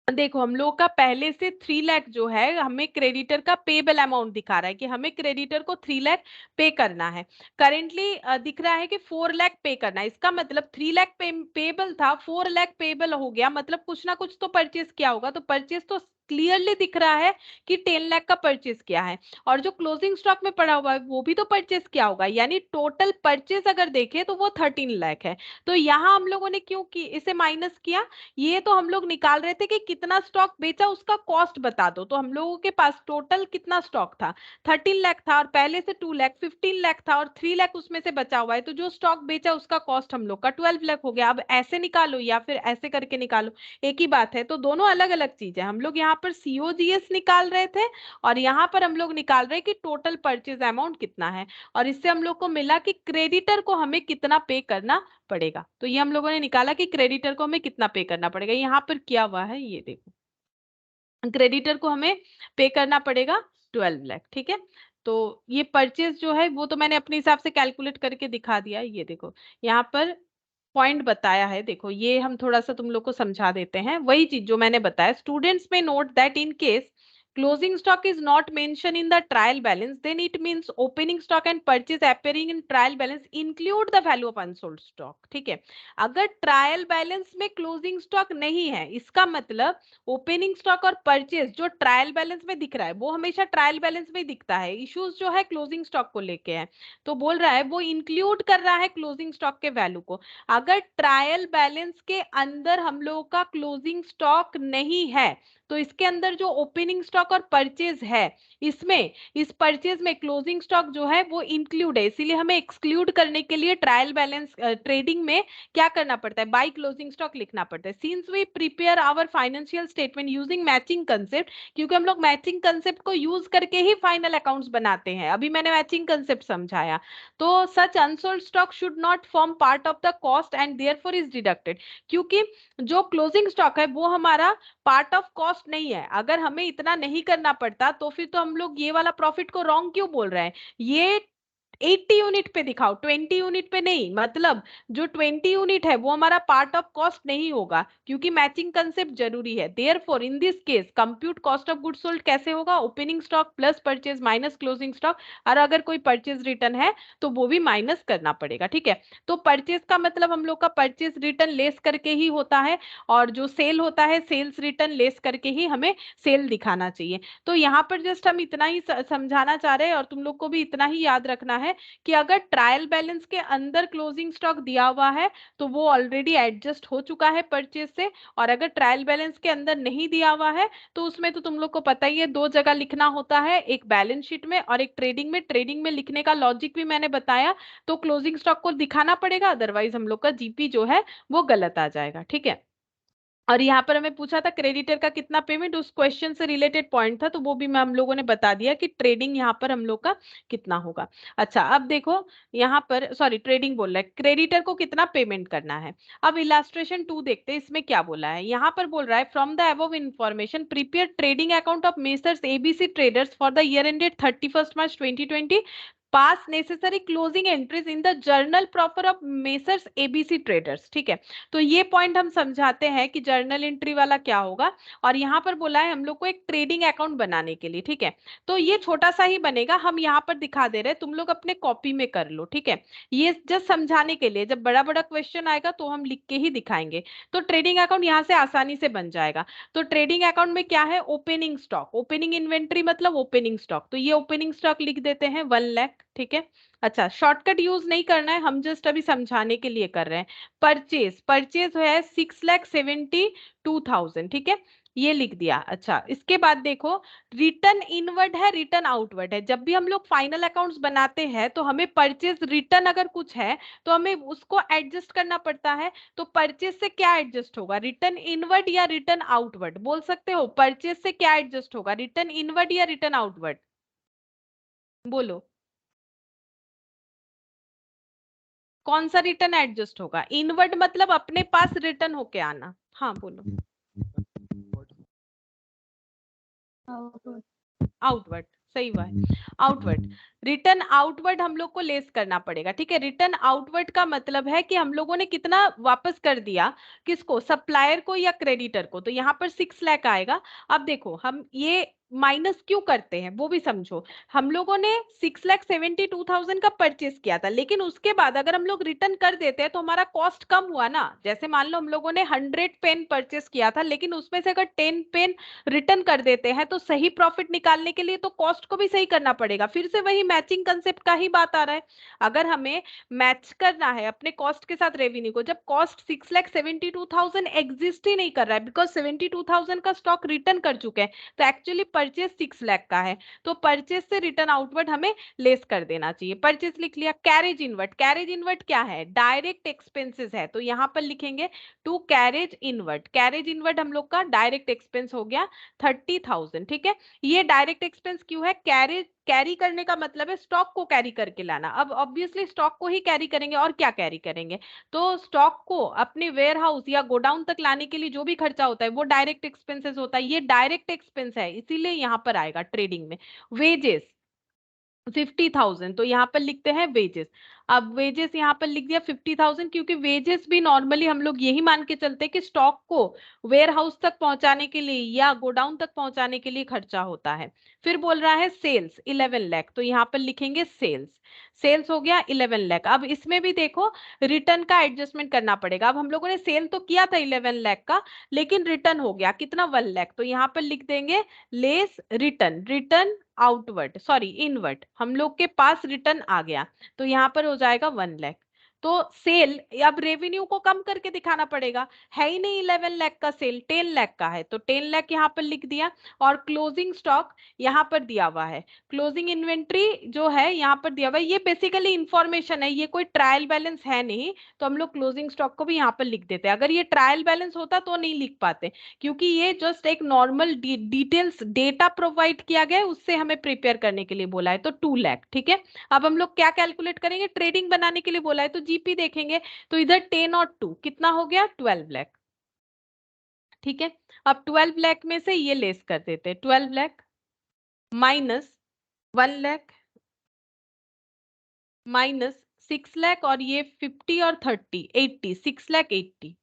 देखो हम लोग का पहले से 3 लाख जो है हमें क्रेडिटर का पेबल अमाउंट दिखा रहा है कि हमें क्रेडिटर को 3 लाख पे करना है। करेंटली दिख रहा है कि 4 लाख पे करना है, इसका मतलब 3 लाख पेबल था, 4 लाख पेबल हो गया, मतलब कुछ ना कुछ तो परचेस किया होगा। तो परचेस तो क्लियरली दिख रहा है कि 10 लाख का परचेस किया है, और जो क्लोजिंग स्टॉक में पड़ा हुआ है वो भी तो परचेस किया होगा, यानी टोटल परचेस अगर देखें तो वो 13 लाख है। तो यहाँ हम लोगों ने क्यों की इसे माइनस किया, ये तो हम लोग निकाल रहे थे कि कितना स्टॉक बेचा उसका कॉस्ट बता दो। तो हम लोगों के पास टोटल कितना स्टॉक था, 13 लाख था, और पहले से 2 लाख 15 लाख था, और 3 लाख उसमें से बचा हुआ है, तो जो स्टॉक बेचा उसका कॉस्ट हम लोग का 12 लाख हो गया। अब ऐसे निकालो या फिर ऐसे करके निकालो, एक ही बात है। तो दोनों अलग अलग चीज है, हम लोग यहाँ पर सीओजीएस निकाल रहे थे और यहाँ पर हम लोग निकाल रहे हैं कि टोटल परचेज अमाउंट कितना है, और इससे हम लोग को मिला कि क्रेडिटर को हमें कितना पे करना पड़ेगा। तो ये हम लोगों ने निकाला कि क्रेडिटर को हमें कितना पे करना पड़ेगा, यहाँ पर क्या हुआ है ये देखो, क्रेडिटर को हमें पे करना पड़ेगा 12 लाख। ठीक है, तो ये परचेज जो है वो तो मैंने अपने हिसाब से कैलकुलेट करके दिखा दिया है। ये देखो यहाँ पर पॉइंट बताया है, देखो ये हम थोड़ा सा तुम लोग को समझा देते हैं, वही चीज जो मैंने बताया। स्टूडेंट्स में note that in case closing stock is not mentioned in the trial balance, then it means opening stock and purchase appearing in trial balance include the value of unsold stock. ठीक है, अगर trial balance में closing stock नहीं है, इसका मतलब opening stock और purchase जो ट्रायल बैलेंस में दिख रहा है वो हमेशा ट्रायल बैलेंस में दिखता है, इश्यूज जो है क्लोजिंग स्टॉक को लेके है, तो बोल रहा है वो इंक्लूड कर रहा है क्लोजिंग स्टॉक के वैल्यू को। अगर ट्रायल बैलेंस के अंदर हम लोगों का क्लोजिंग स्टॉक नहीं है तो इसके अंदर जो ओपनिंग स्टॉक और परचेज है, इसमें इस परचेज में क्लोजिंग स्टॉक जो है वो इंक्लूड है, इसीलिए हमें एक्सक्लूड करने के लिए ट्रायल बैलेंस ट्रेडिंग में क्या करना पड़ता है, बाय क्लोजिंग स्टॉक लिखना पड़ता है। Since we prepare our financial statement using matching concept, क्योंकि हम लोग मैचिंग कंसेप्ट को यूज करके ही फाइनल अकाउंट्स बनाते हैं, अभी मैंने मैचिंग कंसेप्ट समझाया, तो such unsold stock should not form part of the cost and therefore is deducted, क्योंकि जो क्लोजिंग स्टॉक है वो हमारा पार्ट ऑफ कॉस्ट नहीं है। अगर हमें इतना नहीं करना पड़ता तो फिर तो हम लोग ये वाला प्रॉफिट को रॉन्ग क्यों बोल रहे हैं, ये 80 यूनिट पे दिखाओ, 20 यूनिट पे नहीं, मतलब जो 20 यूनिट है वो हमारा पार्ट ऑफ कॉस्ट नहीं होगा, क्योंकि मैचिंग कंसेप्ट जरूरी है। Therefore in this case compute cost of goods sold कैसे होगा, opening stock plus purchase minus closing stock, और अगर कोई परचेज रिटर्न है तो वो भी माइनस करना पड़ेगा। ठीक है, तो परचेज का मतलब हम लोग का परचेज रिटर्न लेस करके ही होता है, और जो सेल होता है सेल्स रिटर्न लेस करके ही हमें सेल दिखाना चाहिए। तो यहाँ पर जस्ट हम इतना ही समझाना चाह रहे हैं, और तुम लोग को भी इतना ही याद रखना है कि अगर ट्रायल बैलेंस के अंदर क्लोजिंग स्टॉक दिया हुआ है तो वो ऑलरेडी एडजस्ट हो चुका है परचेज से, और अगर ट्रायल बैलेंस के अंदर नहीं दिया हुआ है तो उसमें तो तुम लोग को पता ही है, दो जगह लिखना होता है, एक बैलेंस शीट में और एक ट्रेडिंग में। ट्रेडिंग में लिखने का लॉजिक भी मैंने बताया, तो क्लोजिंग स्टॉक को दिखाना पड़ेगा, अदरवाइज हम लोग का जीपी जो है वो गलत आ जाएगा। ठीक है, और यहाँ पर हमें पूछा था क्रेडिटर का कितना पेमेंट, उस क्वेश्चन से रिलेटेड पॉइंट था, तो वो भी मैं हम लोगों ने बता दिया कि ट्रेडिंग यहाँ पर हम लोग का कितना होगा। अच्छा, अब देखो यहाँ पर, सॉरी ट्रेडिंग बोल रहा है, क्रेडिटर को कितना पेमेंट करना है। अब इलास्ट्रेशन 2 देखते हैं, इसमें क्या बोला है। यहाँ पर बोल रहा है from the above information prepare trading account of Messrs ABC traders for the year ended 31 March 2020, pass necessary closing entries in the journal proper off Messrs ABC traders. ठीक है, तो ये पॉइंट हम समझाते हैं कि जर्नल एंट्री वाला क्या होगा, और यहाँ पर बोला है हम लोग को एक ट्रेडिंग अकाउंट बनाने के लिए। ठीक है, तो ये छोटा सा ही बनेगा, हम यहाँ पर दिखा दे रहे हैं, तुम लोग अपने कॉपी में कर लो। ठीक है, ये जस्ट समझाने के लिए, जब बड़ा बड़ा क्वेश्चन आएगा तो हम लिख के ही दिखाएंगे। तो ट्रेडिंग अकाउंट यहाँ से आसानी से बन जाएगा। तो ट्रेडिंग अकाउंट में क्या है, ओपनिंग स्टॉक, ओपनिंग इन्वेंट्री मतलब ओपनिंग स्टॉक, तो ये ओपनिंग स्टॉक लिख देते हैं 1 लाख। ठीक है, अच्छा शॉर्टकट यूज नहीं करना है, हम जस्ट अभी समझाने के लिए कर रहे हैं। परचेज, परचेज है 6,72,000। ठीक है, ये लिख दिया। अच्छा, इसके बाद देखो रिटर्न इनवर्ड है, रिटर्न आउटवर्ड है। जब भी हम लोग फाइनल अकाउंट्स बनाते हैं तो हमें परचेज रिटर्न अगर कुछ है तो हमें उसको एडजस्ट करना पड़ता है। तो परचेज से क्या एडजस्ट होगा, रिटर्न इनवर्ड या रिटर्न आउटवर्ड, बोल सकते हो परचेज से क्या एडजस्ट होगा, रिटर्न इनवर्ड या रिटर्न आउटवर्ड, बोलो कौन सा रिटर्न एडजस्ट होगा। इनवर्ड मतलब अपने पास रिटर्न होके आना। हाँ बोलो। आउटवर्ड, सही हुआ है, आउटवर्ड। रिटर्न आउटवर्ड हम लोग को लेस करना पड़ेगा। ठीक है, रिटर्न आउटवर्ड का मतलब है कि हम लोगों ने कितना वापस कर दिया, किसको, सप्लायर को या क्रेडिटर को, तो यहाँ पर 6 लाख आएगा। अब देखो हम ये माइनस क्यों करते हैं वो भी समझो। हम लोगों ने 6,72,000 का परचेस किया था, लेकिन उसके बाद अगर हम लोग रिटर्न कर देते हैं तो हमारा कॉस्ट कम हुआ ना। जैसे मान लो हम लोगों ने 100 पेन परचेस किया था, लेकिन उसमें से अगर 10 पेन रिटर्न कर देते हैं तो सही प्रॉफिट निकालने के लिए तो कॉस्ट को भी सही करना पड़ेगा। फिर से वही मैचिंग कंसेप्ट का ही बात आ रहा है। अगर हमें मैच करना है अपने कॉस्ट के साथ रेवेन्यू को, जब कॉस्ट 6,72,000 एग्जिस्ट ही नहीं कर रहा है, बिकॉज 72,000 का स्टॉक रिटर्न कर चुके हैं, तो एक्चुअली परचेज 6 लाख का है, तो परचेज से रिटर्न आउटवर्ड हमें लेस कर देना चाहिए। परचेज लिख लिया। कैरेज इनवर्ड, कैरेज इनवर्ड क्या है, डायरेक्ट एक्सपेंसेस है, तो यहां पर लिखेंगे to carriage inward. Carriage inward हम लोग का डायरेक्ट एक्सपेंस हो गया 30,000। ठीक है, ये डायरेक्ट एक्सपेंस क्यों है, कैरी करने का मतलब है स्टॉक को कैरी करके लाना। अब ऑब्वियसली स्टॉक को ही कैरी करेंगे, और क्या कैरी करेंगे, तो स्टॉक को अपने वेयर हाउस या गोडाउन तक लाने के लिए जो भी खर्चा होता है वो डायरेक्ट एक्सपेंसेस होता है, ये डायरेक्ट एक्सपेंस है, इसीलिए यहाँ पर आएगा ट्रेडिंग में। वेजेस, 50,000, तो यहाँ पर लिखते हैं वेजेस। अब वेजेस यहाँ पर लिख दिया 50,000, क्योंकि वेजेस भी नॉर्मली हम लोग यही मान के चलते हैं कि स्टॉक को वेयर हाउस तक पहुंचाने के लिए या गोडाउन तक पहुंचाने के लिए खर्चा होता है। फिर बोल रहा है सेल्स 11 लाख, तो यहाँ पर लिखेंगे सेल्स। सेल्स हो गया 11 लाख। अब इसमें भी देखो रिटर्न का एडजस्टमेंट करना पड़ेगा। अब हम लोगों ने सेल तो किया था 11 लाख का, लेकिन रिटर्न हो गया कितना 1 लाख, तो यहाँ पर लिख देंगे less return, return outward sorry inward, हम लोग के पास रिटर्न आ गया, तो यहाँ पर हो जाएगा 1 लाख। तो सेल, अब रेवेन्यू को कम करके दिखाना पड़ेगा, है ही नहीं 11 लाख का सेल, 10 लाख का है, तो 10 लाख यहाँ पर लिख दिया। और क्लोजिंग स्टॉक यहाँ पर दिया हुआ है, क्लोजिंग इन्वेंट्री जो है यहाँ पर दिया हुआ है, ये बेसिकली इंफॉर्मेशन है, ये कोई ट्रायल बैलेंस है नहीं, तो हम लोग क्लोजिंग स्टॉक को भी यहाँ पर लिख देते हैं। अगर ये ट्रायल बैलेंस होता तो नहीं लिख पाते, क्योंकि ये जस्ट एक नॉर्मल डिटेल्स डेटा प्रोवाइड किया गया है, उससे हमें प्रिपेयर करने के लिए बोला है, तो 2 लाख। ठीक है, अब हम लोग क्या कैलकुलेट करेंगे, ट्रेडिंग बनाने के लिए बोला है, तो जीपी देखेंगे, तो इधर 10 और 2 कितना हो गया 12 लाख। ठीक है, अब 12 लाख में से ये लेस कर देते हैं, 12 लाख माइनस 1 लाख माइनस 6 लाख, और ये 50 और 30 80, 6 लाख 80,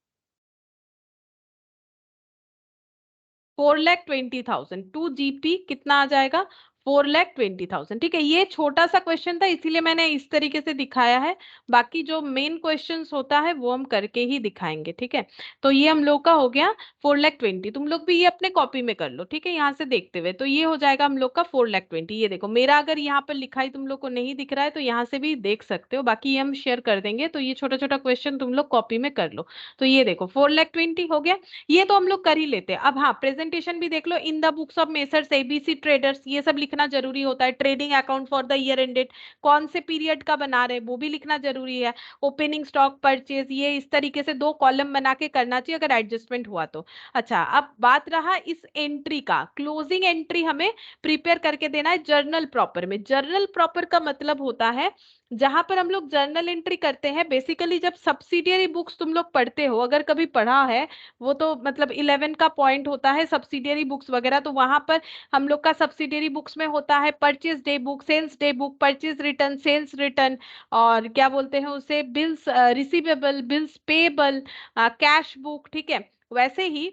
4,20,000 टू जीपी कितना आ जाएगा 4,20,000। ठीक है, ये छोटा सा क्वेश्चन था इसीलिए मैंने इस तरीके से दिखाया है, बाकी जो मेन क्वेश्चंस होता है वो हम करके ही दिखाएंगे। ठीक है, तो ये हम लोग का हो गया 4,20,000, तुम लोग भी ये अपने कॉपी में कर लो। ठीक है, यहाँ से देखते हुए, तो ये हो जाएगा हम लोग का 4,20,000। ये देखो मेरा अगर यहाँ पर लिखाई तुम लोग को नहीं दिख रहा है तो यहाँ से भी देख सकते हो, बाकी ये हम शेयर कर देंगे, तो ये छोटा छोटा क्वेश्चन तुम लोग कॉपी में कर लो। तो ये देखो 4,20,000 हो गया, ये तो हम लोग कर ही लेते हैं। अब हाँ, प्रेजेंटेशन भी देख लो, in the books of Messrs ABC traders, ये सब लिखना जरूरी होता है। Trading account for the year ended, कौन से पीरियड का बना रहे वो भी लिखना जरूरी है। ओपनिंग स्टॉक परचेज, ये इस तरीके से 2 कॉलम बना के करना चाहिए अगर एडजस्टमेंट हुआ तो। अच्छा, अब बात रहा इस एंट्री का, क्लोजिंग एंट्री हमें प्रिपेयर करके देना है जर्नल प्रॉपर में। जर्नल प्रॉपर का मतलब होता है जहां पर हम लोग जर्नल एंट्री करते हैं, बेसिकली जब सब्सिडियरी बुक्स तुम लोग पढ़ते हो, अगर कभी पढ़ा है, वो तो मतलब 11 का पॉइंट होता है सब्सिडियरी बुक्स वगैरह, तो वहां पर हम लोग का सब्सिडियरी बुक्स में होता है purchase day book, sales day book, purchase return, sales return, और क्या बोलते हैं उसे, bills receivable, bills payable, cash book. ठीक है, वैसे ही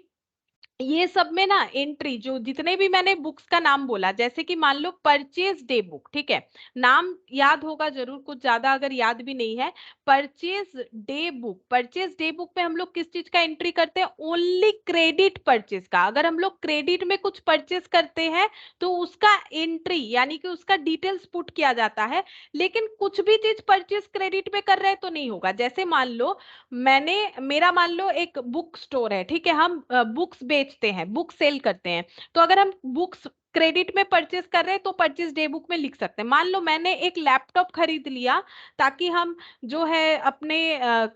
ये सब में ना एंट्री, जो जितने भी मैंने बुक्स का नाम बोला, जैसे कि मान लो परचेज डे बुक, ठीक है, नाम याद होगा जरूर, कुछ ज्यादा अगर याद भी नहीं है, purchase day book, purchase day book में हम लोग किस चीज का एंट्री करते हैं, ओनली क्रेडिट परचेज का। अगर हम लोग क्रेडिट में कुछ परचेज करते हैं तो उसका एंट्री यानी कि उसका डिटेल्स पुट किया जाता है, लेकिन कुछ भी चीज परचेज क्रेडिट में कर रहे हैं तो नहीं होगा। जैसे मान लो मेरा मान लो एक बुक स्टोर है, ठीक है, हम बुक्स बेचते हैं, बुक सेल करते हैं, तो अगर हम बुक्स क्रेडिट में परचेज कर रहे हैं तो परचेज डे बुक में लिख सकते हैं। मान लो मैंने एक लैपटॉप खरीद लिया ताकि हम जो है अपने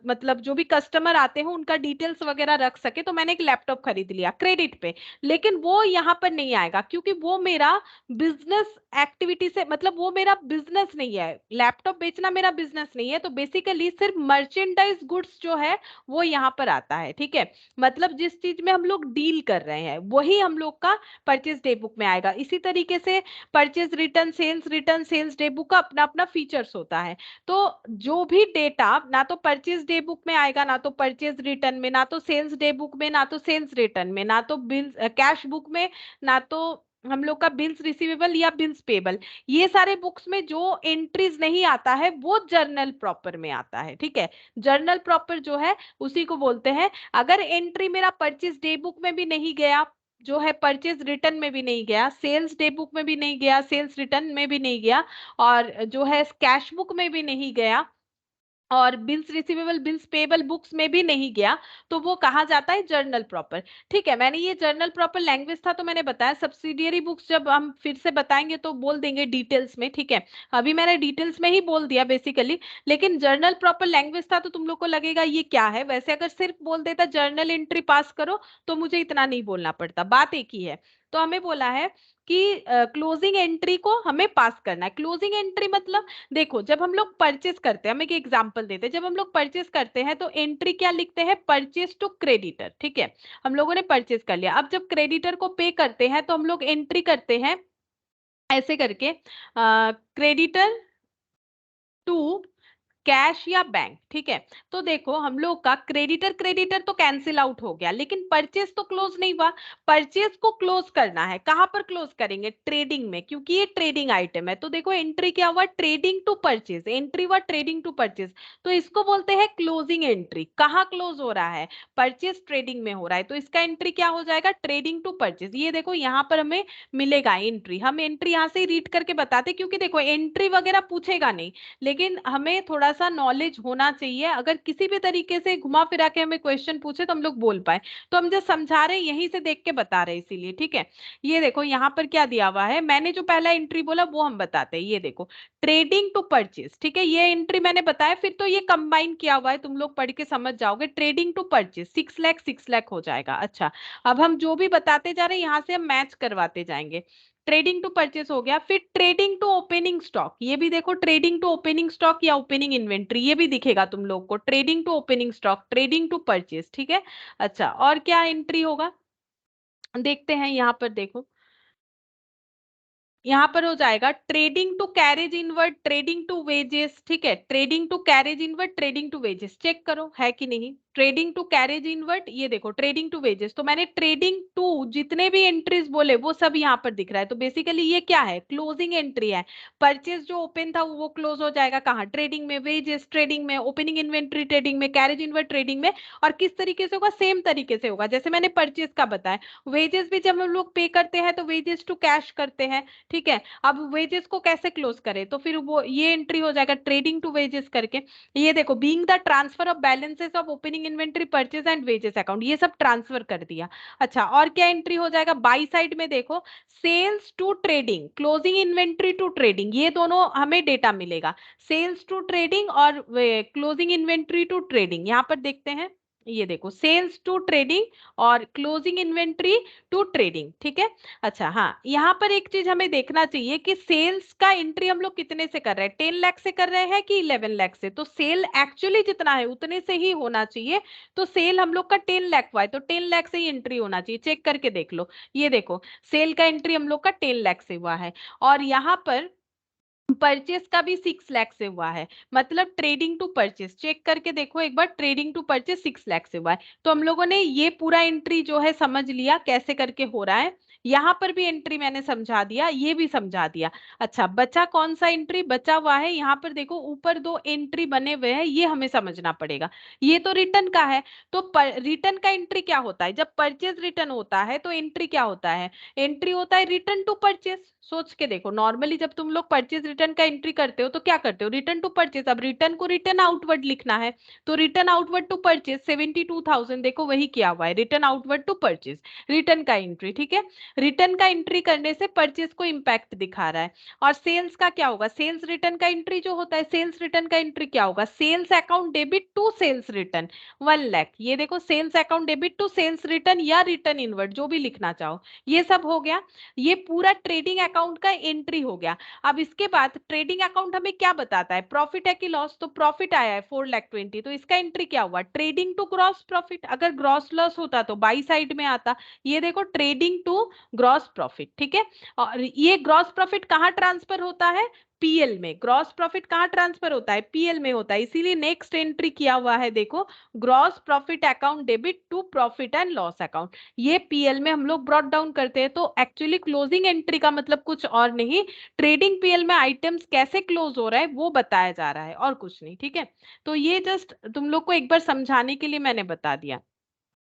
मतलब जो भी कस्टमर आते हैं उनका डिटेल्स वगैरह रख सके, तो मैंने एक लैपटॉप खरीद लिया क्रेडिट पे, लेकिन वो यहाँ पर नहीं आएगा क्योंकि वो मेरा बिजनेस एक्टिविटी से, मतलब वो मेरा बिजनेस नहीं है, लैपटॉप बेचना मेरा बिजनेस नहीं है, तो बेसिकली सिर्फ मर्चेंडाइज गुड्स जो है वो यहाँ पर आता है। ठीक है, मतलब जिस चीज में हम लोग डील कर रहे हैं वही हम लोग का परचेज डे बुक में आएगा। इसी तरीके से purchase return, sales day book का अपना अपना फीचर्स होता है, तो जो भी डेटा ना तो परचेज डे बुक में आएगा, ना तो परचेज रिटर्न में, ना तो सेल्स डे बुक में, ना तो सेल्स रिटर्न में, ना तो बिल कैश बुक में, ना तो हम लोग का बिल्स रिसीवेबल या बिल्स पेबल, ये सारे बुक्स में जो एंट्रीज नहीं आता है वो जर्नल प्रॉपर में आता है। ठीक है, जर्नल प्रॉपर जो है उसी को बोलते हैं। अगर एंट्री मेरा परचेज डे बुक में भी नहीं गया, जो है परचेज रिटर्न में भी नहीं गया, सेल्स डे बुक में भी नहीं गया, सेल्स रिटर्न में भी नहीं गया, और जो है कैश बुक में भी नहीं गया, और bills receivable, bills payable books में भी नहीं गया, तो वो कहा जाता है जर्नल प्रॉपर। ठीक है, मैंने ये जर्नल प्रॉपर लैंग्वेज था तो मैंने बताया, सब्सिडियरी बुक्स जब हम फिर से बताएंगे तो बोल देंगे डिटेल्स में। ठीक है, अभी मैंने डिटेल्स में ही बोल दिया बेसिकली, लेकिन जर्नल प्रॉपर लैंग्वेज था तो तुम लोग को लगेगा ये क्या है, वैसे अगर सिर्फ बोल देता जर्नल एंट्री पास करो तो मुझे इतना नहीं बोलना पड़ता, बात एक ही है। तो हमें बोला है कि क्लोजिंग एंट्री को हमें पास करना है। क्लोजिंग एंट्री मतलब देखो, जब हम लोग परचेस करते हैं, हम एक एग्जांपल देते हैं, जब हम लोग परचेस करते हैं तो एंट्री क्या लिखते हैं, परचेस टू क्रेडिटर। ठीक है, हम लोगों ने परचेस कर लिया, अब जब क्रेडिटर को पे करते हैं तो हम लोग एंट्री करते हैं ऐसे करके क्रेडिटर टू कैश या बैंक, ठीक है। तो देखो हम लोग का क्रेडिटर क्रेडिटर तो कैंसिल आउट हो गया, लेकिन परचेस तो क्लोज नहीं हुआ। परचेस को क्लोज करना है, कहां पर क्लोज करेंगे? ट्रेडिंग में, क्योंकि ये ट्रेडिंग आइटम है। तो देखो एंट्री क्या हुआ? ट्रेडिंग टू परचेस, एंट्री हुआ ट्रेडिंग टू परचेस। तो इसको बोलते हैं क्लोजिंग एंट्री। कहाँ क्लोज हो रहा है? परचेस ट्रेडिंग में हो रहा है, तो इसका एंट्री क्या हो जाएगा? Trading to purchase. ये देखो यहाँ पर हमें मिलेगा एंट्री, हम एंट्री यहाँ से रीड करके बताते, क्योंकि देखो एंट्री वगैरह पूछेगा नहीं, लेकिन हमें थोड़ा सा नॉलेज होना चाहिए। अगर किसी भी तरीके से घुमा फिरा के हमें क्वेश्चन पूछे तो हम लोग बोल पाए। तो हम जो समझा रहे हैं यहीं से देख के बता रहे हैं, इसीलिए ठीक है। ये देखो यहाँ पर क्या दिया हुआ है, मैंने जो पहला एंट्री बोला वो हम बताते हैं। ये देखो ट्रेडिंग टू परचेज, ठीक है, ये एंट्री मैंने बताया। फिर तो ये कंबाइन किया हुआ है, तुम लोग पढ़ के समझ जाओगे। ट्रेडिंग टू परचेज 6 लाख हो जाएगा। अच्छा, अब हम जो भी बताते जा रहे हैं यहाँ से हम मैच करवाते जाएंगे। ट्रेडिंग टू परचेस हो गया। फिर ट्रेडिंग टू ओपनिंग स्टॉक, ये भी देखो ट्रेडिंग टू ओपनिंग स्टॉक या ओपनिंग इन्वेंट्री, ये भी दिखेगा तुम लोग को। Trading to opening stock, trading to purchase, ठीक है। अच्छा, और क्या एंट्री होगा देखते हैं। यहाँ पर देखो, यहाँ पर हो जाएगा trading to carriage inward, trading to wages, ठीक है। Trading to carriage inward, trading to wages, check करो है कि नहीं। ट्रेडिंग टू कैरेज इनवर्ड, ये देखो ट्रेडिंग टू वेजेस। तो मैंने ट्रेडिंग टू जितने भी एंट्रीज बोले वो सब यहाँ पर दिख रहा है। तो बेसिकली ये क्या है? क्लोजिंग एंट्री है। परचेज जो ओपन था वो क्लोज हो जाएगा कहाँ? ट्रेडिंग में। वेजेस ट्रेडिंग में, ओपनिंग इन्वेंट्री ट्रेडिंग में, कैरेज इनवर्ड ट्रेडिंग में। और किस तरीके से होगा? सेम तरीके से होगा जैसे मैंने परचेज का बताया। वेजेस भी जब हम लोग पे करते हैं तो वेजेस टू कैश करते हैं, ठीक है। अब वेजेस को कैसे क्लोज करें? तो फिर वो ये एंट्री हो जाएगा ट्रेडिंग टू वेजेस करके। ये देखो being the transfer of balances of opening inventory, purchase and wages account, ये सब ट्रांसफर कर दिया। अच्छा, और क्या एंट्री हो जाएगा? बाई साइड में देखो sales to trading, closing inventory to trading, ये दोनों हमें डेटा मिलेगा। सेल्स टू ट्रेडिंग और क्लोजिंग इन्वेंट्री टू ट्रेडिंग, यहां पर देखते हैं। ये देखो सेल्स टू ट्रेडिंग और क्लोजिंग इन्वेंट्री टू ट्रेडिंग, ठीक है। अच्छा, हाँ, यहाँ पर एक चीज हमें देखना चाहिए कि सेल्स का एंट्री हम लोग कितने से कर रहे हैं? 10 लाख से कर रहे हैं कि 11 लाख से? तो सेल एक्चुअली जितना है उतने से ही होना चाहिए। तो सेल हम लोग का 10 लाख हुआ है, तो 10 लाख से ही एंट्री होना चाहिए। चेक करके देख लो। ये देखो सेल का एंट्री हम लोग का 10 लाख से हुआ है, और यहाँ पर परचेस का भी 6 लाख से हुआ है। मतलब ट्रेडिंग टू परचेस, चेक करके देखो एक बार, ट्रेडिंग टू परचेस 6 लाख से हुआ है। तो हम लोगों ने ये पूरा एंट्री जो है समझ लिया कैसे करके हो रहा है। यहाँ पर भी एंट्री मैंने समझा दिया, ये भी समझा दिया। अच्छा, बचा कौन सा एंट्री बचा हुआ है? यहाँ पर देखो ऊपर 2 एंट्री बने हुए हैं, ये हमें समझना पड़ेगा। ये तो रिटर्न का है। तो रिटर्न का एंट्री क्या होता है? जब परचेज रिटर्न होता है तो एंट्री क्या होता है? एंट्री होता है रिटर्न टू परचेज। सोच के देखो, नॉर्मली जब तुम लोग परचेज रिटर्न का एंट्री करते हो तो क्या करते हो? Return to purchase. अब रिटर्न को रिटर्न आउटवर्ड लिखना है, तो रिटर्न आउटवर्ड टू परचेज 72,000, देखो वही किया हुआ है, return outward to purchase, return का एंट्री, ठीक है। रिटर्न का एंट्री करने से परचेज को इंपैक्ट दिखा रहा है। और सेल्स का क्या होगा? सेल्स रिटर्न का एंट्री जो होता है, सेल्स रिटर्न का एंट्री क्या होगा? Sales account debit to sales return 1 lakh, ये देखो sales account debit to sales return या रिटर्न इनवर्ड, जो भी लिखना चाहो। ये सब हो गया, ये पूरा ट्रेडिंग अकाउंट का एंट्री हो गया। अब इसके बाद ट्रेडिंग अकाउंट हमें क्या बताता है? प्रॉफिट है कि लॉस? तो प्रॉफिट आया है 4,20,000, तो इसका एंट्री क्या हुआ? Trading to gross profit. अगर ग्रॉस लॉस होता तो बाई साइड में आता। ये देखो ट्रेडिंग टू ग्रॉस प्रॉफिट, ठीक है। और ये ग्रॉस प्रॉफिट कहाँ ट्रांसफर होता है? पीएल में। ग्रॉस प्रॉफिट कहाँ ट्रांसफर होता है? पीएल में होता है, इसीलिए नेक्स्ट एंट्री किया हुआ है देखो, gross profit account debit to profit and loss account, ये पीएल में हम लोग ब्रॉट डाउन करते हैं। तो एक्चुअली क्लोजिंग एंट्री का मतलब कुछ और नहीं, ट्रेडिंग पीएल में आइटम्स कैसे क्लोज हो रहा है वो बताया जा रहा है, और कुछ नहीं, ठीक है। तो ये जस्ट तुम लोग को एक बार समझाने के लिए मैंने बता दिया।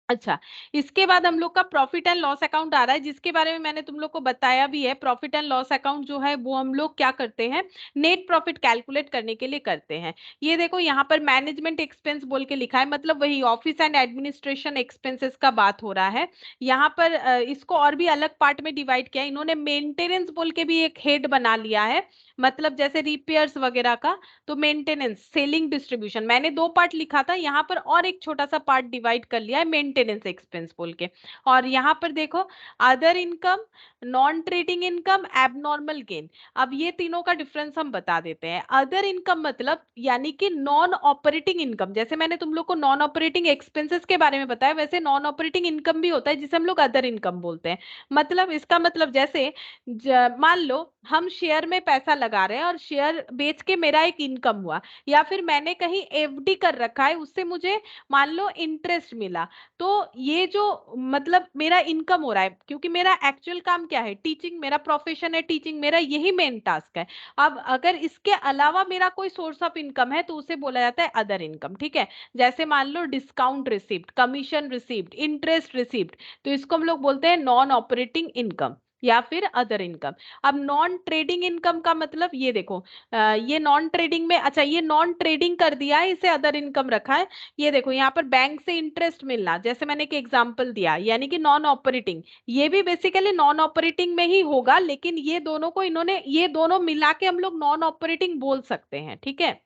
अच्छा, इसके बाद हम लोग का प्रॉफिट एंड लॉस अकाउंट आ रहा है, जिसके बारे में मैंने तुम लोग को बताया भी है। प्रॉफिट एंड लॉस अकाउंट जो है वो हम लोग क्या करते हैं? नेट प्रॉफिट कैलकुलेट करने के लिए करते हैं। ये देखो यहाँ पर मैनेजमेंट एक्सपेंस बोल के लिखा है, मतलब वही ऑफिस एंड एडमिनिस्ट्रेशन एक्सपेंसेस का बात हो रहा है। यहाँ पर इसको और भी अलग पार्ट में डिवाइड किया है इन्होंने, मेंटेनेंस बोल के भी एक हेड बना लिया है। मतलब जैसे रिपेयर्स वगैरह का, तो मेंटेनेंस, सेलिंग, डिस्ट्रीब्यूशन, मैंने 2 पार्ट लिखा था, यहाँ पर और एक छोटा सा पार्ट डिवाइड कर लिया है मेंटेनेंस एक्सपेंस बोल के। और यहाँ पर देखो other income, non trading income, abnormal gain. अब ये तीनों का डिफरेंस हम बता देते हैं। अदर इनकम मतलब यानी कि नॉन ऑपरेटिंग इनकम, जैसे मैंने तुम लोग को नॉन ऑपरेटिंग एक्सपेंसेस के बारे में बताया, वैसे नॉन ऑपरेटिंग इनकम भी होता है जिसे हम लोग अदर इनकम बोलते हैं। मतलब इसका मतलब जैसे मान लो हम शेयर में पैसा लगा रहे हैं और शेयर बेच के मेरा एक इनकम हुआ, या फिर मैंने कहीं एफडी कर रखा है, उससे मुझे मान लो इंटरेस्ट मिला, तो ये जो मतलब मेरा इनकम हो रहा है, क्योंकि मेरा एक्चुअल काम क्या है, टीचिंग, मेरा प्रोफेशन है टीचिंग, मेरा यही मेन टास्क है। अब अगर इसके अलावा मेरा कोई सोर्स ऑफ इनकम है तो उसे बोला जाता है अदर इनकम, ठीक है। जैसे मान लो discount received, commission received, interest received, तो इसको हम लोग बोलते हैं नॉन ऑपरेटिंग इनकम या फिर अदर इनकम। अब नॉन ट्रेडिंग इनकम का मतलब ये देखो, ये नॉन ट्रेडिंग में, अच्छा ये नॉन ट्रेडिंग कर दिया है, इसे अदर इनकम रखा है। ये देखो यहाँ पर बैंक से इंटरेस्ट मिलना, जैसे मैंने एक एग्जांपल दिया, यानी कि नॉन ऑपरेटिंग, ये भी बेसिकली नॉन ऑपरेटिंग में ही होगा, लेकिन ये दोनों को इन्होंने, ये दोनों मिला के हम लोग नॉन ऑपरेटिंग बोल सकते हैं, ठीक है,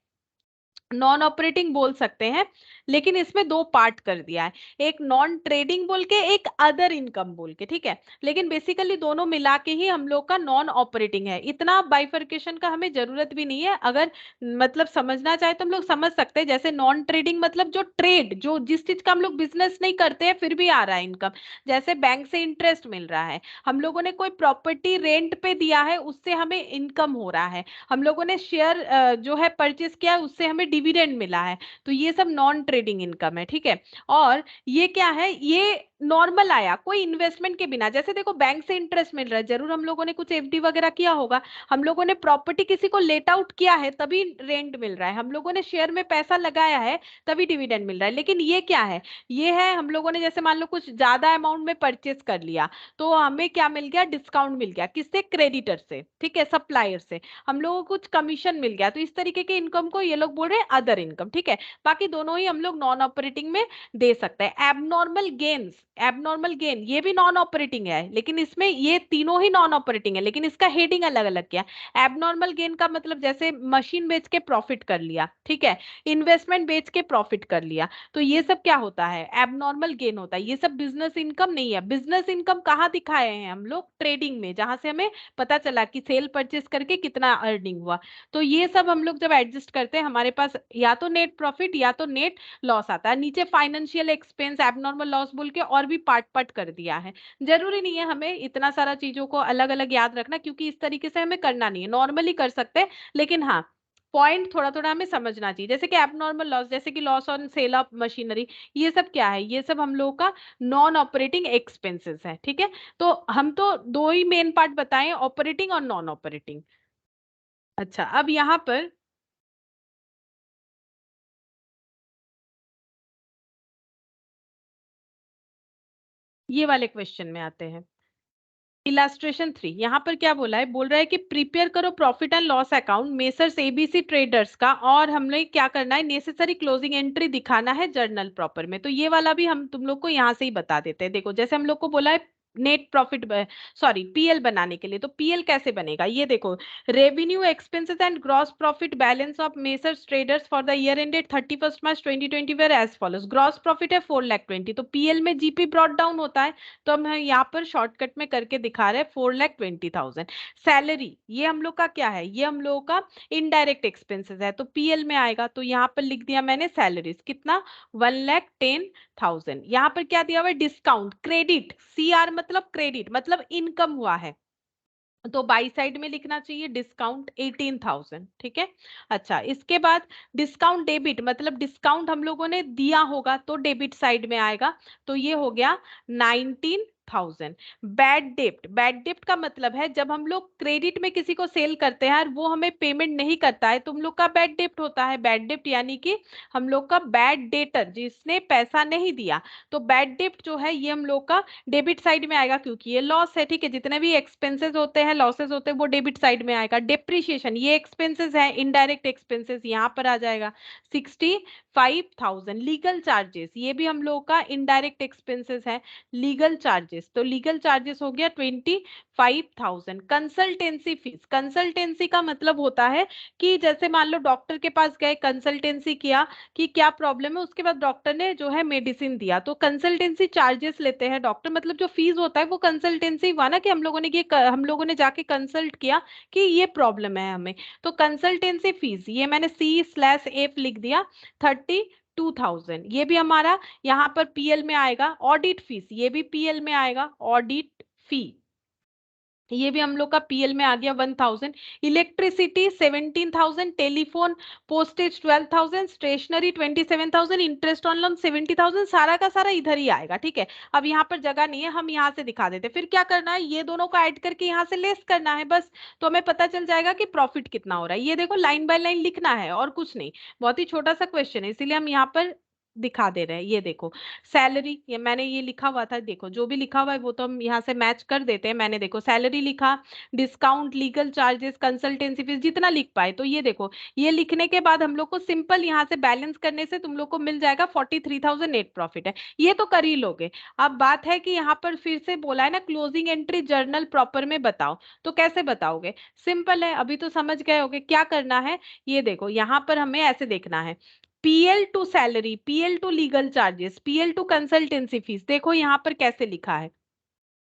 नॉन ऑपरेटिंग बोल सकते हैं। लेकिन इसमें 2 पार्ट कर दिया है, एक नॉन ट्रेडिंग बोल के, एक अदर इनकम बोल के, ठीक है। लेकिन बेसिकली दोनों मिला के ही हम लोग का नॉन ऑपरेटिंग है। इतना बाइफर्केशन का हमें जरूरत भी नहीं है, अगर मतलब समझना चाहे तो हम लोग समझ सकते हैं। जैसे नॉन ट्रेडिंग मतलब जो ट्रेड, जो जिस चीज का हम लोग बिजनेस नहीं करते हैं फिर भी आ रहा है इनकम, जैसे बैंक से इंटरेस्ट मिल रहा है, हम लोगों ने कोई प्रॉपर्टी रेंट पे दिया है उससे हमें इनकम हो रहा है, हम लोगों ने शेयर जो है परचेस किया उससे हमें डिविडेंड मिला है, तो ये सब नॉन ट्रेडिंग इनकम है, ठीक है। और ये क्या है, ये नॉर्मल आया कोई इन्वेस्टमेंट के बिना। जैसे देखो बैंक से इंटरेस्ट मिल रहा है, जरूर हम लोगों ने कुछ एफडी वगैरह किया होगा, हम लोगों ने प्रॉपर्टी किसी को लेट आउट किया है तभी रेंट मिल रहा है, हम लोगों ने शेयर में पैसा लगाया है तभी डिविडेंड मिल रहा है। लेकिन ये क्या है, ये है हम लोगों ने जैसे मान लो कुछ ज्यादा अमाउंट में परचेस कर लिया, तो हमें क्या मिल गया, डिस्काउंट मिल गया, किससे, क्रेडिटर से, ठीक है, सप्लायर से, हम लोगों को कुछ कमीशन मिल गया, तो इस तरीके के इनकम को ये लोग बोल रहे हैं अदर इनकम, ठीक है। बाकी दोनों ही हम लोग नॉन ऑपरेटिंग में दे सकते हैं। एबनॉर्मल गेन्स, एबनॉर्मल गेन ये भी नॉन ऑपरेटिंग है, लेकिन इसमें ये तीनों ही नॉन ऑपरेटिंग है, लेकिन इसका हेडिंग अलग अलग क्या है। एबनॉर्मल गेन का मतलब जैसे मशीन बेच के प्रॉफिट कर लिया, ठीक है, इन्वेस्टमेंट बेच के प्रॉफिट कर लिया, तो ये सब क्या होता है, एबनॉर्मल गेन होता है। ये सब बिजनेस इनकम नहीं है। बिजनेस इनकम कहाँ दिखाए हैं हम लोग, ट्रेडिंग में, जहां से हमें पता चला कि सेल परचेस करके कितना अर्निंग हुआ, तो ये सब हम लोग जब एडजस्ट करते हैं हमारे पास या तो नेट प्रॉफिट या तो नेट लॉस आता है। नीचे फाइनेंशियल एक्सपेंस, एबनॉर्मल लॉस बोल के और भी पार्ट पार्ट कर दिया है। जरूरी नहीं है हमें इतना सारा चीजों को अलग अलग याद रखना, क्योंकि इस तरीके से हमें करना नहीं है, नॉर्मली कर सकते हैं, लेकिन हाँ पॉइंट थोड़ा थोड़ा हमें समझना चाहिए। जैसे कि एबनॉर्मल लॉस, जैसे कि loss on sale of machinery, ये सब क्या है, ये सब हम लोगों का नॉन ऑपरेटिंग एक्सपेंसेस है, ठीक है। तो हम तो 2 ही मेन पार्ट बताएं, ऑपरेटिंग और नॉन ऑपरेटिंग। अच्छा अब यहाँ पर ये वाले क्वेश्चन में आते हैं। इलास्ट्रेशन 3 यहाँ पर क्या बोला है, बोल रहा है कि प्रिपेयर करो profit and loss account messrs ABC traders का, और हमने क्या करना है, नेसेसरी क्लोजिंग एंट्री दिखाना है जर्नल प्रॉपर में। तो ये वाला भी हम तुम लोग को यहाँ से ही बता देते हैं। देखो जैसे हम लोग को बोला है नेट प्रॉफिट, सॉरी पीएल बनाने के लिए, तो पीएल कैसे बनेगा, ये देखो, revenue expenses and gross profit balance of messrs traders for the year ended 31 March 2020 were as follows. Gross profit है 4,20,000, तो पीएल में जीपी ब्रॉट डाउन होता है, तो हम यहाँ पर शॉर्टकट में करके दिखा रहे हैं 4,20,000। सैलरी ये हम लोग का क्या है, ये हम लोगों का इनडायरेक्ट एक्सपेंसेस है, तो पीएल में आएगा, तो यहाँ पर लिख दिया मैंने सैलरीज कितना, 1,10,000। यहाँ पर क्या दिया हुआ है, डिस्काउंट, क्रेडिट, सीआर मतलब क्रेडिट मतलब इनकम हुआ है, तो बाई साइड में लिखना चाहिए डिस्काउंट 18,000, ठीक है। अच्छा इसके बाद डिस्काउंट डेबिट मतलब डिस्काउंट हम लोगों ने दिया होगा तो डेबिट साइड में आएगा, तो ये हो गया 19,000। बैड डेप्ट, बैड डेप्ट का मतलब है जब हम लोग क्रेडिट में किसी को सेल करते हैं और वो हमें पेमेंट नहीं करता है, तो हम लोग का बैड डेप्ट होता है। बैड डेप्ट यानी कि हम लोग का बैड डेटर, जिसने पैसा नहीं दिया, तो बैड डेप्ट जो है ये हम लोग का डेबिट साइड में आएगा, क्योंकि ये लॉस है, ठीक है, जितने भी एक्सपेंसेस होते हैं, लॉसेस होते हैं, वो डेबिट साइड में आएगा। डेप्रिसिएशन ये एक्सपेंसेस है, इनडायरेक्ट एक्सपेंसेस यहाँ पर आ जाएगा 65,000। लीगल चार्जेस ये भी हम लोग का इनडायरेक्ट एक्सपेंसेस है, लीगल चार्जेस चार्जेस, तो लीगल चार्जेस हो गया 25,000। कंसल्टेंसी फीस, कंसल्टेंसी का मतलब होता है कि जैसे मान लो डॉक्टर के पास गए, कंसल्टेंसी किया कि क्या प्रॉब्लम है, उसके बाद डॉक्टर ने जो है मेडिसिन दिया, तो कंसल्टेंसी चार्जेस लेते हैं डॉक्टर। मतलब जो फीस होता है वो कंसल्टेंसी हुआ ना, कि हम लोगों ने जाके कंसल्ट किया कि ये प्रॉब्लम है हमें, तो कंसल्टेंसी फीस, ये मैंने C/F लिख दिया 32,000। ये भी हमारा यहाँ पर पीएल में आएगा। ऑडिट फीस, ये भी पीएल में आएगा, ऑडिट फी, ये भी हम लोग का पीएल में आ गया 1,000। Electricity 17,000, telephone postage 12,000, stationery 27,000, interest on loan 70,000, सारा का सारा इधर ही आएगा। ठीक है, अब यहाँ पर जगह नहीं है, हम यहाँ से दिखा देते। फिर क्या करना है, ये दोनों को ऐड करके यहाँ से लेस करना है बस, तो हमें पता चल जाएगा कि प्रॉफिट कितना हो रहा है। ये देखो लाइन बाय लाइन लिखना है और कुछ नहीं, बहुत ही छोटा सा क्वेश्चन है, इसीलिए हम यहाँ पर दिखा दे रहे हैं। ये देखो सैलरी, ये मैंने ये लिखा हुआ था, देखो जो भी लिखा हुआ है वो तो हम यहाँ से मैच कर देते हैं। मैंने देखो सैलरी लिखा, discount, legal charges, consultancy fees, जितना लिख पाए। तो ये देखो, ये लिखने के बाद हम लोग को सिंपल यहाँ से बैलेंस करने से तुम लोग को मिल जाएगा 43,000 नेट प्रॉफिट है। ये तो कर ही लोगे। अब बात है कि यहाँ पर फिर से बोला है ना क्लोजिंग एंट्री जर्नल प्रॉपर में बताओ, तो कैसे बताओगे? सिंपल है, अभी तो समझ गए होगे क्या करना है। ये देखो यहाँ पर हमें ऐसे देखना है, PL to salary, PL to legal charges, PL to consultancy fees. देखो यहाँ पर कैसे लिखा है,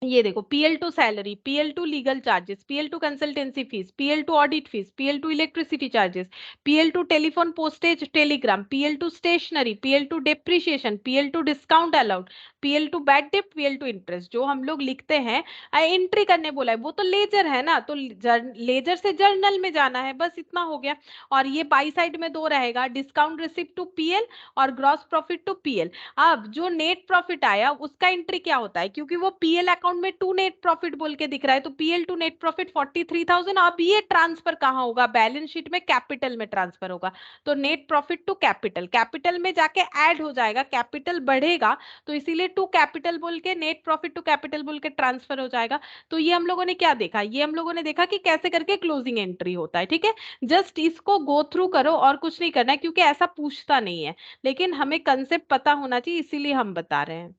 ये देखो PL to salary, PL to legal charges, PL to consultancy fees, PL to audit fees, PL to electricity charges, PL to telephone postage telegram, PL to stationery, PL to depreciation, PL to discount allowed, PL to bad डेप्ट, PL to interest. जो हम लोग लिखते हैं, entry करने बोला है, वो तो लेजर है ना, तो लेजर से जर्नल में जाना है, बस इतना हो गया। और ये बाई साइड में दो रहेगा, डिस्काउंट रिसिप्ट टू पीएल और ग्रॉस प्रॉफिट टू पीएल। अब जो नेट प्रॉफिट आया उसका एंट्री क्या होता है, क्योंकि वो पीएल अकाउंट में टू नेट प्रॉफिट बोल के दिख रहा है, तो पीएल टू नेट प्रॉफिट 43,000। अब ये ट्रांसफर कहाँ होगा, बैलेंस शीट में कैपिटल में ट्रांसफर होगा, तो net profit to capital, capital में जाके ऐड हो जाएगा, कैपिटल बढ़ेगा तो इसीलिए टू कैपिटल बोल के नेट प्रॉफिट टू कैपिटल बोल के ट्रांसफर हो जाएगा। तो ये हम लोगों ने क्या देखा, ये हम लोगों ने देखा कि कैसे करके क्लोजिंग एंट्री होता है। ठीक है, जस्ट इसको गो थ्रू करो और कुछ नहीं करना है, क्योंकि ऐसा पूछता नहीं है, लेकिन हमें कंसेप्ट पता होना चाहिए, इसीलिए हम बता रहे हैं।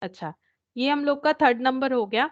अच्छा, ये हम लोग का थर्ड नंबर हो गया।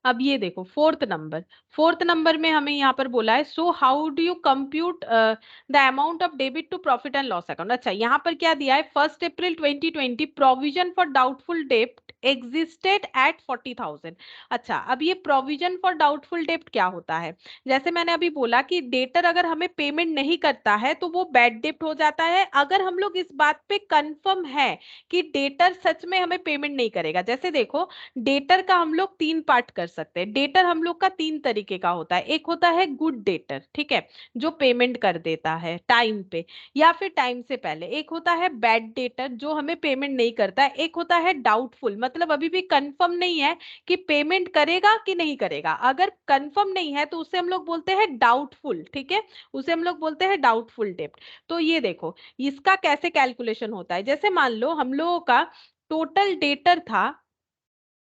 अब ये देखो फोर्थ नंबर, फोर्थ नंबर में हमें यहाँ पर बोला है, so how do you compute the amount of debit to profit and loss account. अच्छा, यहाँ पर क्या दिया है, 1 अप्रैल 2020 प्रोविजन फॉर डाउटफुल डेब्ट एग्जिस्टेड एट 40,000। अच्छा, अब ये प्रोविजन फॉर डाउटफुल डेब्ट क्या होता है, जैसे मैंने अभी बोला कि डेटर अगर हमें पेमेंट नहीं करता है तो वो बैड डेब्ट हो जाता है। अगर हम लोग इस बात पे कंफर्म है कि डेटर सच में हमें पेमेंट नहीं करेगा, जैसे देखो डेटर का हम लोग 3 पार्ट कर सकते हैं। डेटर हम लोग का 3 तरीके का होता है, एक होता है गुड डेटर, ठीक है, जो पेमेंट कर देता है टाइम पे या फिर टाइम से पहले। एक होता है बैड डेटर, जो हमें पेमेंट नहीं करता है। एक होता है डाउटफुल, मतलब अभी भी कंफर्म नहीं है कि पेमेंट करेगा कि नहीं करेगा। अगर कंफर्म नहीं है तो उसे हम लोग बोलते हैं डाउटफुल। ठीक है, उसे हम लोग बोलते हैं डाउटफुल डेब्ट। तो ये देखो इसका कैसे कैलकुलेशन होता है, जैसे मान लो हम लोगों का टोटल डेटर था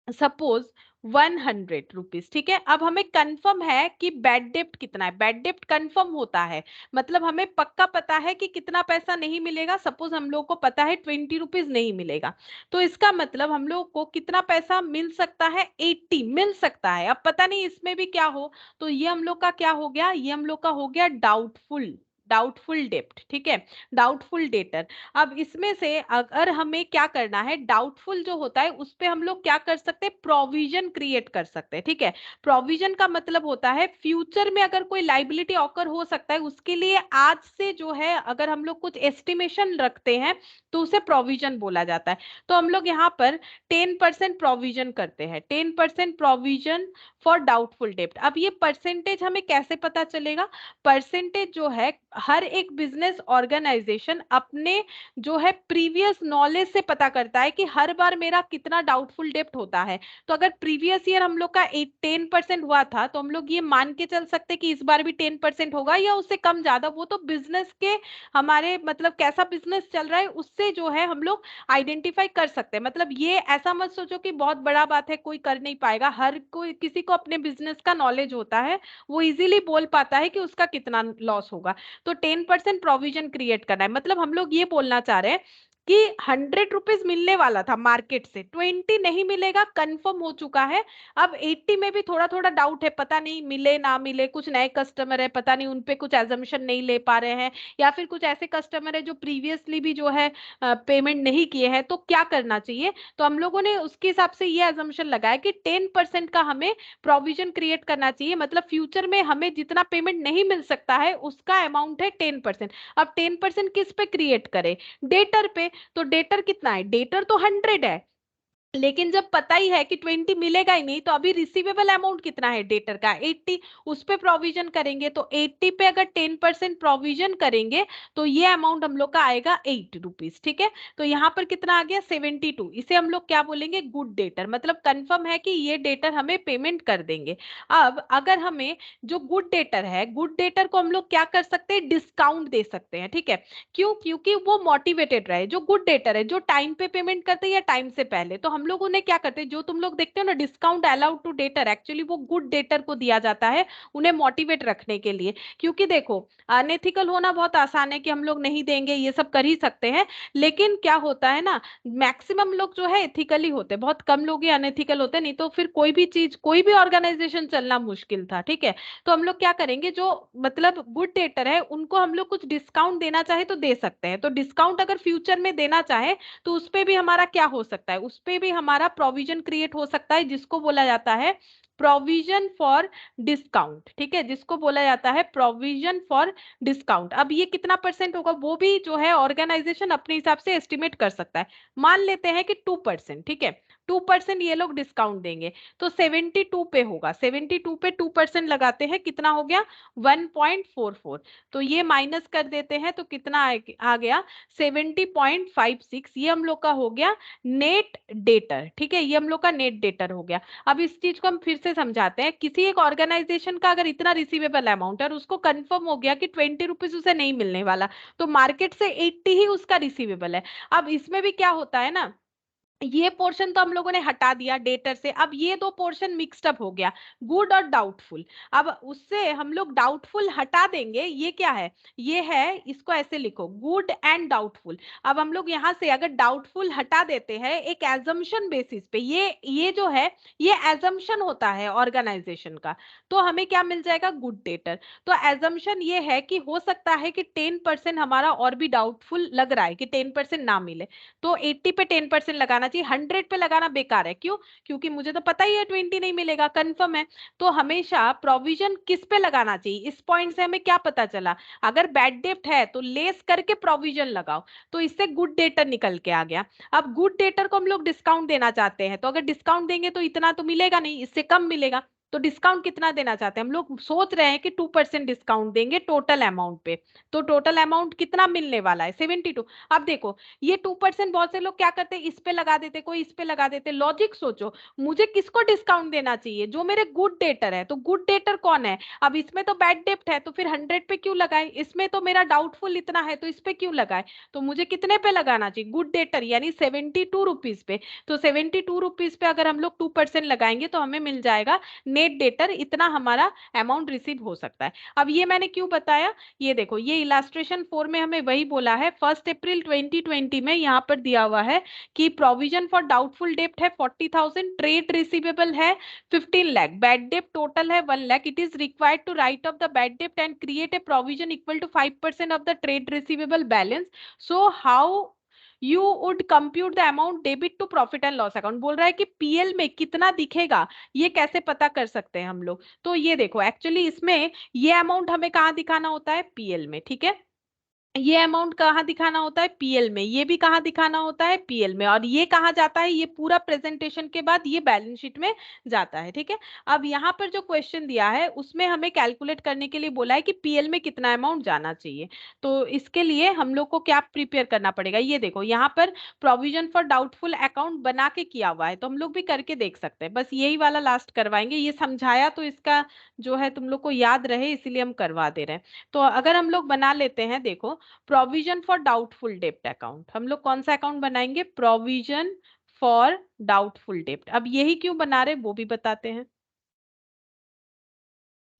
सपोज 100 रुपीज। ठीक है, अब हमें कंफर्म है कि बैड डेप्ट कितना है, बैड डेप्ट कंफर्म होता है, मतलब हमें पक्का पता है कि कितना पैसा नहीं मिलेगा। सपोज हम लोग को पता है 20 रुपीज नहीं मिलेगा, तो इसका मतलब हम लोग को कितना पैसा मिल सकता है, 80 मिल सकता है। अब पता नहीं इसमें भी क्या हो, तो ये हम लोग का क्या हो गया, ये हम लोग का हो गया डाउटफुल, डाउटफुल डेप्ट। ठीक है, डाउटफुल डेटर। अब इसमें से अगर हमें क्या करना है, डाउटफुल जो होता है उस पे हम लोग क्या कर सकते हैं, प्रोविजन क्रिएट कर सकते हैं। ठीक है, प्रोविजन का मतलब होता है फ्यूचर में अगर कोई लाइबिलिटी ऑकर हो सकता है, उसके लिए आज से जो है अगर हम लोग कुछ एस्टिमेशन रखते हैं तो उसे प्रोविजन बोला जाता है। तो हम लोग यहाँ पर 10% प्रोविजन करते हैं, 10% प्रोविजन फॉर डाउटफुल डेप्ट। अब ये परसेंटेज हमें कैसे पता चलेगा, परसेंटेज जो है हर एक बिजनेस ऑर्गेनाइजेशन अपने जो है प्रीवियस नॉलेज से पता करता है कि हर बार मेरा कितना डाउटफुल डेप्ट होता है। तो अगर प्रीवियस ईयर हम लोग का 10% हुआ था, तो हम लोग ये मान के चल सकते हैं कि इस बार भी 10% होगा या उससे कम ज्यादा। वो तो बिजनेस के हमारे मतलब कैसा बिजनेस चल रहा है उससे जो है हम लोग आइडेंटिफाई कर सकते हैं। मतलब ये ऐसा मत सोचो कि बहुत बड़ा बात है कोई कर नहीं पाएगा, हर कोई किसी को अपने बिजनेस का नॉलेज होता है, वो इजीली बोल पाता है कि उसका कितना लॉस होगा। तो 10% प्रोविजन क्रिएट करना है, मतलब हम लोग ये बोलना चाह रहे हैं कि 100 रुपीज मिलने वाला था मार्केट से, 20 नहीं मिलेगा, कंफर्म हो चुका है। अब 80 में भी थोड़ा थोड़ा डाउट है, पता नहीं मिले ना मिले, कुछ नए कस्टमर है, पता नहीं उनपे कुछ एजम्पशन नहीं ले पा रहे हैं, या फिर कुछ ऐसे कस्टमर है जो प्रीवियसली भी जो है पेमेंट नहीं किए हैं, तो क्या करना चाहिए? तो हम लोगों ने उसके हिसाब से ये एजम्पशन लगाया कि 10% का हमें प्रोविजन क्रिएट करना चाहिए, मतलब फ्यूचर में हमें जितना पेमेंट नहीं मिल सकता है उसका अमाउंट है 10%। अब 10% किस पे क्रिएट करें? डेटर पे। तो डेटर कितना है? डेटर तो 100 है, लेकिन जब पता ही है कि 20 मिलेगा ही नहीं, तो अभी रिसीवेबल अमाउंट कितना है डेटर का? 80। उस पे प्रोविजन करेंगे, तो 80 पे अगर 10% प्रोविजन करेंगे तो ये अमाउंट हम लोग का आएगा 8 रुपीज। ठीक है, तो यहाँ पर कितना आ गया? 72। इसे हम लोग क्या बोलेंगे? गुड डेटर, मतलब कंफर्म है कि ये डेटर हमें पेमेंट कर देंगे। अब अगर हमें जो गुड डेटर है, गुड डेटर को हम लोग क्या कर सकते हैं? डिस्काउंट दे सकते हैं। ठीक है, क्यों? क्योंकि वो मोटिवेटेड रहे। जो गुड डेटर है, जो टाइम पे पेमेंट करते हैं या टाइम से पहले, तो हम लोग उन्हें क्या करते हैं? जो तुम लोग देखते हो ना discount allowed to debtor, actually वो गुड डेटर को दिया जाता है, उन्हें मोटिवेट रखने के लिए। क्योंकि देखो, अनएथिकल होना बहुत आसान है कि हम लोग नहीं देंगे, ये सब कर ही सकते हैं, लेकिन क्या होता है ना, मैक्सिमम लोग जो है एथिकली होते हैं, बहुत कम लोग ही अनएथिकल होते हैं, नहीं तो फिर कोई भी चीज, कोई भी ऑर्गेनाइजेशन चलना मुश्किल था। ठीक है, तो हम लोग क्या करेंगे? जो मतलब गुड डेटर है उनको हम लोग कुछ डिस्काउंट देना चाहे तो दे सकते हैं। तो डिस्काउंट अगर फ्यूचर में देना चाहे तो उस पे भी हमारा क्या हो सकता है? उस पे भी हमारा प्रोविजन क्रिएट हो सकता है, जिसको बोला जाता है प्रोविजन फॉर डिस्काउंट। ठीक है, जिसको बोला जाता है प्रोविजन फॉर डिस्काउंट। अब ये कितना परसेंट होगा वो भी जो है ऑर्गेनाइजेशन अपने हिसाब से एस्टिमेट कर सकता है। मान लेते हैं कि 2%। ठीक है, 2% ये लोग डिस्काउंट देंगे, तो 72 पे होगा। 72 पे 2% लगाते हैं, कितना हो गया? 1.44। तो ये माइनस कर देते हैं, तो कितना आ गया? 70.56। ये हम लोग का हो गया नेट डेटर। ठीक है, ये हम लोग का नेट डेटर हो गया। अब इस चीज को हम फिर से समझाते हैं। किसी एक ऑर्गेनाइजेशन का अगर इतना रिसीवेबल अमाउंट है और उसको कंफर्म हो गया कि 20 रुपीज उसे नहीं मिलने वाला, तो मार्केट से 80 ही उसका रिसीवेबल है। अब इसमें भी क्या होता है ना, ये पोर्शन तो हम लोगों ने हटा दिया डेटर से, अब ये दो पोर्शन मिक्स्ड अप हो गया, गुड और डाउटफुल। अब उससे हम लोग डाउटफुल हटा देंगे। ये क्या है? ये है, इसको ऐसे लिखो, गुड एंड डाउटफुल। अब हम लोग यहाँ से अगर डाउटफुल हटा देते हैं एक एजम्पशन बेसिस पे, ये जो है ये एजम्पशन होता है ऑर्गेनाइजेशन का, तो हमें क्या मिल जाएगा? Good debtor. तो एजम्पशन ये है कि हो सकता है कि 10% हमारा और भी डाउटफुल लग रहा है कि 10% ना मिले, तो 80 पे 10% लगाना चाहिए। 100 पे लगाना बेकार है। क्यों? क्योंकि मुझे तो पता ही है 20 नहीं मिलेगा, कंफर्म है। तो हमेशा प्रोविजन किस पे लगाना चाहिए? इस पॉइंट से हमें क्या पता चला? अगर बैड डेप्ट है तो लेस करके प्रोविजन लगाओ, तो इससे गुड डेटर निकल के आ गया। अब गुड डेटर को हम लोग डिस्काउंट देना चाहते हैं, तो अगर डिस्काउंट देंगे तो इतना तो मिलेगा नहीं, इससे कम मिलेगा। तो डिस्काउंट कितना देना चाहते हैं? हम लोग सोच रहे हैं कि 2% डिस्काउंट देंगे टोटल अमाउंट पे। तो टोटल अमाउंट कितना मिलने वाला है? 72। अब देखो, ये 2% बहुत से लोग क्या करते हैं, इस पे लगा देते, कोई इस पे लगा देते। लॉजिक सोचो, मुझे किसको डिस्काउंट देना चाहिए? जो मेरे गुड डेटर है। तो गुड डेटर कौन है? अब इसमें तो बैड डेप्ट है, तो फिर 100 पे क्यों लगाए? इसमें तो मेरा डाउटफुल इतना है, तो इस पे क्यों लगाए? तो मुझे कितने पे लगाना चाहिए? गुड डेटर, यानी 72 रुपीज पे। तो 72 रुपीज पे अगर हम लोग 2% लगाएंगे तो हमें मिल जाएगा नेट डेटर, इतना हमारा अमाउंट रिसीव हो सकता है। अब ये मैंने क्यों बताया? ये देखो, ये इलास्ट्रेशन 4 में हमें वही बोला है। 1 अप्रैल 2020 में यहाँ पर दिया हुआ है कि प्रोविजन फॉर डाउटफुल डेप्ट है 40,000, ट्रेड रिसीवेबल है 15 लाख, बैड डेप्ट टोटल है 1 lakh. It is required to write off the bad डेप्ट and create a provision equal to 5% of the trade receivable balance. So how you would compute the amount debit to profit and loss account. बोल रहा है कि PL में कितना दिखेगा, ये कैसे पता कर सकते हैं हम लोग? तो ये देखो, एक्चुअली इसमें ये अमाउंट हमें कहाँ दिखाना होता है? पीएल में। ठीक है, ये अमाउंट कहाँ दिखाना होता है? पीएल में। ये भी कहाँ दिखाना होता है? पीएल में। और ये कहाँ जाता है? ये पूरा प्रेजेंटेशन के बाद ये बैलेंस शीट में जाता है। ठीक है, अब यहाँ पर जो क्वेश्चन दिया है उसमें हमें कैलकुलेट करने के लिए बोला है कि पीएल में कितना अमाउंट जाना चाहिए। तो इसके लिए हम लोग को क्या प्रिपेयर करना पड़ेगा? ये देखो, यहाँ पर प्रोविजन फॉर डाउटफुल अकाउंट बना के किया हुआ है, तो हम लोग भी करके देख सकते हैं। बस यही वाला लास्ट करवाएंगे, ये समझाया तो इसका जो है तुम लोग को याद रहे, इसीलिए हम करवा दे रहे हैं। तो अगर हम लोग बना लेते हैं, देखो, प्रोविजन फॉर डाउटफुल डेप्ट अकाउंट, हम लोग कौन सा अकाउंट बनाएंगे? प्रोविजन फॉर डाउटफुल डेप्ट। अब यही क्यों बना रहे वो भी बताते हैं।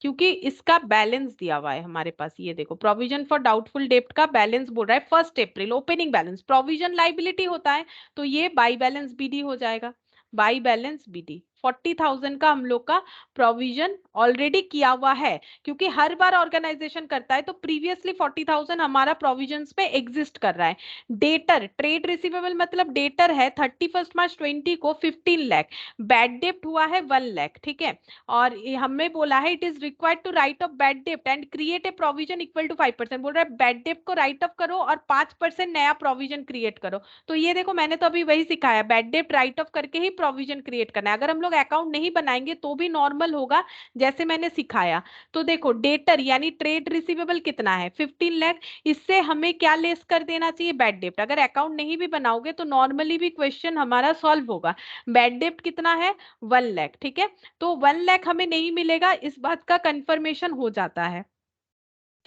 क्योंकि इसका बैलेंस दिया हुआ है हमारे पास। ये देखो प्रोविजन फॉर डाउटफुल डेब्ट का बैलेंस बोल रहा है 1 अप्रैल ओपनिंग बैलेंस, प्रोविजन लाइबिलिटी होता है तो ये बाई बैलेंस बीडी हो जाएगा, बाई बैलेंस बीडी। 40,000 का हम लोग का प्रोविजन ऑलरेडी किया हुआ है, क्योंकि हर बार ऑर्गेनाइजेशन करता है तो प्रीवियसली 40,000 हमारा प्रोविजंस पे एग्जिस्ट कर रहा है। डेटर ट्रेड रिसीवेबल मतलब डेटर है 31 मार्च 20 को 15 लाख, बैड डेप्ट हुआ है 1 लाख, ठीक है। और हमें बोला है it is required to write off bad डेप्ट and create a provision equal to 5%, बोल रहा है बैड डेप्ट को राइट ऑफ करो और 5% नया प्रोविजन क्रिएट करो। तो ये देखो मैंने तो अभी वही सिखाया, बैड डेप्ट राइट ऑफ करके ही प्रोविजन क्रिएट करना है। अगर हम लोग अकाउंट नहीं बनाएंगे तो भी नॉर्मल होगा जैसे मैंने सिखाया। तो देखो डेटर यानी ट्रेड रिसीवेबल कितना है 15 लाख, इससे हमें क्या लेस कर देना चाहिए बैड डेप्ट। अगर अकाउंट नहीं भी बनाओगे तो नॉर्मली भी क्वेश्चन हमारा सॉल्व होगा। बैड डेप्ट कितना है 1 लाख, ठीक है। तो 1 लाख हमें नहीं मिलेगा, इस बात का कंफर्मेशन हो जाता है।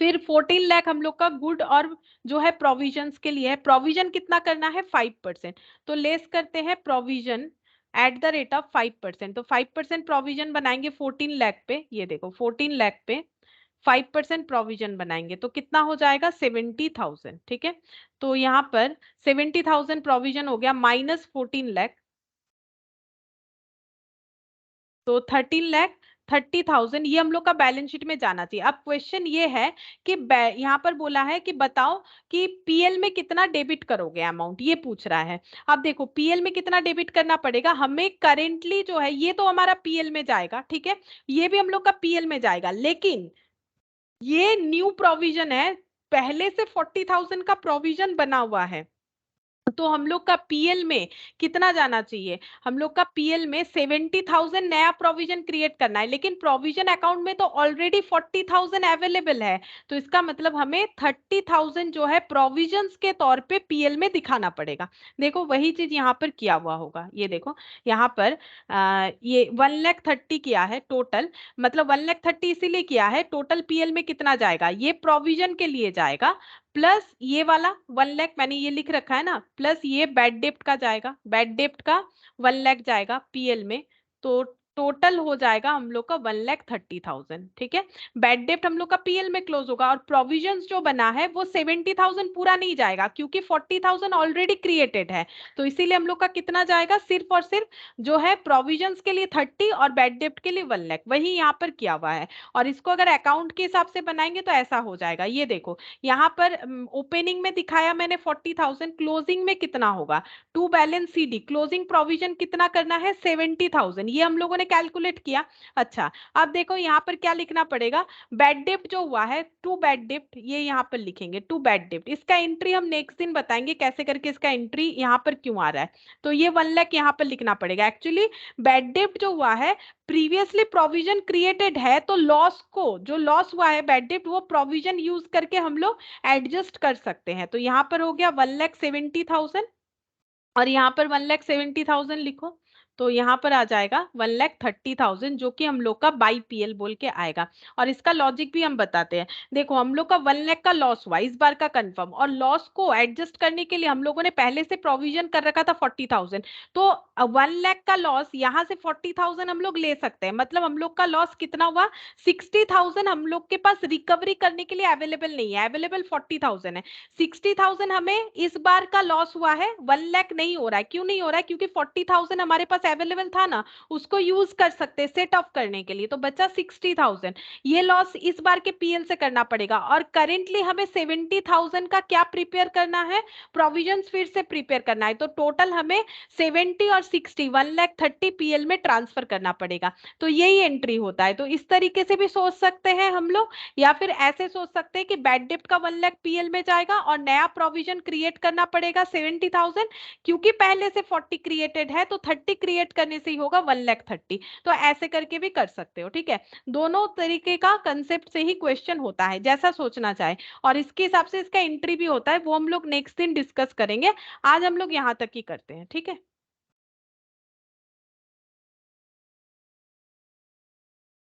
फिर 14 लाख हम लोग का गुड और जो है प्रोविजंस के लिए है। प्रोविजन कितना करना है 5%, तो लेस करते हैं provision at the rate of 5%। तो 5% प्रोविजन बनाएंगे 14 लाख पे, ये देखो 14 लाख पे 5% प्रोविजन बनाएंगे तो कितना हो जाएगा 70,000, ठीक है। तो यहाँ पर 70,000 प्रोविजन हो गया माइनस 14 लाख, तो 13 लाख 30,000 ये हम लोग का बैलेंस शीट में जाना चाहिए। अब क्वेश्चन ये है कि यहाँ पर बोला है कि बताओ कि पीएल में कितना डेबिट करोगे अमाउंट, ये पूछ रहा है। अब देखो पीएल में कितना डेबिट करना पड़ेगा हमें, करेंटली जो है ये तो हमारा पीएल में जाएगा, ठीक है, ये भी हम लोग का पीएल में जाएगा, लेकिन ये न्यू प्रोविजन है, पहले से 40,000 का प्रोविजन बना हुआ है। तो हम लोग का पीएल में कितना जाना चाहिए, हम लोग का पीएल में 70,000 नया प्रोविजन क्रिएट करना है, लेकिन प्रोविजन अकाउंट में तो ऑलरेडी 40,000 अवेलेबल है। तो इसका मतलब हमें 30,000 जो है प्रोविजंस के तौर पे पीएल में दिखाना पड़ेगा। देखो वही चीज यहाँ पर किया हुआ होगा, ये देखो यहाँ पर ये 1,30,000 किया है टोटल, मतलब 1,30,000 इसीलिए किया है, टोटल पीएल में कितना जाएगा, ये प्रोविजन के लिए जाएगा, प्लस ये वाला 1 लाख मैंने ये लिख रखा है ना, प्लस ये बैड डेप्ट का जाएगा, बैड डेप्ट का 1 लाख जाएगा पीएल में, तो टोटल हो जाएगा हम लोग का 1,30,000, ठीक है। बैड डेप्ट हम लोग का पीएल में क्लोज होगा, और प्रोविजंस जो बना है वो 70,000 पूरा नहीं जाएगा क्योंकि 40,000 ऑलरेडी क्रिएटेड है। तो इसीलिए हम लोग का कितना जाएगा, सिर्फ और सिर्फ जो है प्रोविजंस के लिए 30 और बैड डेप्ट के लिए 1 लाख, वही यहाँ पर किया हुआ है। और इसको अगर अकाउंट के हिसाब से बनाएंगे तो ऐसा हो जाएगा, ये देखो यहाँ पर ओपनिंग में दिखाया मैंने 40,000, क्लोजिंग में कितना होगा, to balance CD closing provision कितना करना है 70,000, ये हम लोगों ने कैलकुलेट किया। अच्छा अब देखो यहाँ पर क्या लिखना पड़ेगा, बैड डेप्ट जो हुआ है टू बैड डेप्ट, ये यहाँ पर लिखेंगे टू बैड डेप्ट, इसका एंट्री हम नेक्स्ट दिन बताएंगे कैसे करके इसका एंट्री यहाँ पर क्यों आ रहा है। तो ये 1 लाख यहाँ पर लिखना पड़ेगा। एक्चुअली बैड डेप्ट जो हुआ है प्रीवियसली प्रोविजन क्रिएटेड है, तो लॉस को जो लॉस हुआ है बैड डेप्ट वो प्रोविजन यूज करके हम लोग एडजस्ट कर सकते हैं। तो यहाँ पर हो गया 1,70,000 और यहाँ पर 1,70,000 लिखो, तो यहाँ पर आ जाएगा 1,30,000 जो कि हम लोग का बाई पीएल बोल के आएगा। और इसका लॉजिक भी हम बताते हैं। देखो हम लोग का 1 लाख का लॉस हुआ इस बार का कंफर्म, और लॉस को एडजस्ट करने के लिए हम लोगों ने पहले से प्रोविजन कर रखा था 40,000, तो 1 लाख का लॉस यहाँ से 40,000 हम लोग ले सकते हैं, मतलब हम लोग का लॉस कितना हुआ 60,000 हम लोग के पास रिकवरी करने के लिए अवेलेबल नहीं है, अवेलेबल 40,000 है। 60,000 हमें इस बार का लॉस हुआ है, 1 लाख नहीं हो रहा है, क्यों नहीं हो रहा है, क्योंकि 40,000 हमारे पास अवेलेबल था ना, उसको यूज कर सकते हैं सेट ऑफ करने के लिए, तो बचा 60,000। ये लॉस इस बार के पीएल से करना पड़ेगा, और करेंटली हमें 70,000 का क्या प्रिपेयर करना है, प्रोविजंस फिर से प्रिपेयर करना है। तो टोटल हमें 70 और 60 1,30,000 पीएल में ट्रांसफर करना पड़ेगा। तो यही एंट्री होता है। तो इस तरीके से भी सोच सकते हैं हम लोग, या फिर ऐसे सोच सकते हैं कि बैड डेप्ट का 1 लाख पीएल में जाएगा और नया प्रोविजन क्रिएट करना पड़ेगा 70,000, क्योंकि पहले से 40 क्रिएटेड है तो 30 क्रिएट करने से ही होगा 1,30,000। तो ऐसे करके भी कर सकते हो, ठीक है। दोनों तरीके का कंसेप्ट से ही क्वेश्चन होता है, जैसा सोचना चाहे, और इसके हिसाब से इसका एंट्री भी होता है, वो हम लोग नेक्स्ट दिन डिस्कस करेंगे। आज हम लोग यहाँ तक ही करते हैं, ठीक है।